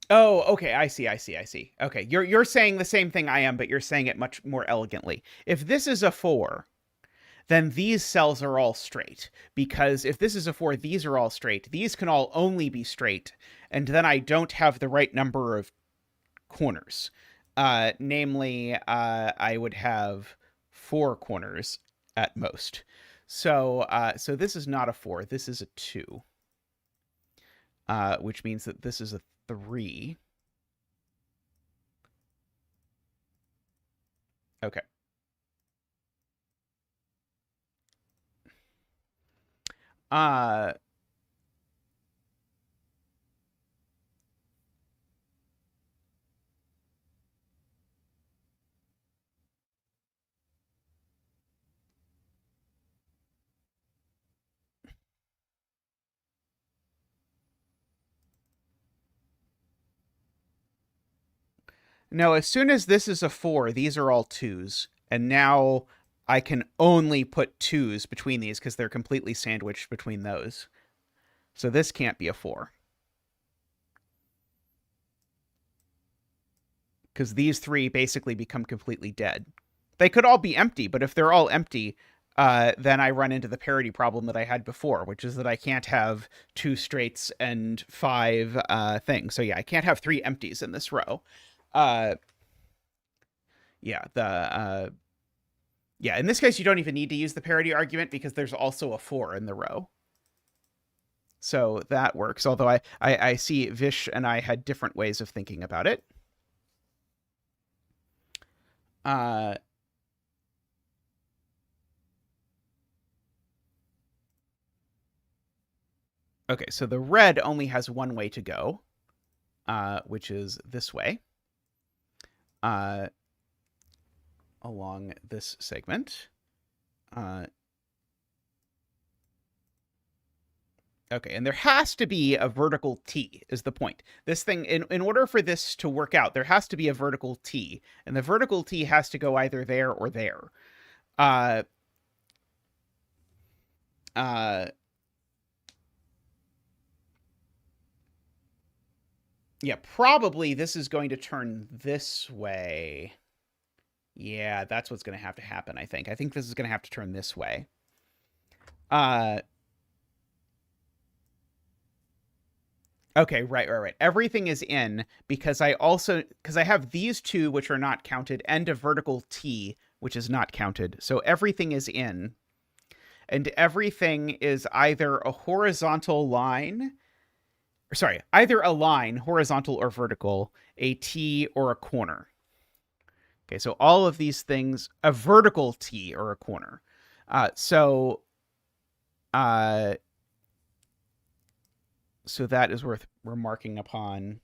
Oh, okay, I see. Okay, you're saying the same thing I am, but you're saying it much more elegantly. If this is a 4, then these cells are all straight. Because if this is a 4, these are all straight. These can all only be straight, and then I don't have the right number of corners. Namely, I would have 4 corners at most. So this is not a 4. This is a 2. Which means that this is a 3. Okay. Uh, no, as soon as this is a 4, these are all 2s. And now I can only put 2s between these because they're completely sandwiched between those. So this can't be a 4. Because these 3 basically become completely dead. They could all be empty, but if they're all empty, then I run into the parity problem that I had before, which is that I can't have 2 straights and 5 things. So yeah, I can't have 3 empties in this row. Yeah, in this case, you don't even need to use the parity argument because there's also a 4 in the row. So that works, although I see Vish and I had different ways of thinking about it. Okay, so the red only has one way to go, which is this way. along this segment. Okay, and there has to be a vertical T is the point. This thing, in order for this to work out, there has to be a vertical T, and the vertical T has to go either there or there. Uh, yeah, probably this is going to turn this way. Yeah, that's what's going to have to happen, I think. I think this is going to have to turn this way. Okay, right. Everything is in because I have these two which are not counted and a vertical T which is not counted. So everything is in. And everything is either a horizontal line, either a line, horizontal or vertical, a T or a corner. Okay, so all of these things, a vertical T or a corner. So that is worth remarking upon.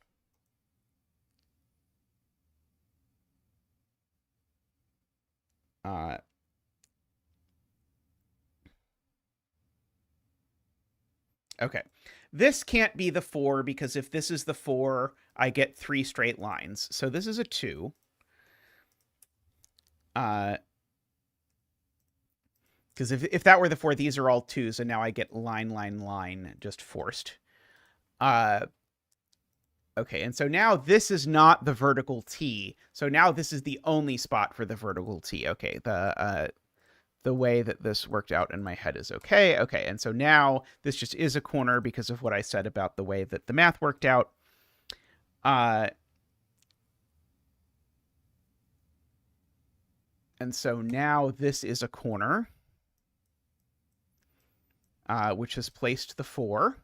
Okay. This can't be the 4 because if this is the 4, I get 3 straight lines. So this is a 2. Because if that were the 4, these are all 2s, and now I get line, just forced. Okay, and so now this is not the vertical T. So now this is the only spot for the vertical T. Okay, the way that this worked out in my head is okay. Okay, and so now this just is a corner because of what I said about the way that the math worked out. And so now this is a corner, which has placed the 4.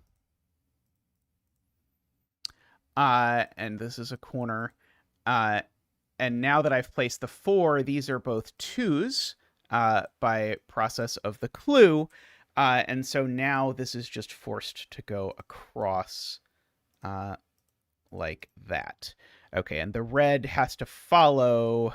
And this is a corner. And now that I've placed the 4, these are both 2s by process of the clue. And so now this is just forced to go across like that. Okay, and the red has to follow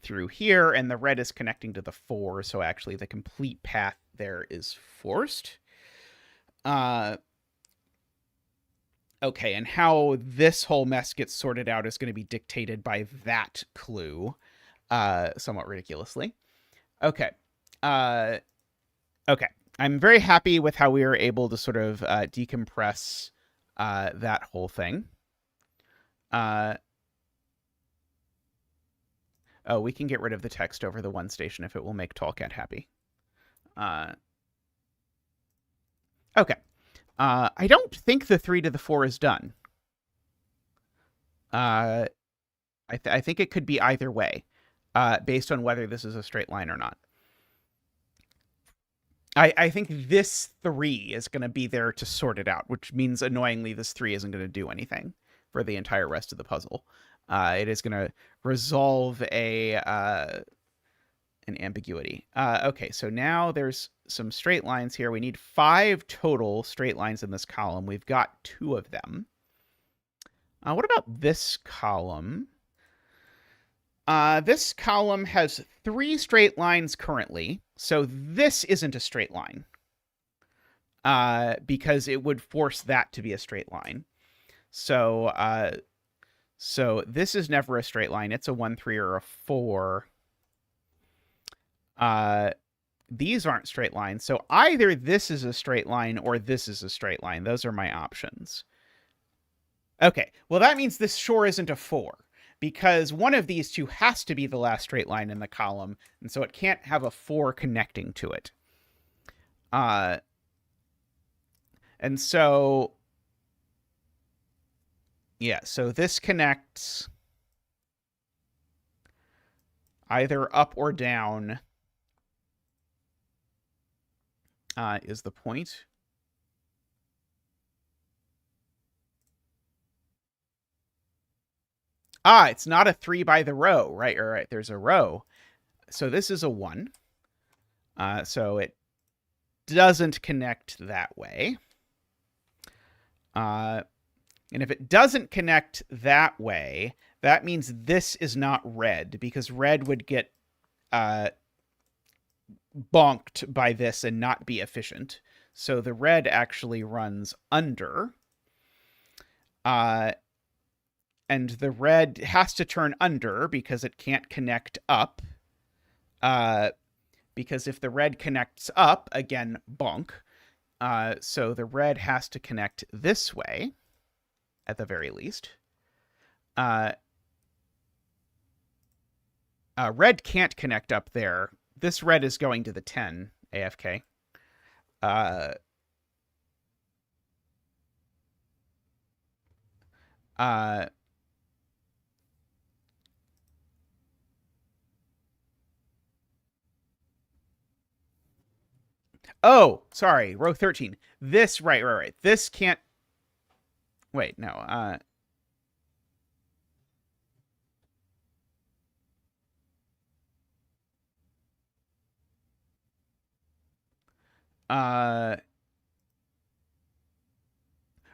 through here, and the red is connecting to the 4, so actually the complete path there is forced. Okay, and how this whole mess gets sorted out is going to be dictated by that clue, somewhat ridiculously. Okay. Okay. I'm very happy with how we were able to sort of decompress that whole thing. Oh, we can get rid of the text over the one station if it will make Tallcat happy. Okay. I don't think the 3 to the 4 is done. I think it could be either way, based on whether this is a straight line or not. I think this 3 is going to be there to sort it out, which means, annoyingly, this 3 isn't going to do anything for the entire rest of the puzzle. It is going to resolve an ambiguity. Okay, so now there's some straight lines here. We need 5 total straight lines in this column. We've got 2 of them. What about this column? This column has 3 straight lines currently, so this isn't a straight line. Because it would force that to be a straight line. So this is never a straight line. It's a 1, 3, or a 4. These aren't straight lines. So either this is a straight line or this is a straight line. Those are my options. Okay, well, that means this sure isn't a 4, because one of these 2 has to be the last straight line in the column, and so it can't have a 4 connecting to it. And so, yeah, so this connects either up or down, is the point. It's not a 3 by the row, right? All right, there's a row. So this is a 1. So it doesn't connect that way. And if it doesn't connect that way, that means this is not red, because red would get bonked by this and not be efficient. So the red actually runs under. And the red has to turn under because it can't connect up. Because if the red connects up, again, bonk. So the red has to connect this way, at the very least. Red can't connect up there. This red is going to the 10, AFK. Oh, sorry, row 13. This, right. This can't... Wait, no.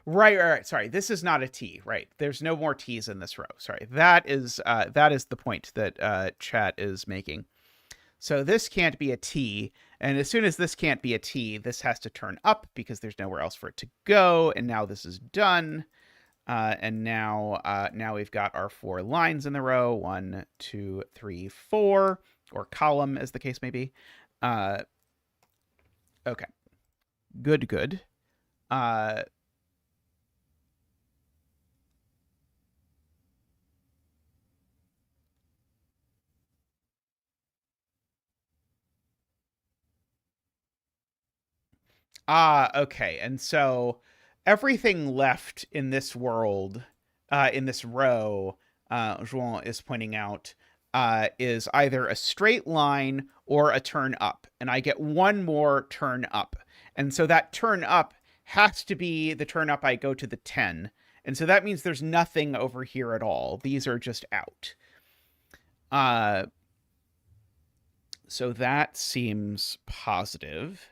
Right. Sorry, this is not a T. Right, there's no more T's in this row. Sorry, that is the point that chat is making. So this can't be a T, and as soon as this can't be a T, this has to turn up because there's nowhere else for it to go. And now this is done. And now we've got our 4 lines in the row: 1, 2, 3, 4, or column, as the case may be. Okay, good. Okay. And so everything left in this world, in this row, Juan is pointing out, is either a straight line or a turn up. And I get one more turn up. And so that turn up has to be the turn up I go to the 10. And so that means there's nothing over here at all. These are just out. So that seems positive.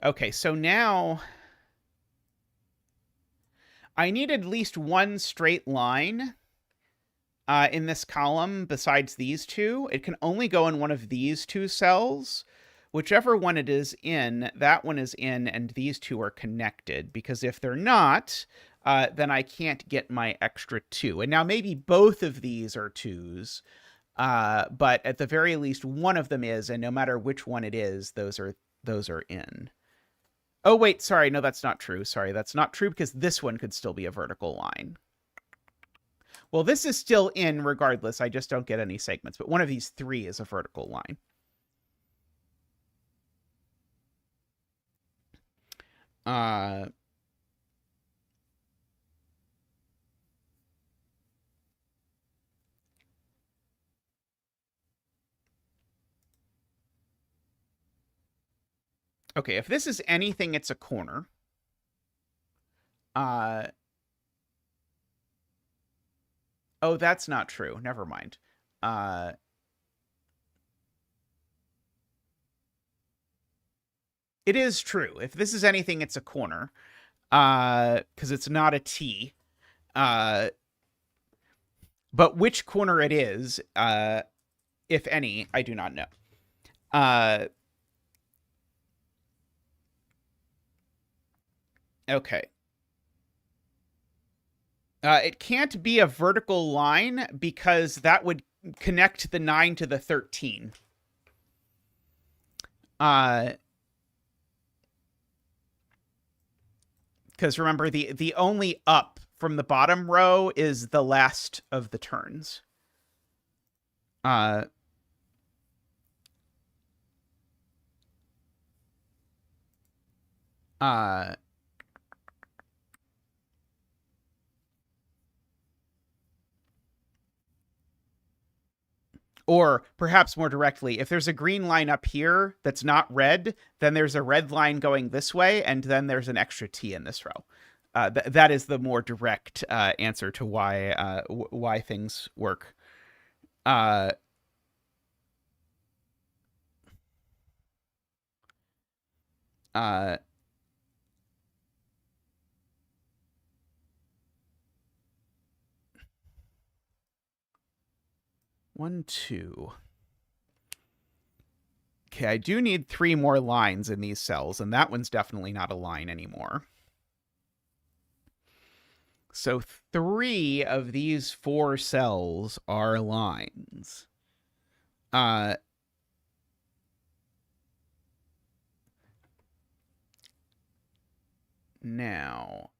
Okay, so now I need at least one straight line in this column besides these two. It can only go in one of these 2 cells. Whichever one it is in, that one is in, and these 2 are connected, because if they're not, then I can't get my extra 2. And now maybe both of these are 2s, but at the very least one of them is, and no matter which one it is, those are in. Oh, wait, sorry. No, that's not true. Sorry, that's not true, because this one could still be a vertical line. Well, this is still in regardless. I just don't get any segments, but one of these 3 is a vertical line. Okay, if this is anything, it's a corner. Oh, that's not true. Never mind. It is true. If this is anything, it's a corner. Because it's not a T. But which corner it is, if any, I do not know. Okay. It can't be a vertical line because that would connect the 9 to the 13. Because remember, the only up from the bottom row is the last of the turns. Or perhaps more directly, if there's a green line up here that's not red, then there's a red line going this way, and then there's an extra T in this row. That is the more direct answer to why things work. 1, 2. Okay, I do need 3 more lines in these cells, and that one's definitely not a line anymore. So 3 of these 4 cells are lines. Now,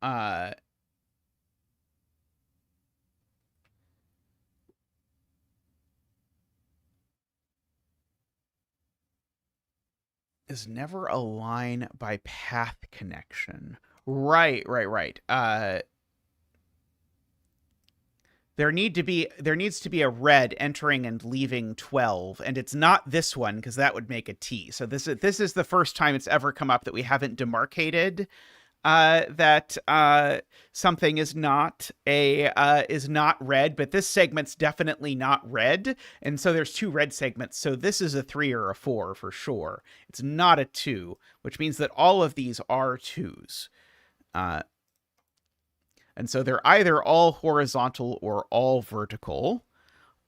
is never a line by path connection. Right. There needs to be a red entering and leaving 12, and it's not this one because that would make a T. So this is the first time it's ever come up that we haven't demarcated that something is not red, but this segment's definitely not red, and so there's 2 red segments. So this is a 3 or a 4 for sure. It's not a 2, which means that all of these are 2s. And so they're either all horizontal or all vertical.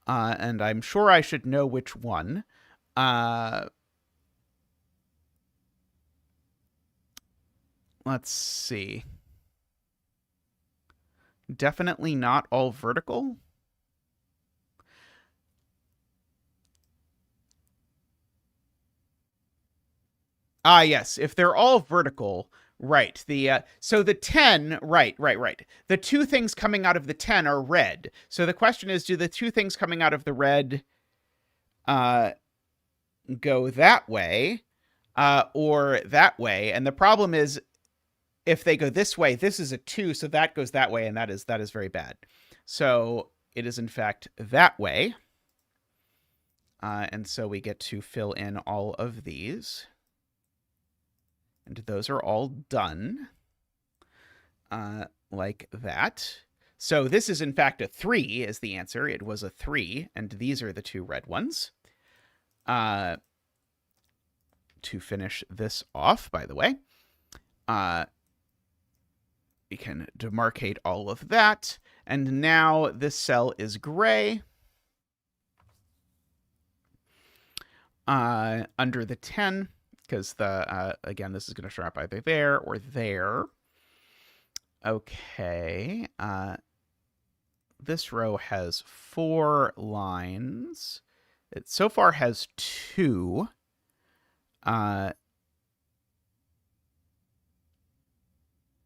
And I'm sure I should know which one. Let's see. Definitely not all vertical. Yes. If they're all vertical, right. So the 10, right. The 2 things coming out of the 10 are red. So the question is, do the 2 things coming out of the red go that way or that way? And the problem is, if they go this way, this is a 2, so that goes that way, and that is very bad. So it is, in fact, that way. And so we get to fill in all of these. And those are all done like that. So this is, in fact, a 3 is the answer. It was a 3, and these are the 2 red ones. To finish this off, by the way, we can demarcate all of that. And now this cell is gray. Under the 10, because again, this is going to show up either there or there. Okay. This row has 4 lines. It so far has 2.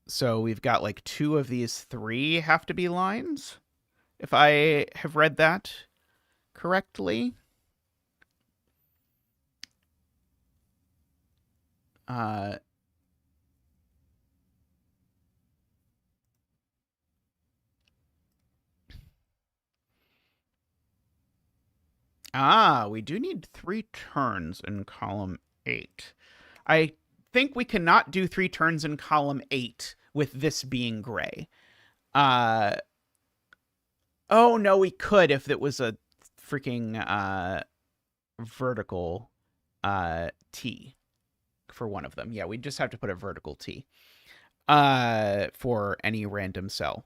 So we've got like 2 of these 3 have to be lines, if I have read that correctly. We do need 3 turns in column 8. I think we cannot do 3 turns in column 8 with this being gray. Oh, no, we could if it was a freaking vertical T for one of them. Yeah, we just have to put a vertical T for any random cell.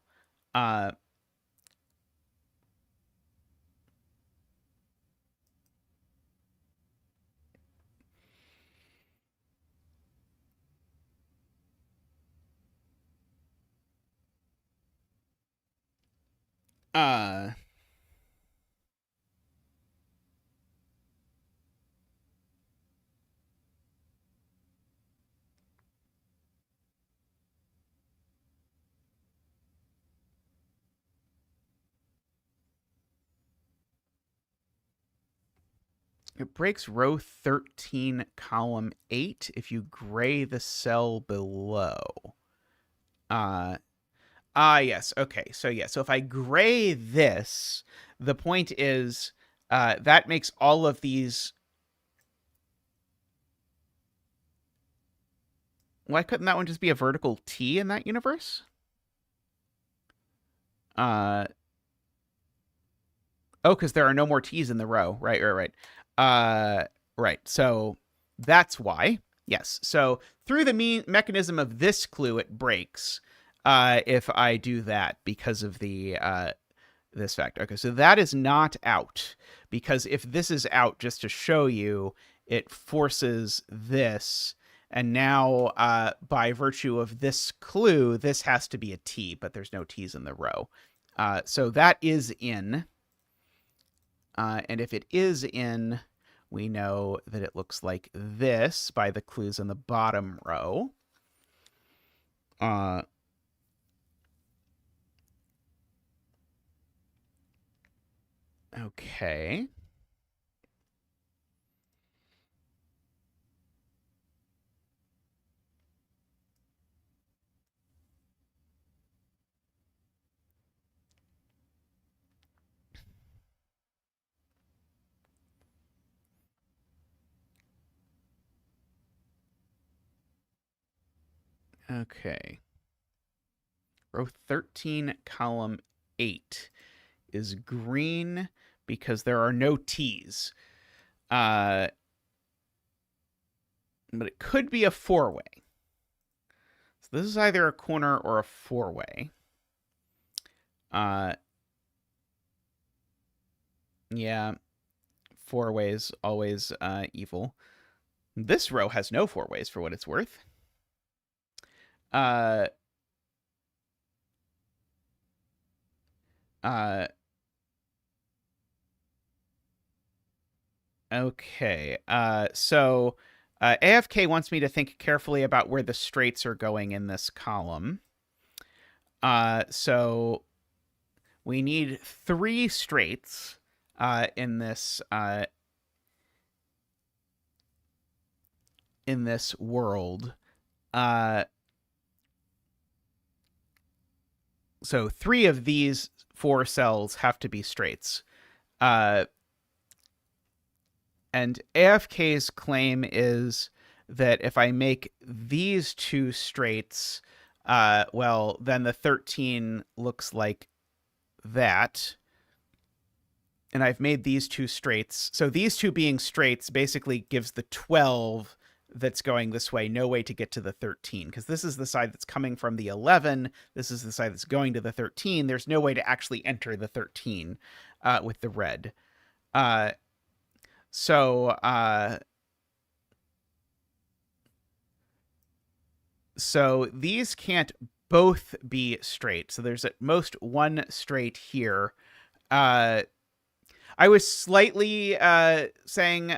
It breaks row 13, column 8 if you gray the cell below. Yes. Okay. So yeah. So if I gray this, the point is that makes all of these. Why couldn't that one just be a vertical T in that universe? Oh, because there are no more T's in the row. Right. Right. So that's why. Yes. So through the mechanism of this clue, it breaks if I do that because of the this fact. Okay, so that is not out, because if this is out, just to show you, it forces this, and now by virtue of this clue, this has to be a T, but there's no T's in the row. So that is in, and if it is in, we know that it looks like this by the clues in the bottom row. Okay. Okay. Row 13, column 8 is green because there are no T's. But it could be a four-way. So this is either a corner or a four-way. Yeah, four ways always evil. This row has no four ways for what it's worth. Okay. So AFK wants me to think carefully about where the straights are going in this column. So we need 3 straights in this world. So 3 of these 4 cells have to be straights. And AFK's claim is that if I make these 2 straights, well, then the 13 looks like that. And I've made these 2 straights. So these 2 being straights basically gives the 12 that's going this way no way to get to the 13, because this is the side that's coming from the 11. This is the side that's going to the 13. There's no way to actually enter the 13 with the red. So these can't both be straight. So there's at most 1 straight here. I was slightly saying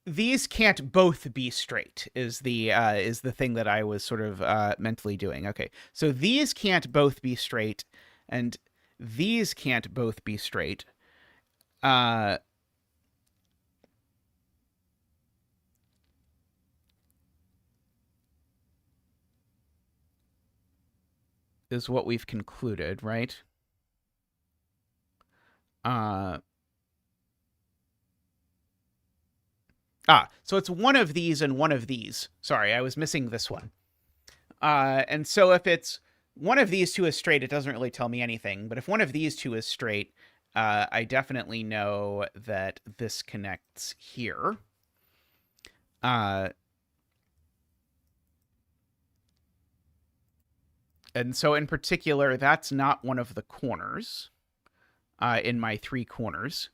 these can't both be straight is the thing that I was sort of mentally doing. Okay, so these can't both be straight, and these can't both be straight. Is what we've concluded, right? So it's one of these and one of these. Sorry, I was missing this one. And so if it's one of these 2 is straight, it doesn't really tell me anything. But if one of these 2 is straight, I definitely know that this connects here. And so in particular, that's not one of the corners in my 3 corners.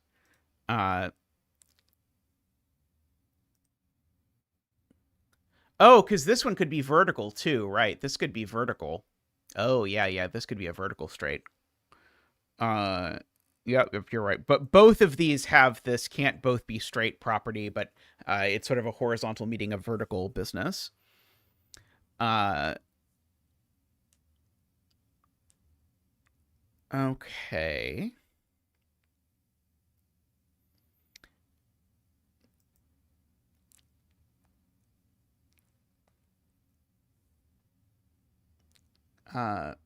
Oh, because this one could be vertical too, right? This could be vertical. Oh, yeah, this could be a vertical straight. Yeah, you're right. But both of these have this can't both be straight property, but it's sort of a horizontal meeting of vertical business. Okay. Let's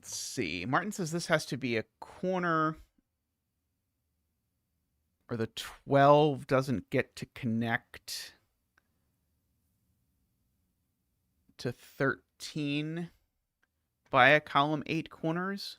see. Martin says this has to be a corner, or the 12 doesn't get to connect to 13 via column 8 corners.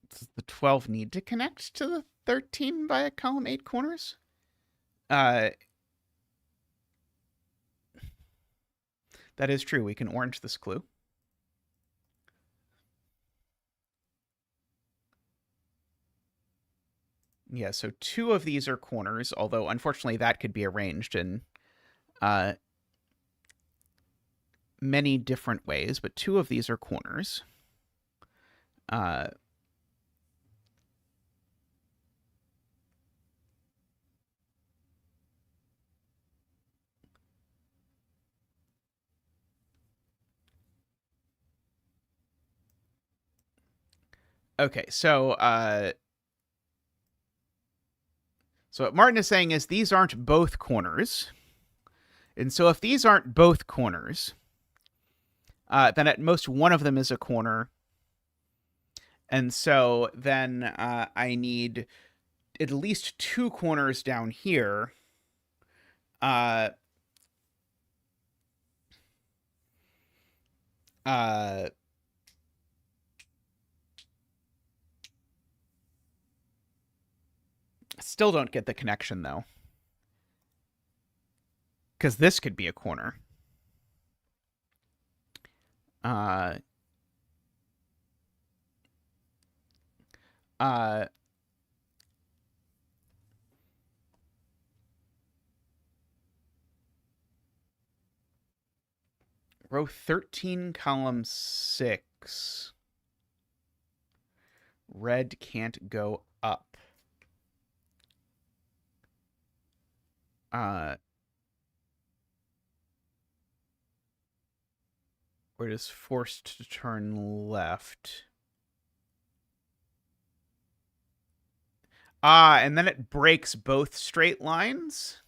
Does the 12 need to connect to the 13 via column 8 corners? That is true. We can orange this clue. Yeah, so 2 of these are corners, although unfortunately that could be arranged in many different ways, but 2 of these are corners. Okay, so what Martin is saying is these aren't both corners. And so if these aren't both corners, then at most one of them is a corner. And so then I need at least 2 corners down here. Still don't get the connection, though. Because this could be a corner. Row 13, column 6. Red can't go up. We're just forced to turn left. And then it breaks both straight lines?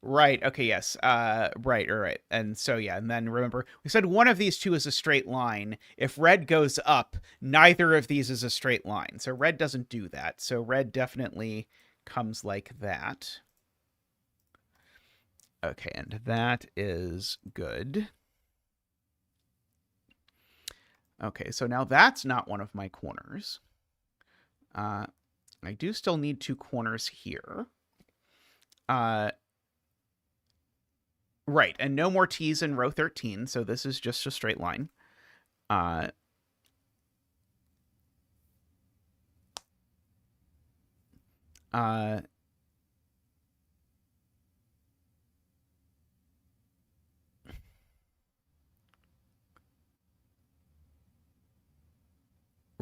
Right, okay, yes. Right. And so, yeah, and then remember, we said one of these two is a straight line. If red goes up, neither of these is a straight line. So red doesn't do that. So red definitely comes like that. Okay, and that is good. Okay, so now that's not one of my corners. I do still need 2 corners here. Right, and no more T's in row 13, so this is just a straight line.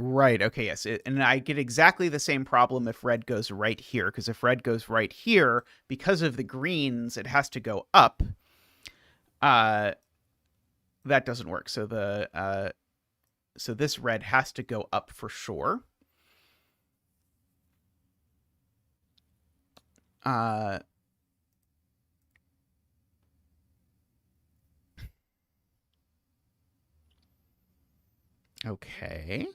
Right, okay, yes. And I get exactly the same problem if red goes right here, because if red goes right here, because of the greens, it has to go up. That doesn't work. So so this red has to go up for sure. Okay.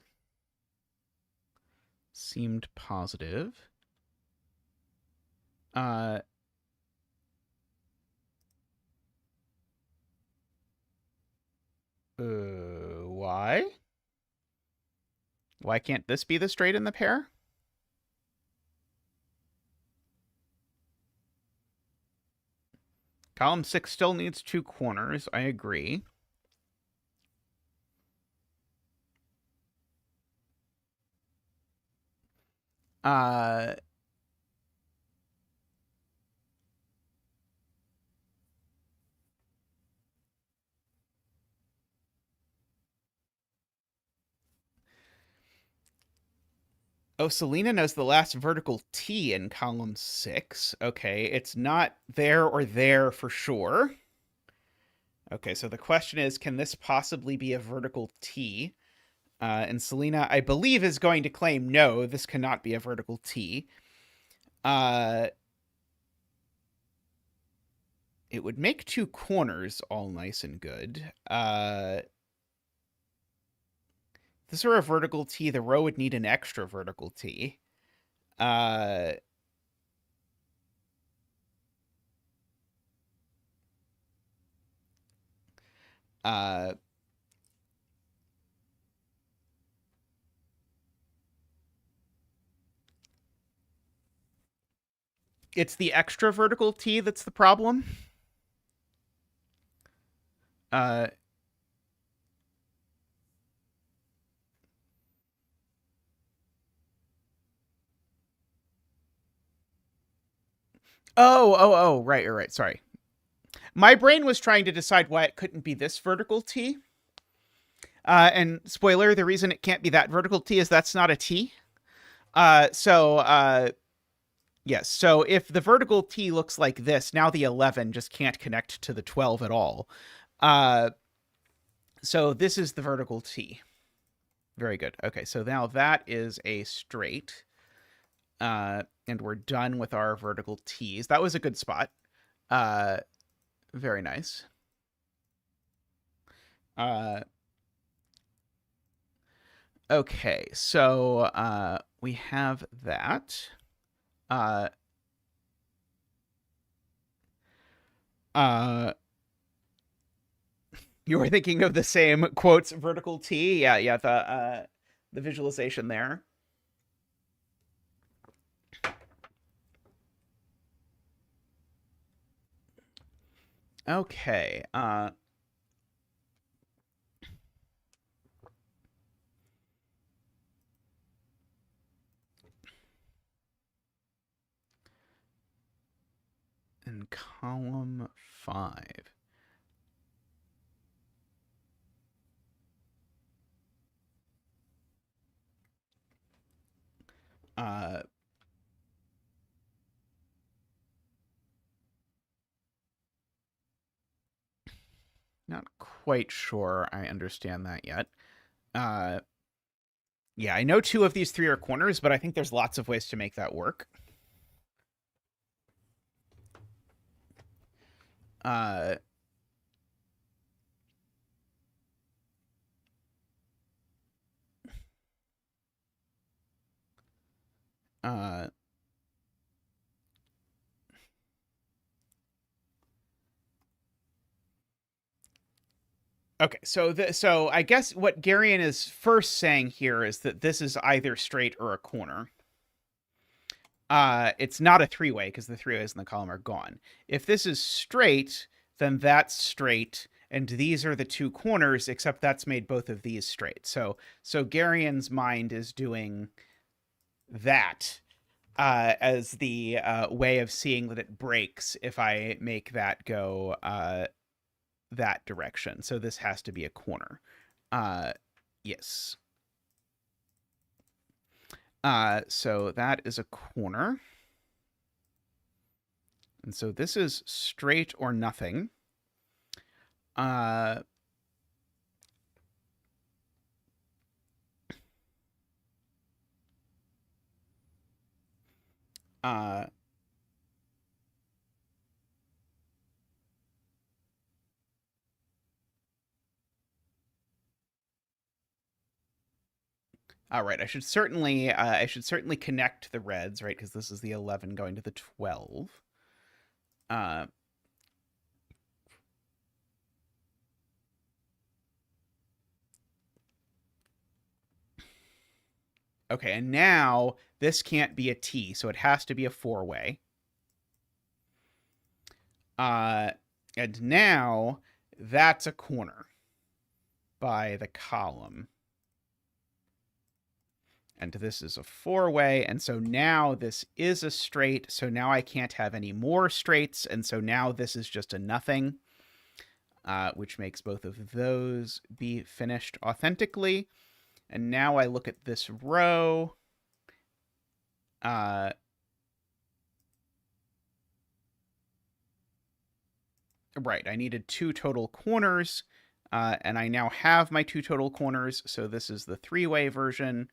Seemed positive. Why? Why can't this be the straight in the pair? Column 6 still needs 2 corners. I agree. Oh, Selena knows the last vertical T in column 6. Okay, it's not there or there for sure. Okay, so the question is, can this possibly be a vertical T? And Selena, I believe, is going to claim, no, this cannot be a vertical T. It would make 2 corners all nice and good. If this were a vertical T, the row would need an extra vertical T. It's the extra vertical T that's the problem. Uh, right. Sorry. My brain was trying to decide why it couldn't be this vertical T. And spoiler, the reason it can't be that vertical T is that's not a T. Yes. So if the vertical T looks like this, now the 11 just can't connect to the 12 at all. So this is the vertical T. Very good. Okay, so now that is a straight. And we're done with our vertical T's. That was a good spot. Very nice. Okay, so we have that. You were thinking of the same quotes vertical T? Yeah, the visualization there. Okay. In column 5. Not quite sure I understand that yet. Yeah, I know 2 of these 3 are corners, but I think there's lots of ways to make that work. Okay, so I guess what Garion is first saying here is that this is either straight or a corner. It's not a 3-way because the 3-ways in the column are gone. If this is straight, then that's straight, and these are the 2 corners, except that's made both of these straight. So Garion's mind is doing that as the way of seeing that it breaks if I make that go that direction. So this has to be a corner. Yes. So that is a corner. And so this is straight or nothing. All right, I should certainly connect the reds, right? Because this is the 11 going to the 12. Okay, and now this can't be a T, so it has to be a 4-way. And now that's a corner by the column. And this is a 4-way, and so now this is a straight, so now I can't have any more straights, and so now this is just a nothing, which makes both of those be finished authentically. And now I look at this row. Right, I needed 2 total corners, and I now have my 2 total corners, so this is the 3-way version.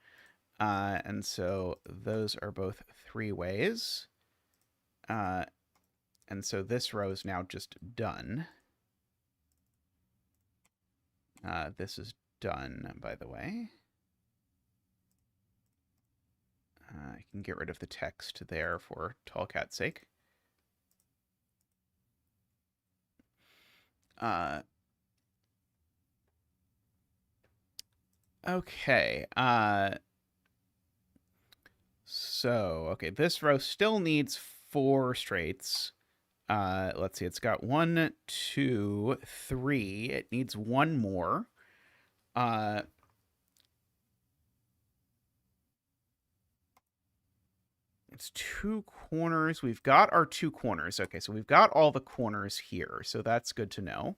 And so those are both 3-ways. And so this row is now just done. This is done, by the way. I can get rid of the text there for Tallcat's sake. Okay. Okay, this row still needs 4 straights. Let's see, it's got 1, 2, 3. It needs 1 more. It's 2 corners. We've got our 2 corners. Okay, so we've got all the corners here, so that's good to know.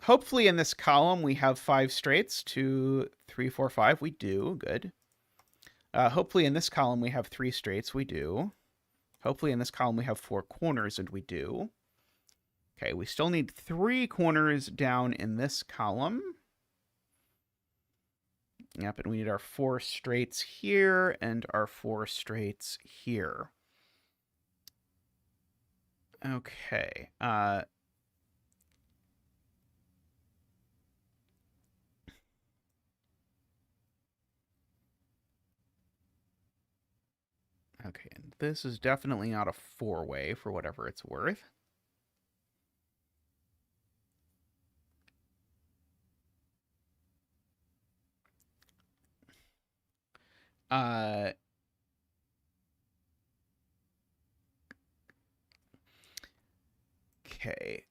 Hopefully in this column we have 5 straights. 2, 3, 4, 5. We do. Good. Hopefully in this column we have 3 straights. We do. Hopefully in this column we have 4 corners, and we do. Okay, we still need 3 corners down in this column. Yep, and we need our 4 straights here and our 4 straights here. Okay. Okay, and this is definitely not a 4-way for whatever it's worth. Okay.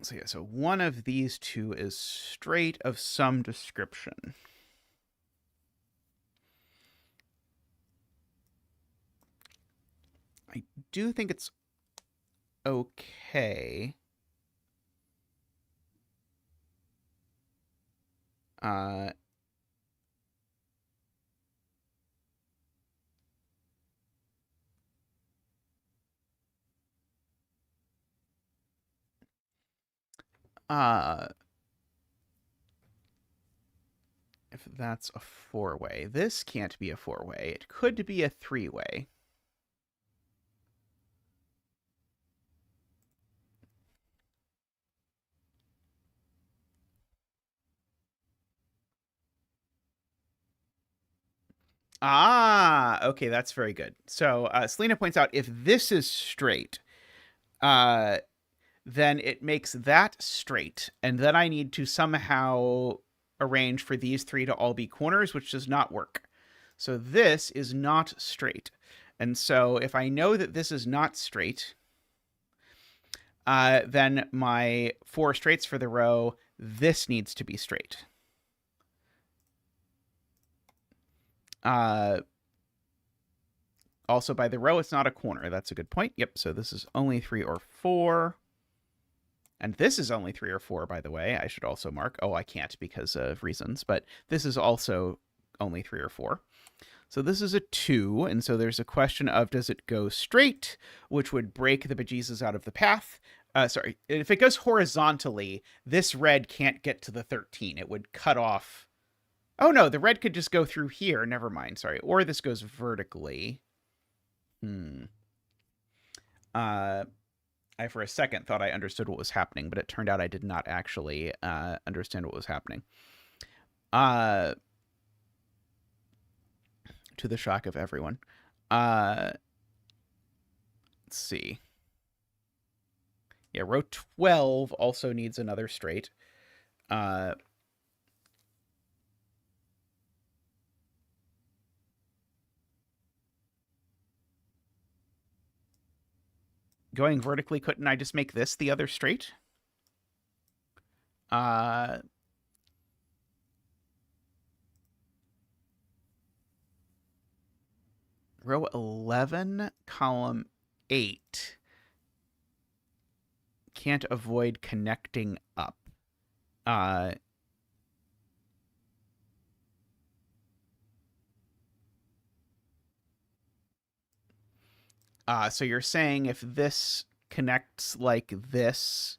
So yeah, so one of these 2 is straight of some description. I do think it's okay. If that's a 4-way. This can't be a 4-way. It could be a 3-way. Okay, that's very good. So Selena points out if this is straight, then it makes that straight, and then I need to somehow arrange for these 3 to all be corners, which does not work. So this is not straight. And so if I know that this is not straight, then my 4 straights for the row, this needs to be straight. Also, by the row, it's not a corner. That's a good point. Yep, so this is only 3 or 4. And this is only 3 or 4, by the way. I should also mark. Oh, I can't because of reasons. But this is also only 3 or 4. So this is a 2. And so there's a question of, does it go straight, which would break the bejesus out of the path? Sorry, if it goes horizontally, this red can't get to the 13. It would cut off. Oh, no, the red could just go through here. Never mind, sorry. Or this goes vertically. I, for a second, thought I understood what was happening, but it turned out I did not actually understand what was happening. To the shock of everyone. Let's see. Yeah, row 12 also needs another straight. Going vertically, couldn't I just make this the other straight? Row 11, column 8. Can't avoid connecting up. So you're saying if this connects like this,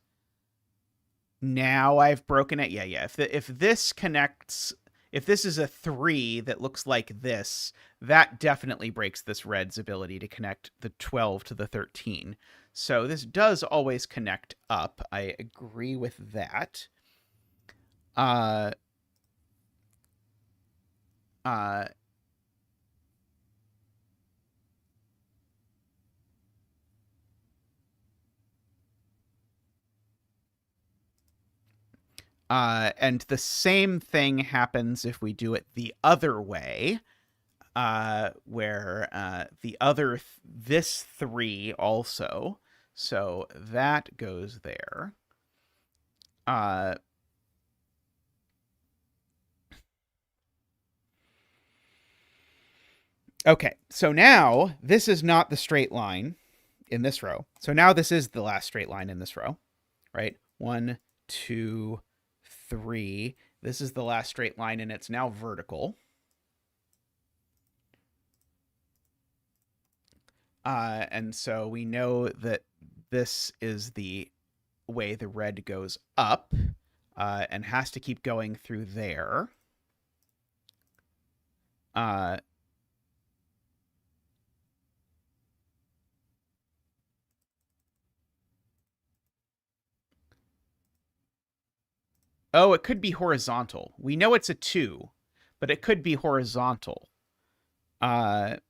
now I've broken it? Yeah. If this connects, if this is a 3 that looks like this, that definitely breaks this red's ability to connect the 12 to the 13. So this does always connect up. I agree with that. And the same thing happens if we do it the other way, where this 3 also. So that goes there. Okay, so now this is not the straight line in this row. So now this is the last straight line in this row, right? 1, 2, 3. This is the last straight line, and it's now vertical. And so we know that this is the way the red goes up, and has to keep going through there. Oh, it could be horizontal. We know it's a 2, but it could be horizontal. You're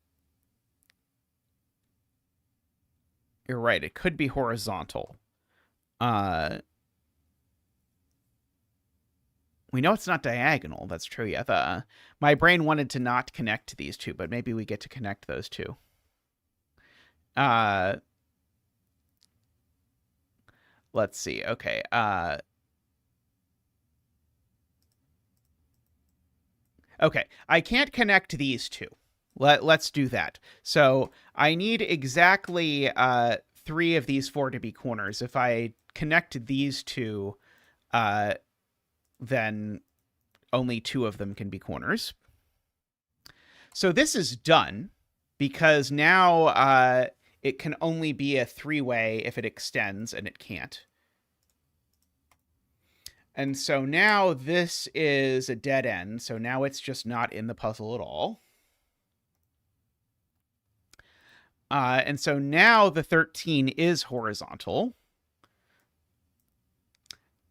right. It could be horizontal. We know it's not diagonal. That's true. Yeah. My brain wanted to not connect these two, but maybe we get to connect those two. Let's see. Okay. Okay. I can't connect these two. Let's do that. So I need exactly 3 of these 4 to be corners. If I connect these two, then only 2 of them can be corners. So this is done because now it can only be a 3-way if it extends, and it can't. And so now this is a dead end. So now it's just not in the puzzle at all. And so now the 13 is horizontal.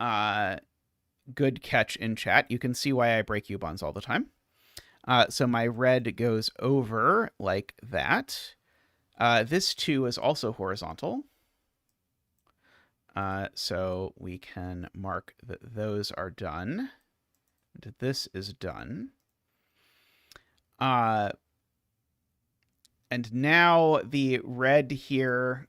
Good catch in chat. You can see why I break U-bonds all the time. So my red goes over like that. This 2 is also horizontal. So we can mark that those are done. This is done. And now the red here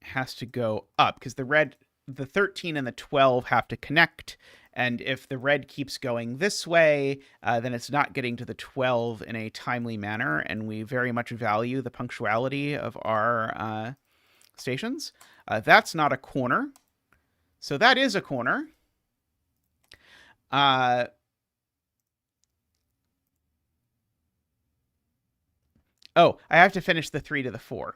has to go up because the 13 and the 12 have to connect. And if the red keeps going this way, then it's not getting to the 12 in a timely manner. And we very much value the punctuality of our stations. That's not a corner. So that is a corner. Oh, I have to finish the 3 to the 4.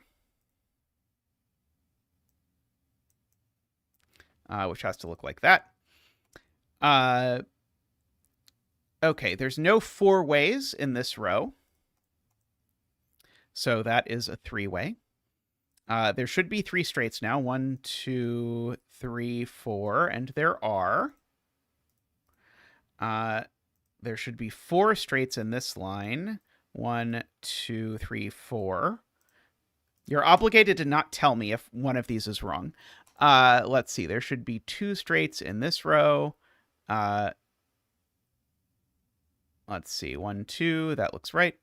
Which has to look like that. Okay, there's no 4 ways in this row. So that is a 3-way. There should be 3 straights now. 1, 2, 3, 4. And there are. There should be 4 straights in this line. 1, 2, 3, 4. You're obligated to not tell me if one of these is wrong. Let's see. There should be 2 straights in this row. Let's see. 1, 2. That looks right.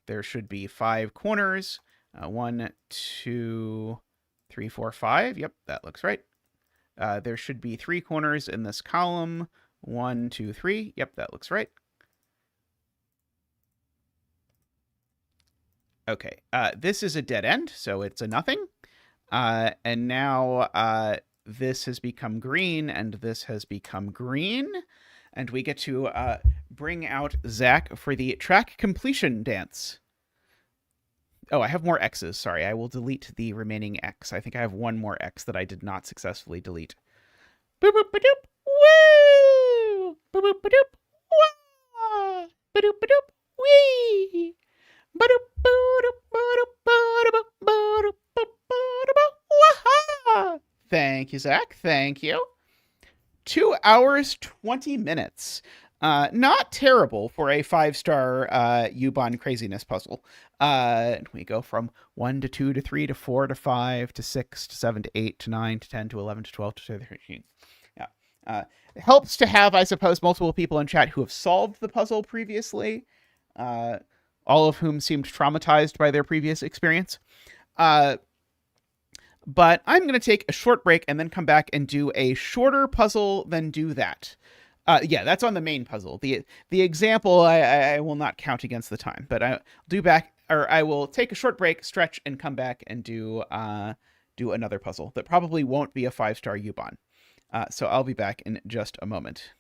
There should be 5 corners. 1, 2, 3, 4, 5. Yep, that looks right. There should be 3 corners in this column. 1, 2, 3. Yep, that looks right. Okay, this is a dead end, so it's a nothing. And now this has become green, and this has become green. And we get to bring out Zach for the track completion dance. Oh, I have more X's. Sorry, I will delete the remaining X. I think I have 1 more X that I did not successfully delete. Boop boop ba doop. Woo! Boop boop ba doop. Wah! Ba doop ba doop. Wee! Ba doop ba doop ba doop ba doop ba doop ba doop. Wah! Thank you, Zach. Thank you. 2 hours, 20 minutes. Not terrible for a 5-star U-bond craziness puzzle. We go from 1 to 2 to 3 to 4 to 5 to 6 to 7 to 8 to 9 to 10 to 11 to 12 to 13. Yeah. It helps to have, I suppose, multiple people in chat who have solved the puzzle previously, all of whom seemed traumatized by their previous experience. But I'm going to take a short break and then come back and do a shorter puzzle than do that. Yeah, that's on the main puzzle. The example I will not count against the time, but I will take a short break, stretch, and come back and do another puzzle that probably won't be a 5-star Ubon. So I'll be back in just a moment.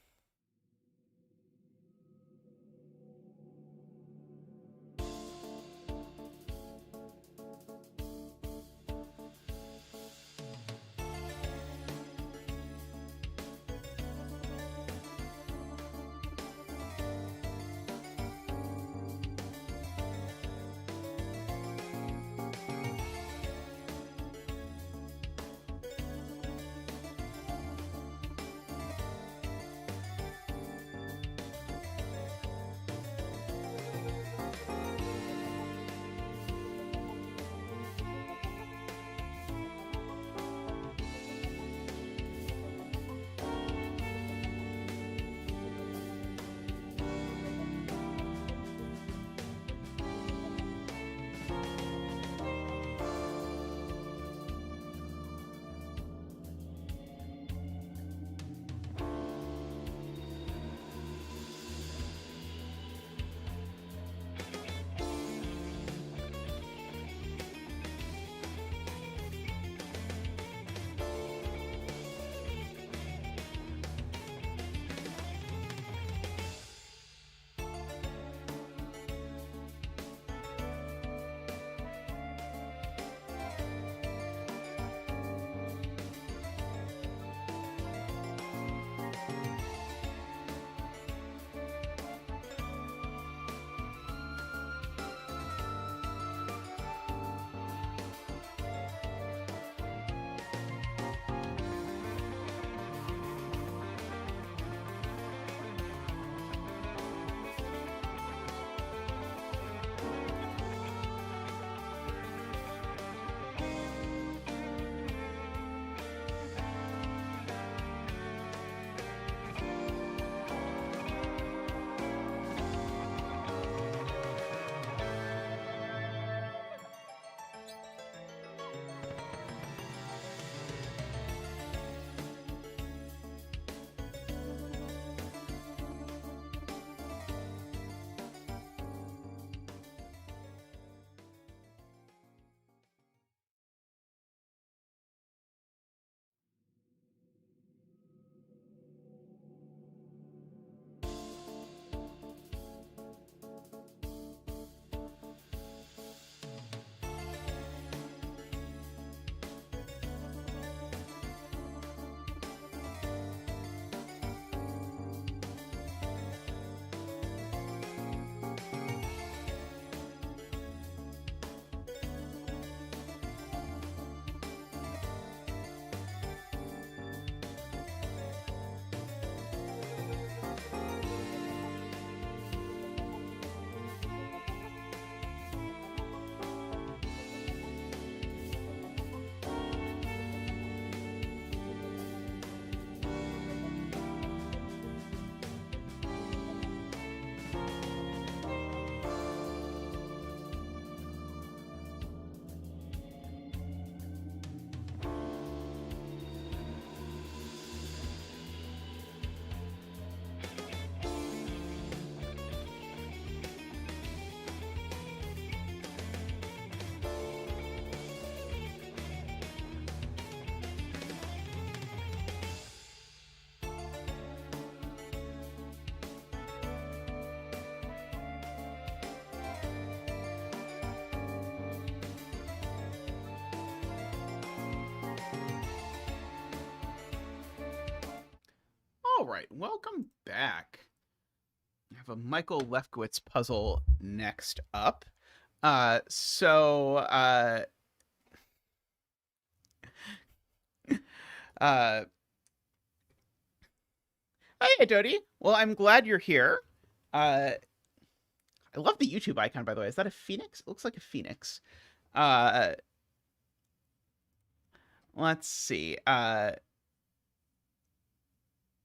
All right, welcome back. I have a Michael Lefkowitz puzzle next up. Hi, Dodie. Well, I'm glad you're here. I love the YouTube icon, by the way. Is that a phoenix? It looks like a phoenix. Let's see.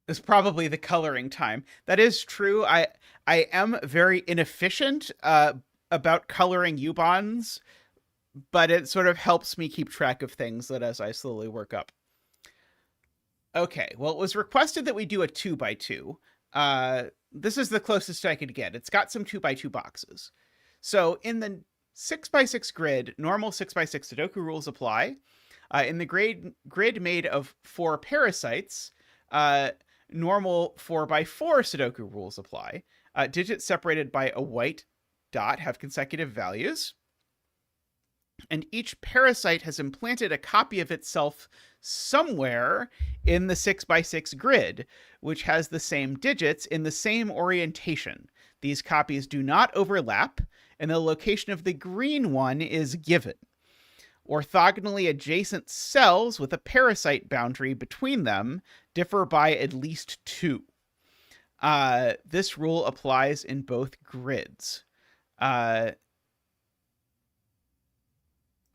is probably the coloring time. That is true. I am very inefficient about coloring U-bonds, but it sort of helps me keep track of things that as I slowly work up. Okay, well, it was requested that we do a 2x2. This is the closest I could get. It's got some 2x2 boxes. So in the 6x6 grid, normal 6x6 Sudoku rules apply. In the grid made of 4 parasites, normal 4x4 Sudoku rules apply. Digits separated by a white dot have consecutive values. And each parasite has implanted a copy of itself somewhere in the 6x6 grid, which has the same digits in the same orientation. These copies do not overlap, and the location of the green one is given. Orthogonally adjacent cells with a parasite boundary between them differ by at least 2. This rule applies in both grids.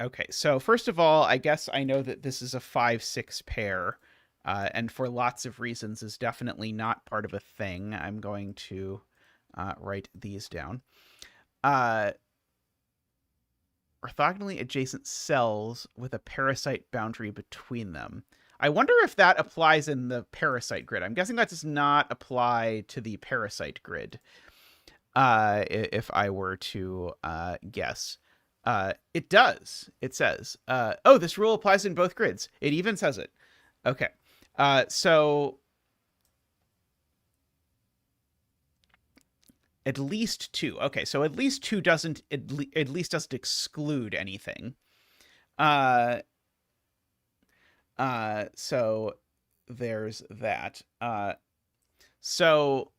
Okay, so first of all, I guess I know that this is a 5-6 pair, and for lots of reasons is definitely not part of a thing. I'm going to write these down. Orthogonally adjacent cells with a parasite boundary between them. I wonder if that applies in the parasite grid. I'm guessing that does not apply to the parasite grid, if I were to guess. It does. It says, oh, this rule applies in both grids. It even says it. Okay. So at least 2. Okay. So at least 2 doesn't, at least doesn't exclude anything. So there's that. So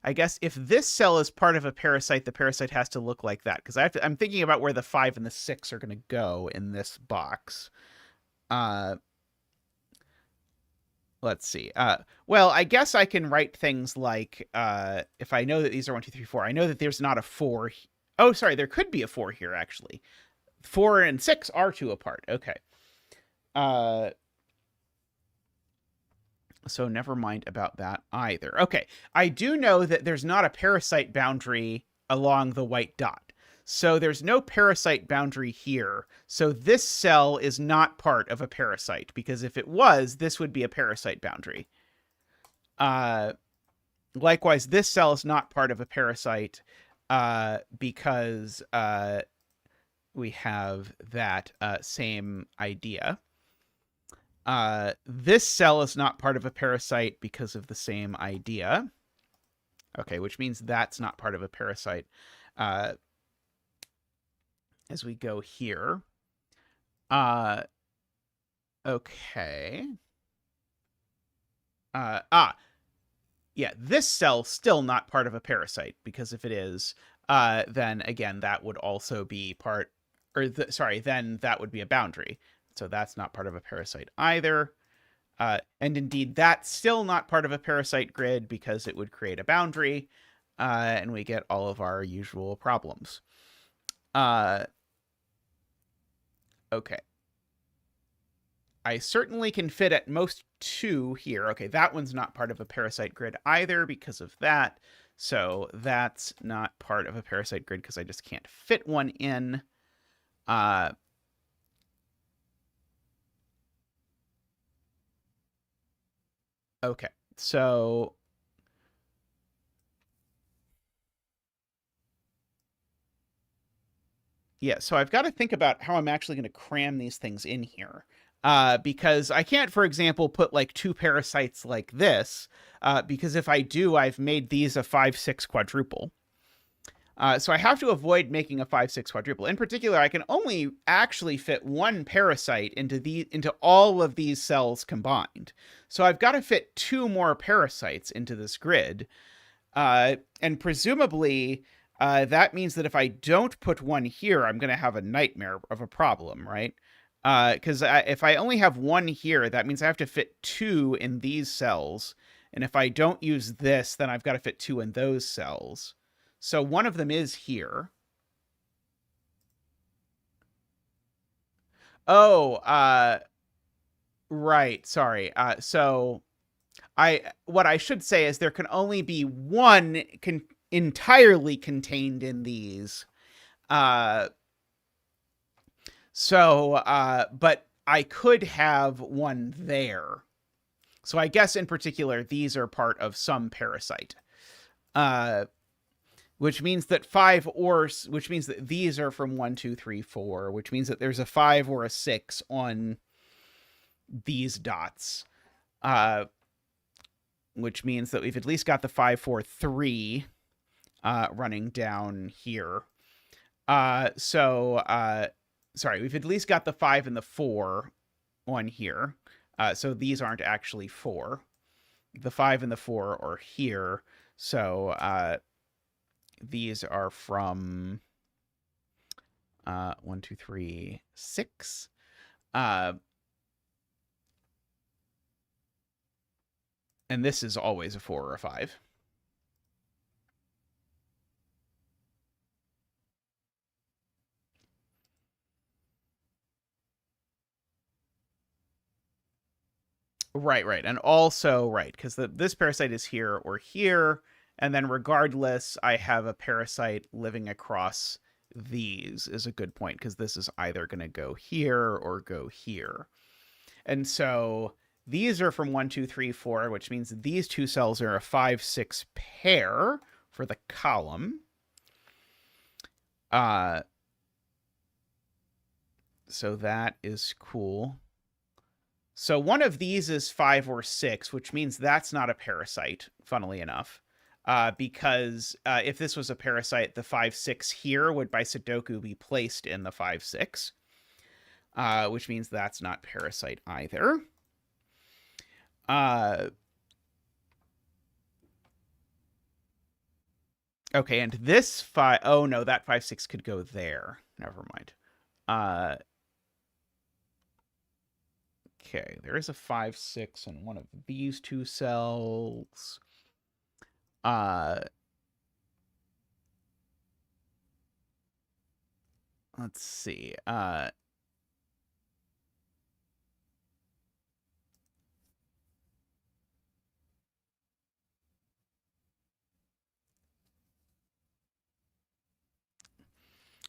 I guess if this cell is part of a parasite, the parasite has to look like that, because I'm thinking about where the 5 and the 6 are going to go in this box. Let's see. Well, I guess I can write things like, if I know that these are 1, 2, 3, 4, I know that there's not a 4. Oh, sorry, there could be a 4 here, actually. 4 and 6 are 2 apart. Okay. So never mind about that either. Okay, I do know that there's not a parasite boundary along the white dot. So there's no parasite boundary here. So this cell is not part of a parasite, because if it was, this would be a parasite boundary. Likewise, this cell is not part of a parasite because we have that same idea. This cell is not part of a parasite because of the same idea. Okay, which means that's not part of a parasite. As we go here. Okay. Yeah, this cell still not part of a parasite, because if it is, then again, that would also be part, or then that would be a boundary. So that's not part of a parasite either. And indeed, that's still not part of a parasite grid, because it would create a boundary, and we get all of our usual problems. Okay. I certainly can fit at most 2 here. Okay, that one's not part of a parasite grid either because of that. So that's not part of a parasite grid because I just can't fit one in. Okay, so yeah, so I've got to think about how I'm actually going to cram these things in here. Because I can't, for example, put like 2 parasites like this, because if I do, I've made these a 5-6 quadruple. So I have to avoid making a 5-6 quadruple. In particular, I can only actually fit 1 parasite into all of these cells combined. So I've got to fit 2 more parasites into this grid. And presumably, that means that if I don't put 1 here, I'm going to have a nightmare of a problem, right? Because if I only have 1 here, that means I have to fit 2 in these cells. And if I don't use this, then I've got to fit 2 in those cells. So one of them is here. Oh, right. Sorry. So what I should say is there can only be one entirely contained in these. Uh, but I could have one there. So I guess in particular, these are part of some parasite. Uh, which means that which means that these are from 1, 2, 3, 4, which means that there's a 5 or a 6 on these dots. Which means that we've at least got the 5, 4, 3 running down here. Sorry, we've at least got the 5 and the 4 on here. So these aren't actually 4. The 5 and the 4 are here. So these are from 1, 2, 3, 6. And this is always a 4 or a 5. Right. And also, right, because this parasite is here or here, and then regardless, I have a parasite living across these is a good point, because this is either going to go here or go here. And so these are from 1, 2, 3, 4, which means these two cells are a 5, 6 pair for the column. So that is cool. So one of these is 5 or 6, which means that's not a parasite, funnily enough. Because if this was a parasite, the 5, 6 here would, by sudoku, be placed in the 5, 6. Which means that's not parasite either. Okay, and this 5... Oh, no, that 5, 6 could go there. Never mind. Okay, there is a 5, 6 in one of these two cells. Let's see.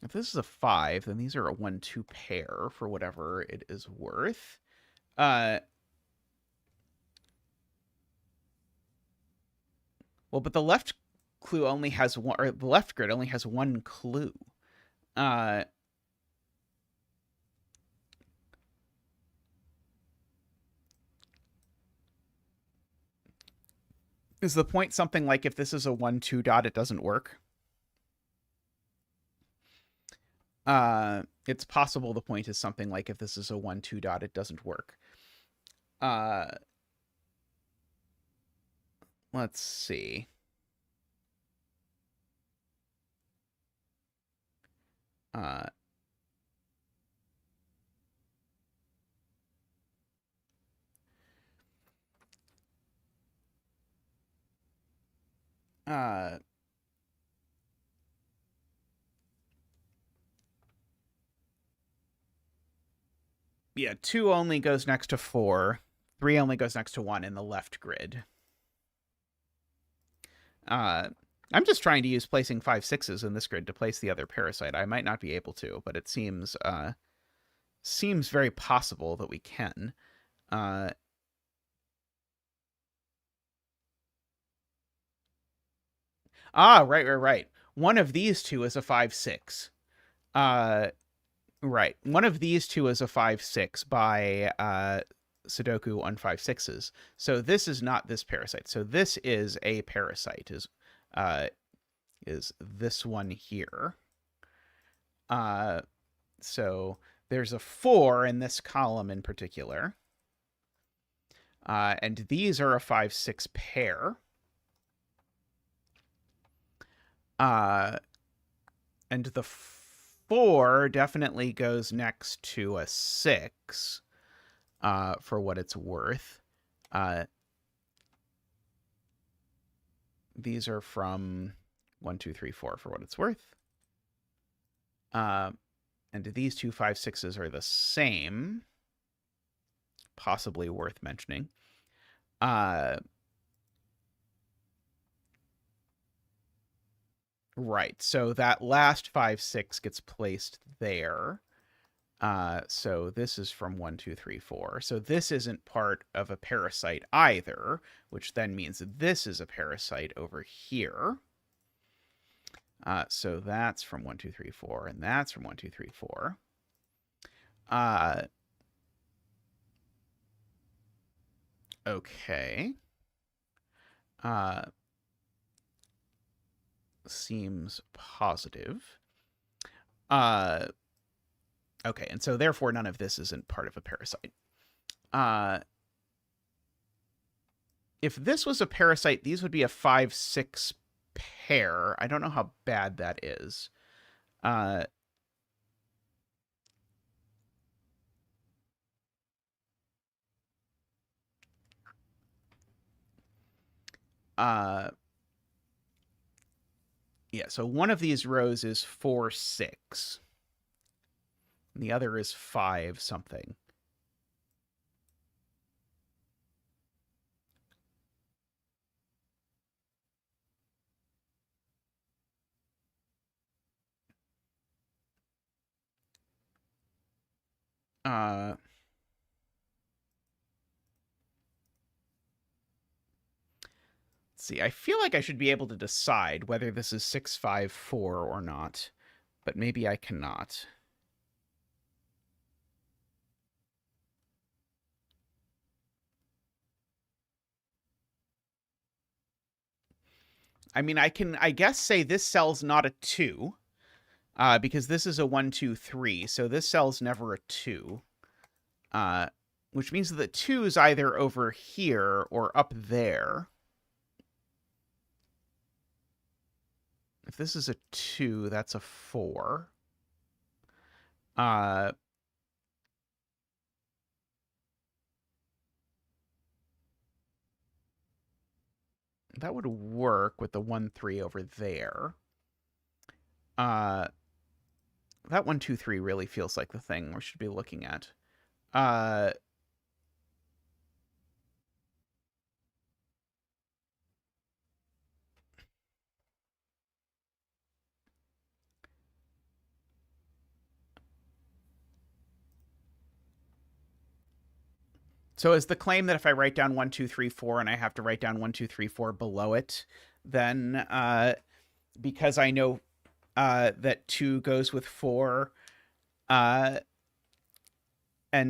If this is a 5, then these are a 1, 2 pair for whatever it is worth. Well, but the left clue only has one, or the left grid only has one clue. Is the point something like if this is a 1, 2 dot, it doesn't work? It's possible the point is something like if this is a 1, 2 dot, it doesn't work. Let's see. Yeah, 2 only goes next to 4. 3 only goes next to 1 in the left grid. I'm just trying to use placing 5, 6s in this grid to place the other parasite. I might not be able to, but it seems very possible that we can. Right. One of these two is a 5, 6. Right. One of these two is a 5, 6 by sudoku on 5, 6s. So this is not this parasite. So this is a parasite, is this one here. So there's a 4 in this column in particular. And these are a 5, 6 pair. And the 4 definitely goes next to a 6, for what it's worth. These are from 1, 2, 3, 4 for what it's worth. And And these two 5, 6s are the same. Possibly worth mentioning. Right. So that last 5, 6 gets placed there. So this is from 1, 2, 3, 4. So this isn't part of a parasite either, which then means that this is a parasite over here. So that's from 1, 2, 3, 4, and that's from 1, 2, 3, 4. Okay. Seems positive. Okay, and so therefore none of this isn't part of a parasite. If this was a parasite, these would be a 5, 6 pair. I don't know how bad that is. Yeah, so one of these rows is 4, 6. And the other is 5 something. Let's see, I feel like I should be able to decide whether this is 6, 5, 4 or not, but maybe I cannot. I mean, I can, I guess, say this cell's not a 2, because this is a 1, 2, 3, so this cell's never a 2, which means that the 2 is either over here or up there. If this is a 2, that's a 4. That would work with the 1, 3 over there. That 1, 2, 3 really feels like the thing we should be looking at. So is the claim that if I write down 1, 2, 3, 4 and I have to write down 1, 2, 3, 4 below it, then because I know that 2 goes with 4 and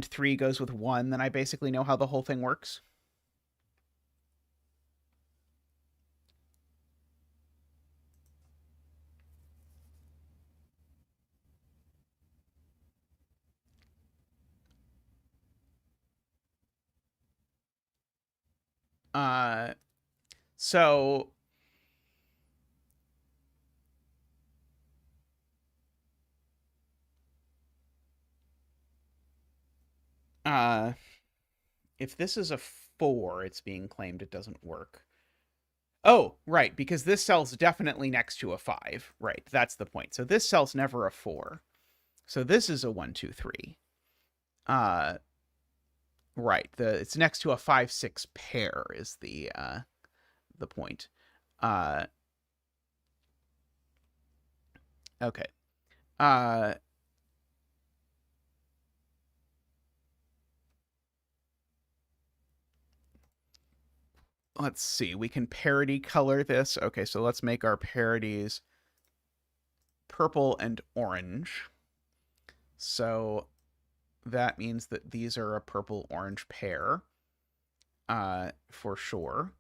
3 goes with 1, then I basically know how the whole thing works? So if this is a 4, it's being claimed it doesn't work. Oh, right, because this cell's definitely next to a 5. Right, that's the point. So this cell's never a 4. So this is a 1, 2, 3. Right, it's next to a 5, 6 pair is the point. Okay. Let's see. We can parity color this. Okay, so let's make our parities purple and orange. So that means that these are a purple-orange pair, for sure.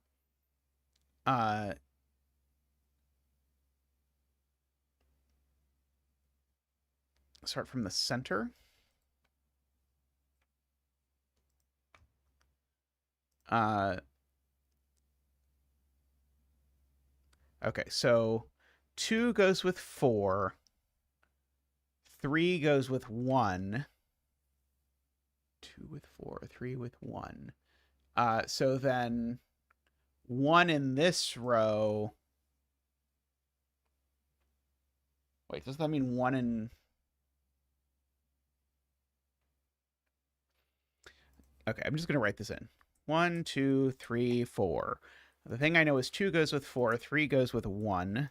Start from the center. Okay, so 2 goes with 4. 3 goes with 1. 2 with 4, 3 with 1. So then 1 in this row. Wait, does that mean 1 in... Okay, I'm just going to write this in. 1, 2, 3, 4. The thing I know is 2 goes with 4, 3 goes with 1.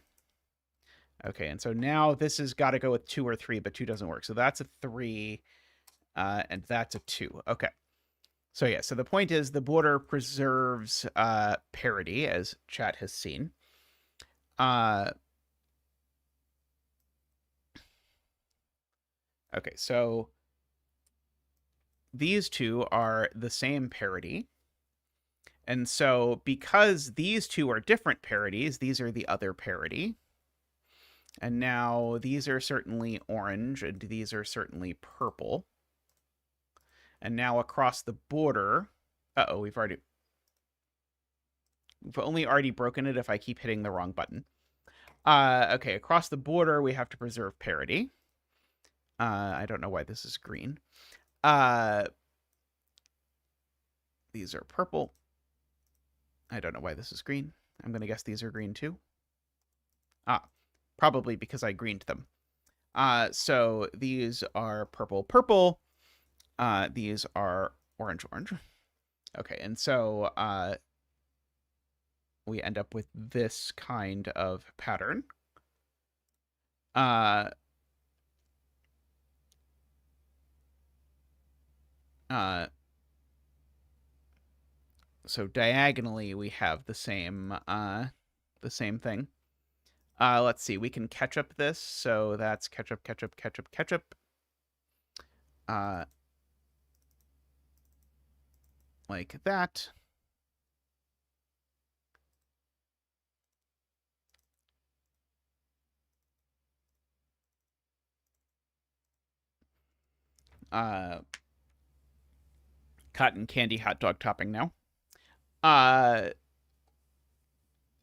Okay, and so now this has got to go with 2 or 3, but 2 doesn't work. So that's a 3, and that's a 2. Okay. So yeah, so the point is the border preserves parity, as chat has seen. Okay, so these two are the same parity. And so because these two are different parities, these are the other parity. And now these are certainly orange, and these are certainly purple. And now across the border, we've only already broken it if I keep hitting the wrong button. Okay, across the border, we have to preserve parity. I don't know why this is green. These are purple. I don't know why this is green. I'm going to guess these are green too. Probably because I greened them. So these are purple, purple. These are orange, orange. Okay, and so we end up with this kind of pattern. So diagonally we have the same thing. Let's see, we can ketchup this, so that's ketchup, ketchup, ketchup, ketchup. Like that. Cotton candy hot dog topping now.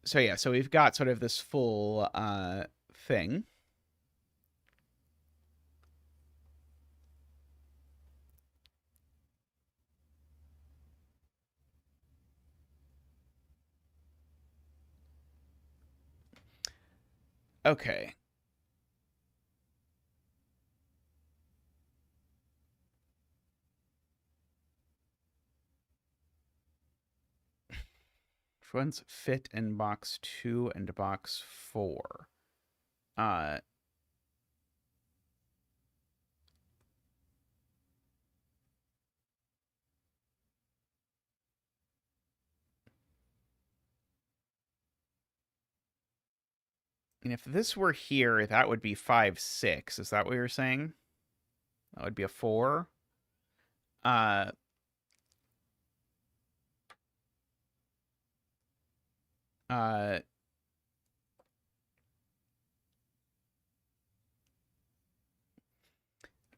So yeah, so we've got sort of this full thing. Okay. Which ones fit in box 2 and box 4? And if this were here, that would be 5, 6. Is that what you're saying? That would be a 4. Uh, uh,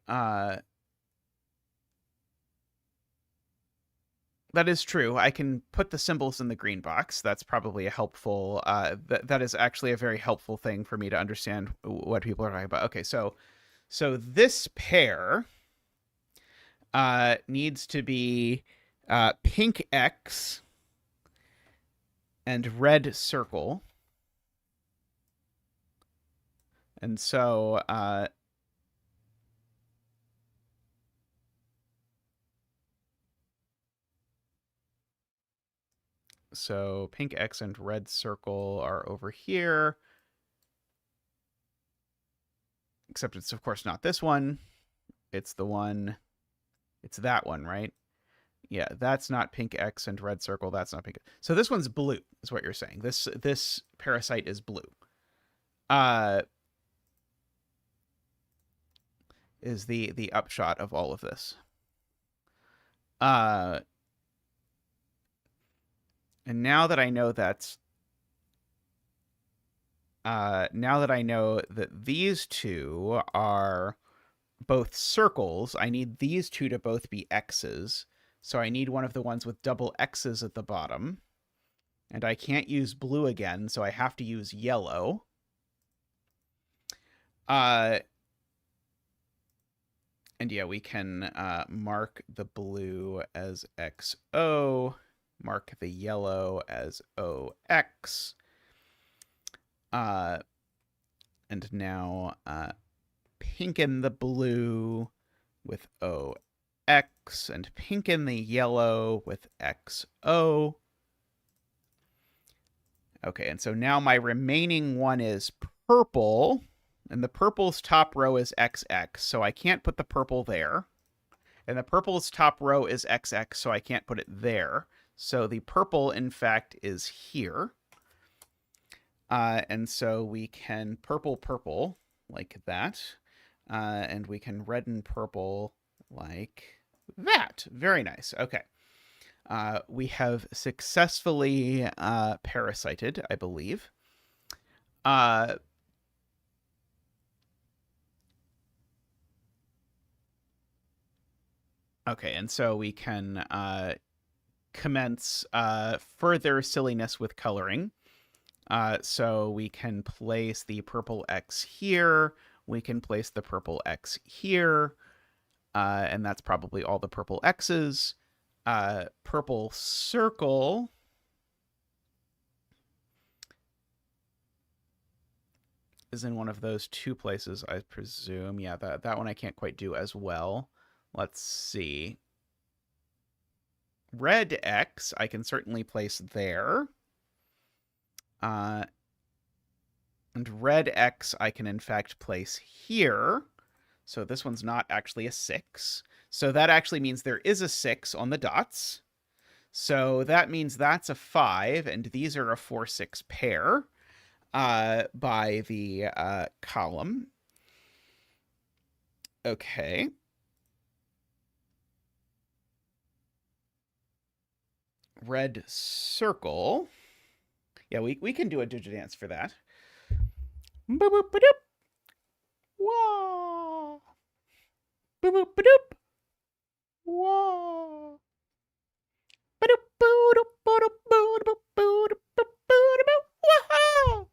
uh, that is true. I can put the symbols in the green box. That's probably a helpful, that is actually a very helpful thing for me to understand what people are talking about. Okay, so this pair needs to be pink X and red circle. And so so pink X and red circle are over here. Except it's, of course, not this one. It's the one. It's that one, right? Yeah, that's not pink X and red circle. That's not pink. So this one's blue, is what you're saying. This parasite is blue. Is the upshot of all of this. And now that I know that's now that I know that these two are both circles, I need these two to both be X's. So I need one of the ones with double X's at the bottom. And I can't use blue again, so I have to use yellow. And yeah, we can mark the blue as XO, mark the yellow as OX. And now pinken the blue with OX. X, and pink in the yellow with XO. Okay, and so now my remaining one is purple, and the purple's top row is XX, so I can't put the purple there. And the purple's top row is XX, so I can't put it there. So the purple, in fact, is here. And so we can purple, like that. And we can red and purple like that. Very nice. Okay. We have successfully parasited, I believe. Okay, and so we can commence further silliness with coloring. So we can place the purple X here. We can place the purple X here. And that's probably all the purple X's. Purple circle is in one of those two places, I presume. Yeah, that one I can't quite do as well. Let's see. Red X I can certainly place there. And red X I can in fact place here. So this one's not actually a 6. So that actually means there is a 6 on the dots. So that means that's a 5, and these are a 4-6 pair by the column. Okay. Red circle. Yeah, we can do a digit dance for that. Boop boop ba-doop. Whoa. Boop boop ba-doop. Whoa. Ba-doop boop boop boop boop boop boop boop.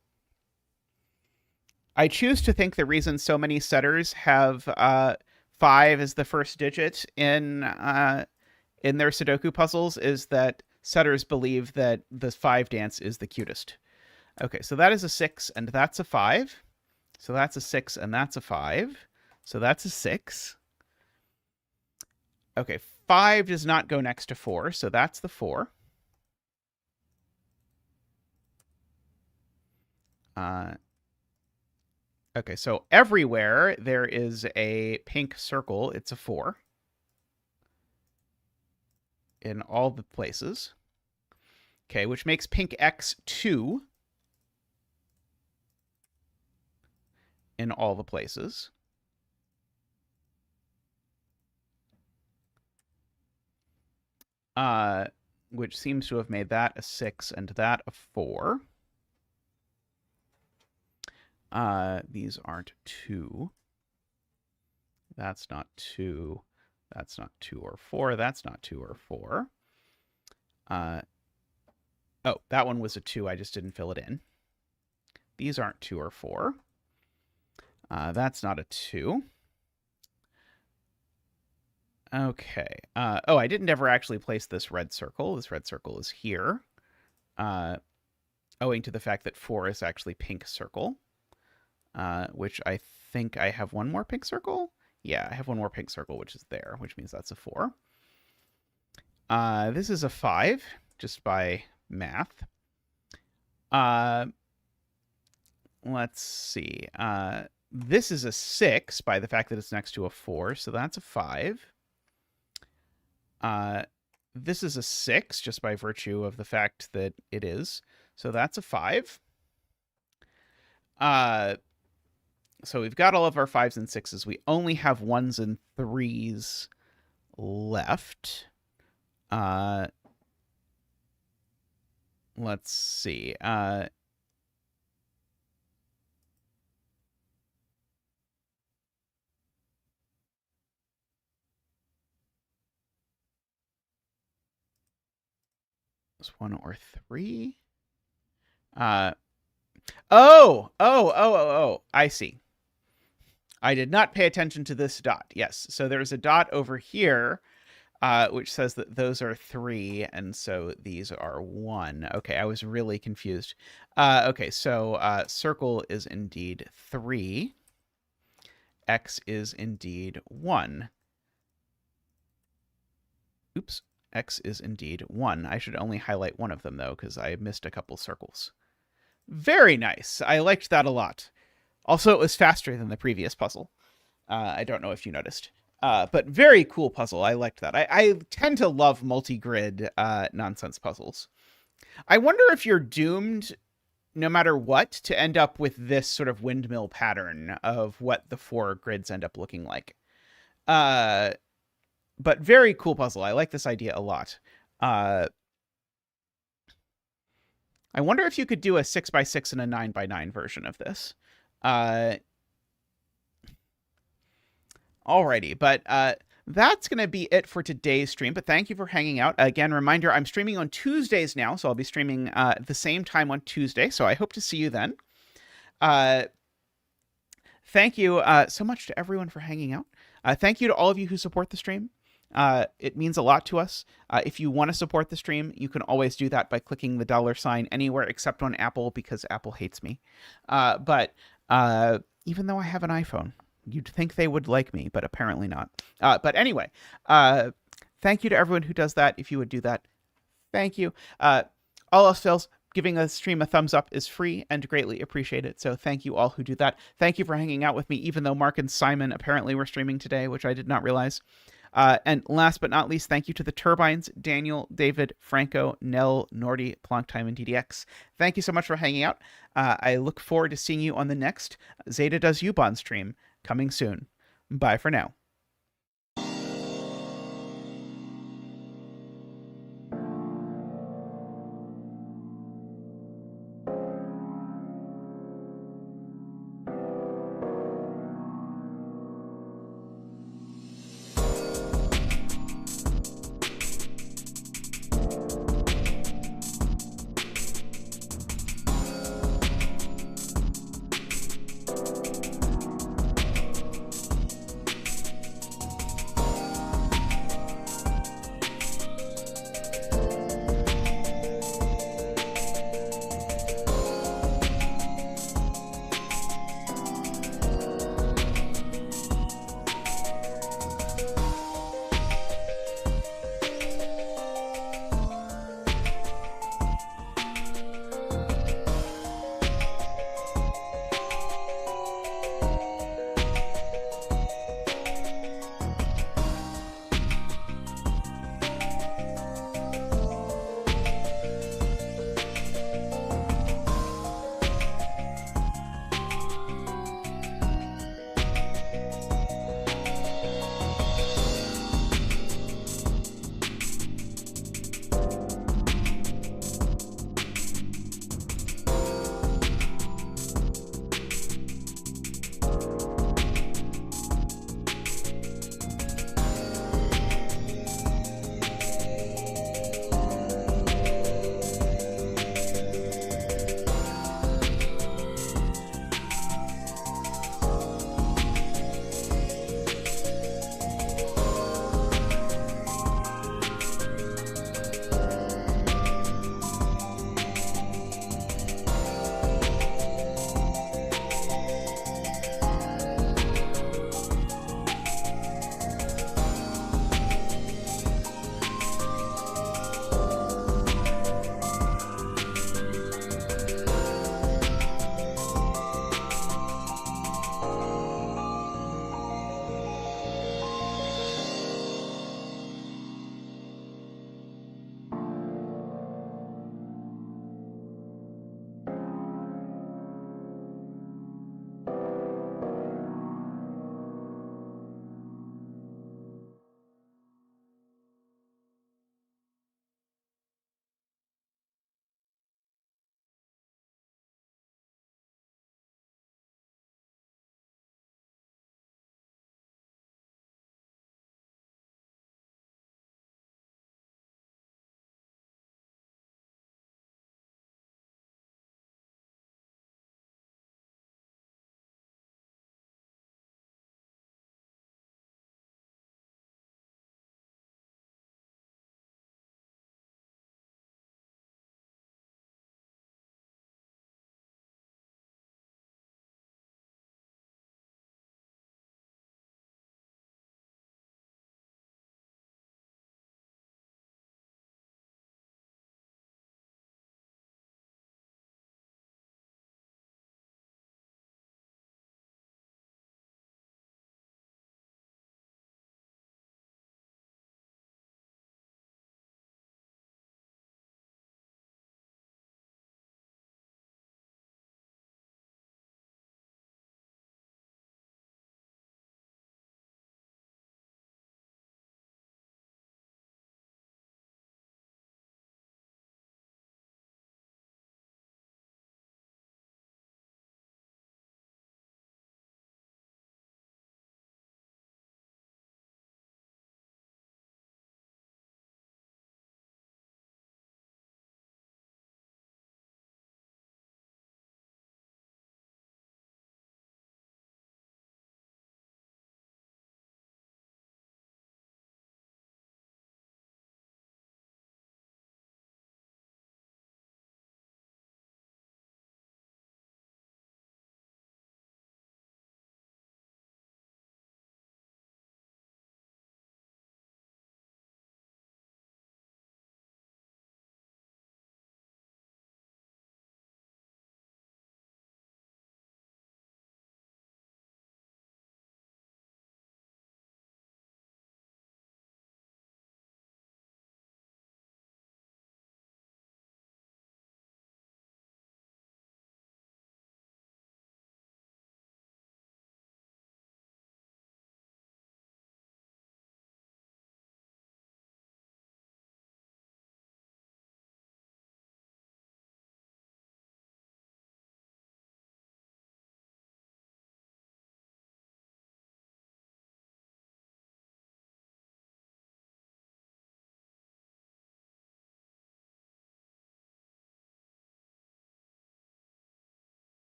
I choose to think the reason so many setters have 5 as the first digit in their Sudoku puzzles is that setters believe that the 5 dance is the cutest. Okay, so that is a 6, and that's a 5. So that's a 6, and that's a 5. So that's a 6. Okay, 5 does not go next to 4, so that's the 4. Okay, so everywhere there is a pink circle, it's a 4. In all the places. Okay, which makes pink X 2 in all the places. Which seems to have made that a 6 and that a 4. These aren't 2. That's not 2. That's not 2 or 4. That's not 2 or 4. Oh, that one was a 2. I just didn't fill it in. These aren't 2 or 4. That's not a 2. Okay. Oh, I didn't ever actually place this red circle. This red circle is here. Owing to the fact that 4 is actually pink circle. Which I think I have one more pink circle. Yeah, I have one more pink circle, which is there, which means that's a 4. This is a 5, just by math. Let's see. This is a 6 by the fact that it's next to a 4, so that's a 5. This is a 6 just by virtue of the fact that it is, so that's a 5. So we've got all of our 5s and 6s. We only have 1s and 3s left. Let's see. It's 1 or 3. Oh, I see. I did not pay attention to this dot. Yes, so there's a dot over here, which says that those are 3, and so these are 1. Okay, I was really confused. Okay, so circle is indeed 3. X is indeed 1. Oops. X is indeed 1. I should only highlight one of them, though, because I missed a couple circles. Very nice. I liked that a lot. Also, it was faster than the previous puzzle. I don't know if you noticed. But very cool puzzle. I liked that. I tend to love multi-grid nonsense puzzles. I wonder if you're doomed, no matter what, to end up with this sort of windmill pattern of what the 4 grids end up looking like. But very cool puzzle. I like this idea a lot. I wonder if you could do a 6x6 and a 9x9 version of this. Alrighty, but that's going to be it for today's stream. But thank you for hanging out. Again, reminder, I'm streaming on Tuesdays now, so I'll be streaming at the same time on Tuesday. So I hope to see you then. Thank you so much to everyone for hanging out. Thank you to all of you who support the stream. It means a lot to us. If you want to support the stream, you can always do that by clicking the $ anywhere except on Apple, because Apple hates me. But even though I have an iPhone, you'd think they would like me, but apparently not. But anyway, thank you to everyone who does that. If you would do that, thank you. All else fails, giving the stream a thumbs up is free and greatly appreciated. So thank you all who do that. Thank you for hanging out with me, even though Mark and Simon apparently were streaming today, which I did not realize. And last but not least, thank you to the Turbines, Daniel, David, Franco, Nell, Nordy, Plonktime, and DDX. Thank you so much for hanging out. I look forward to seeing you on the next Zeta Does U-Bahn stream, coming soon. Bye for now.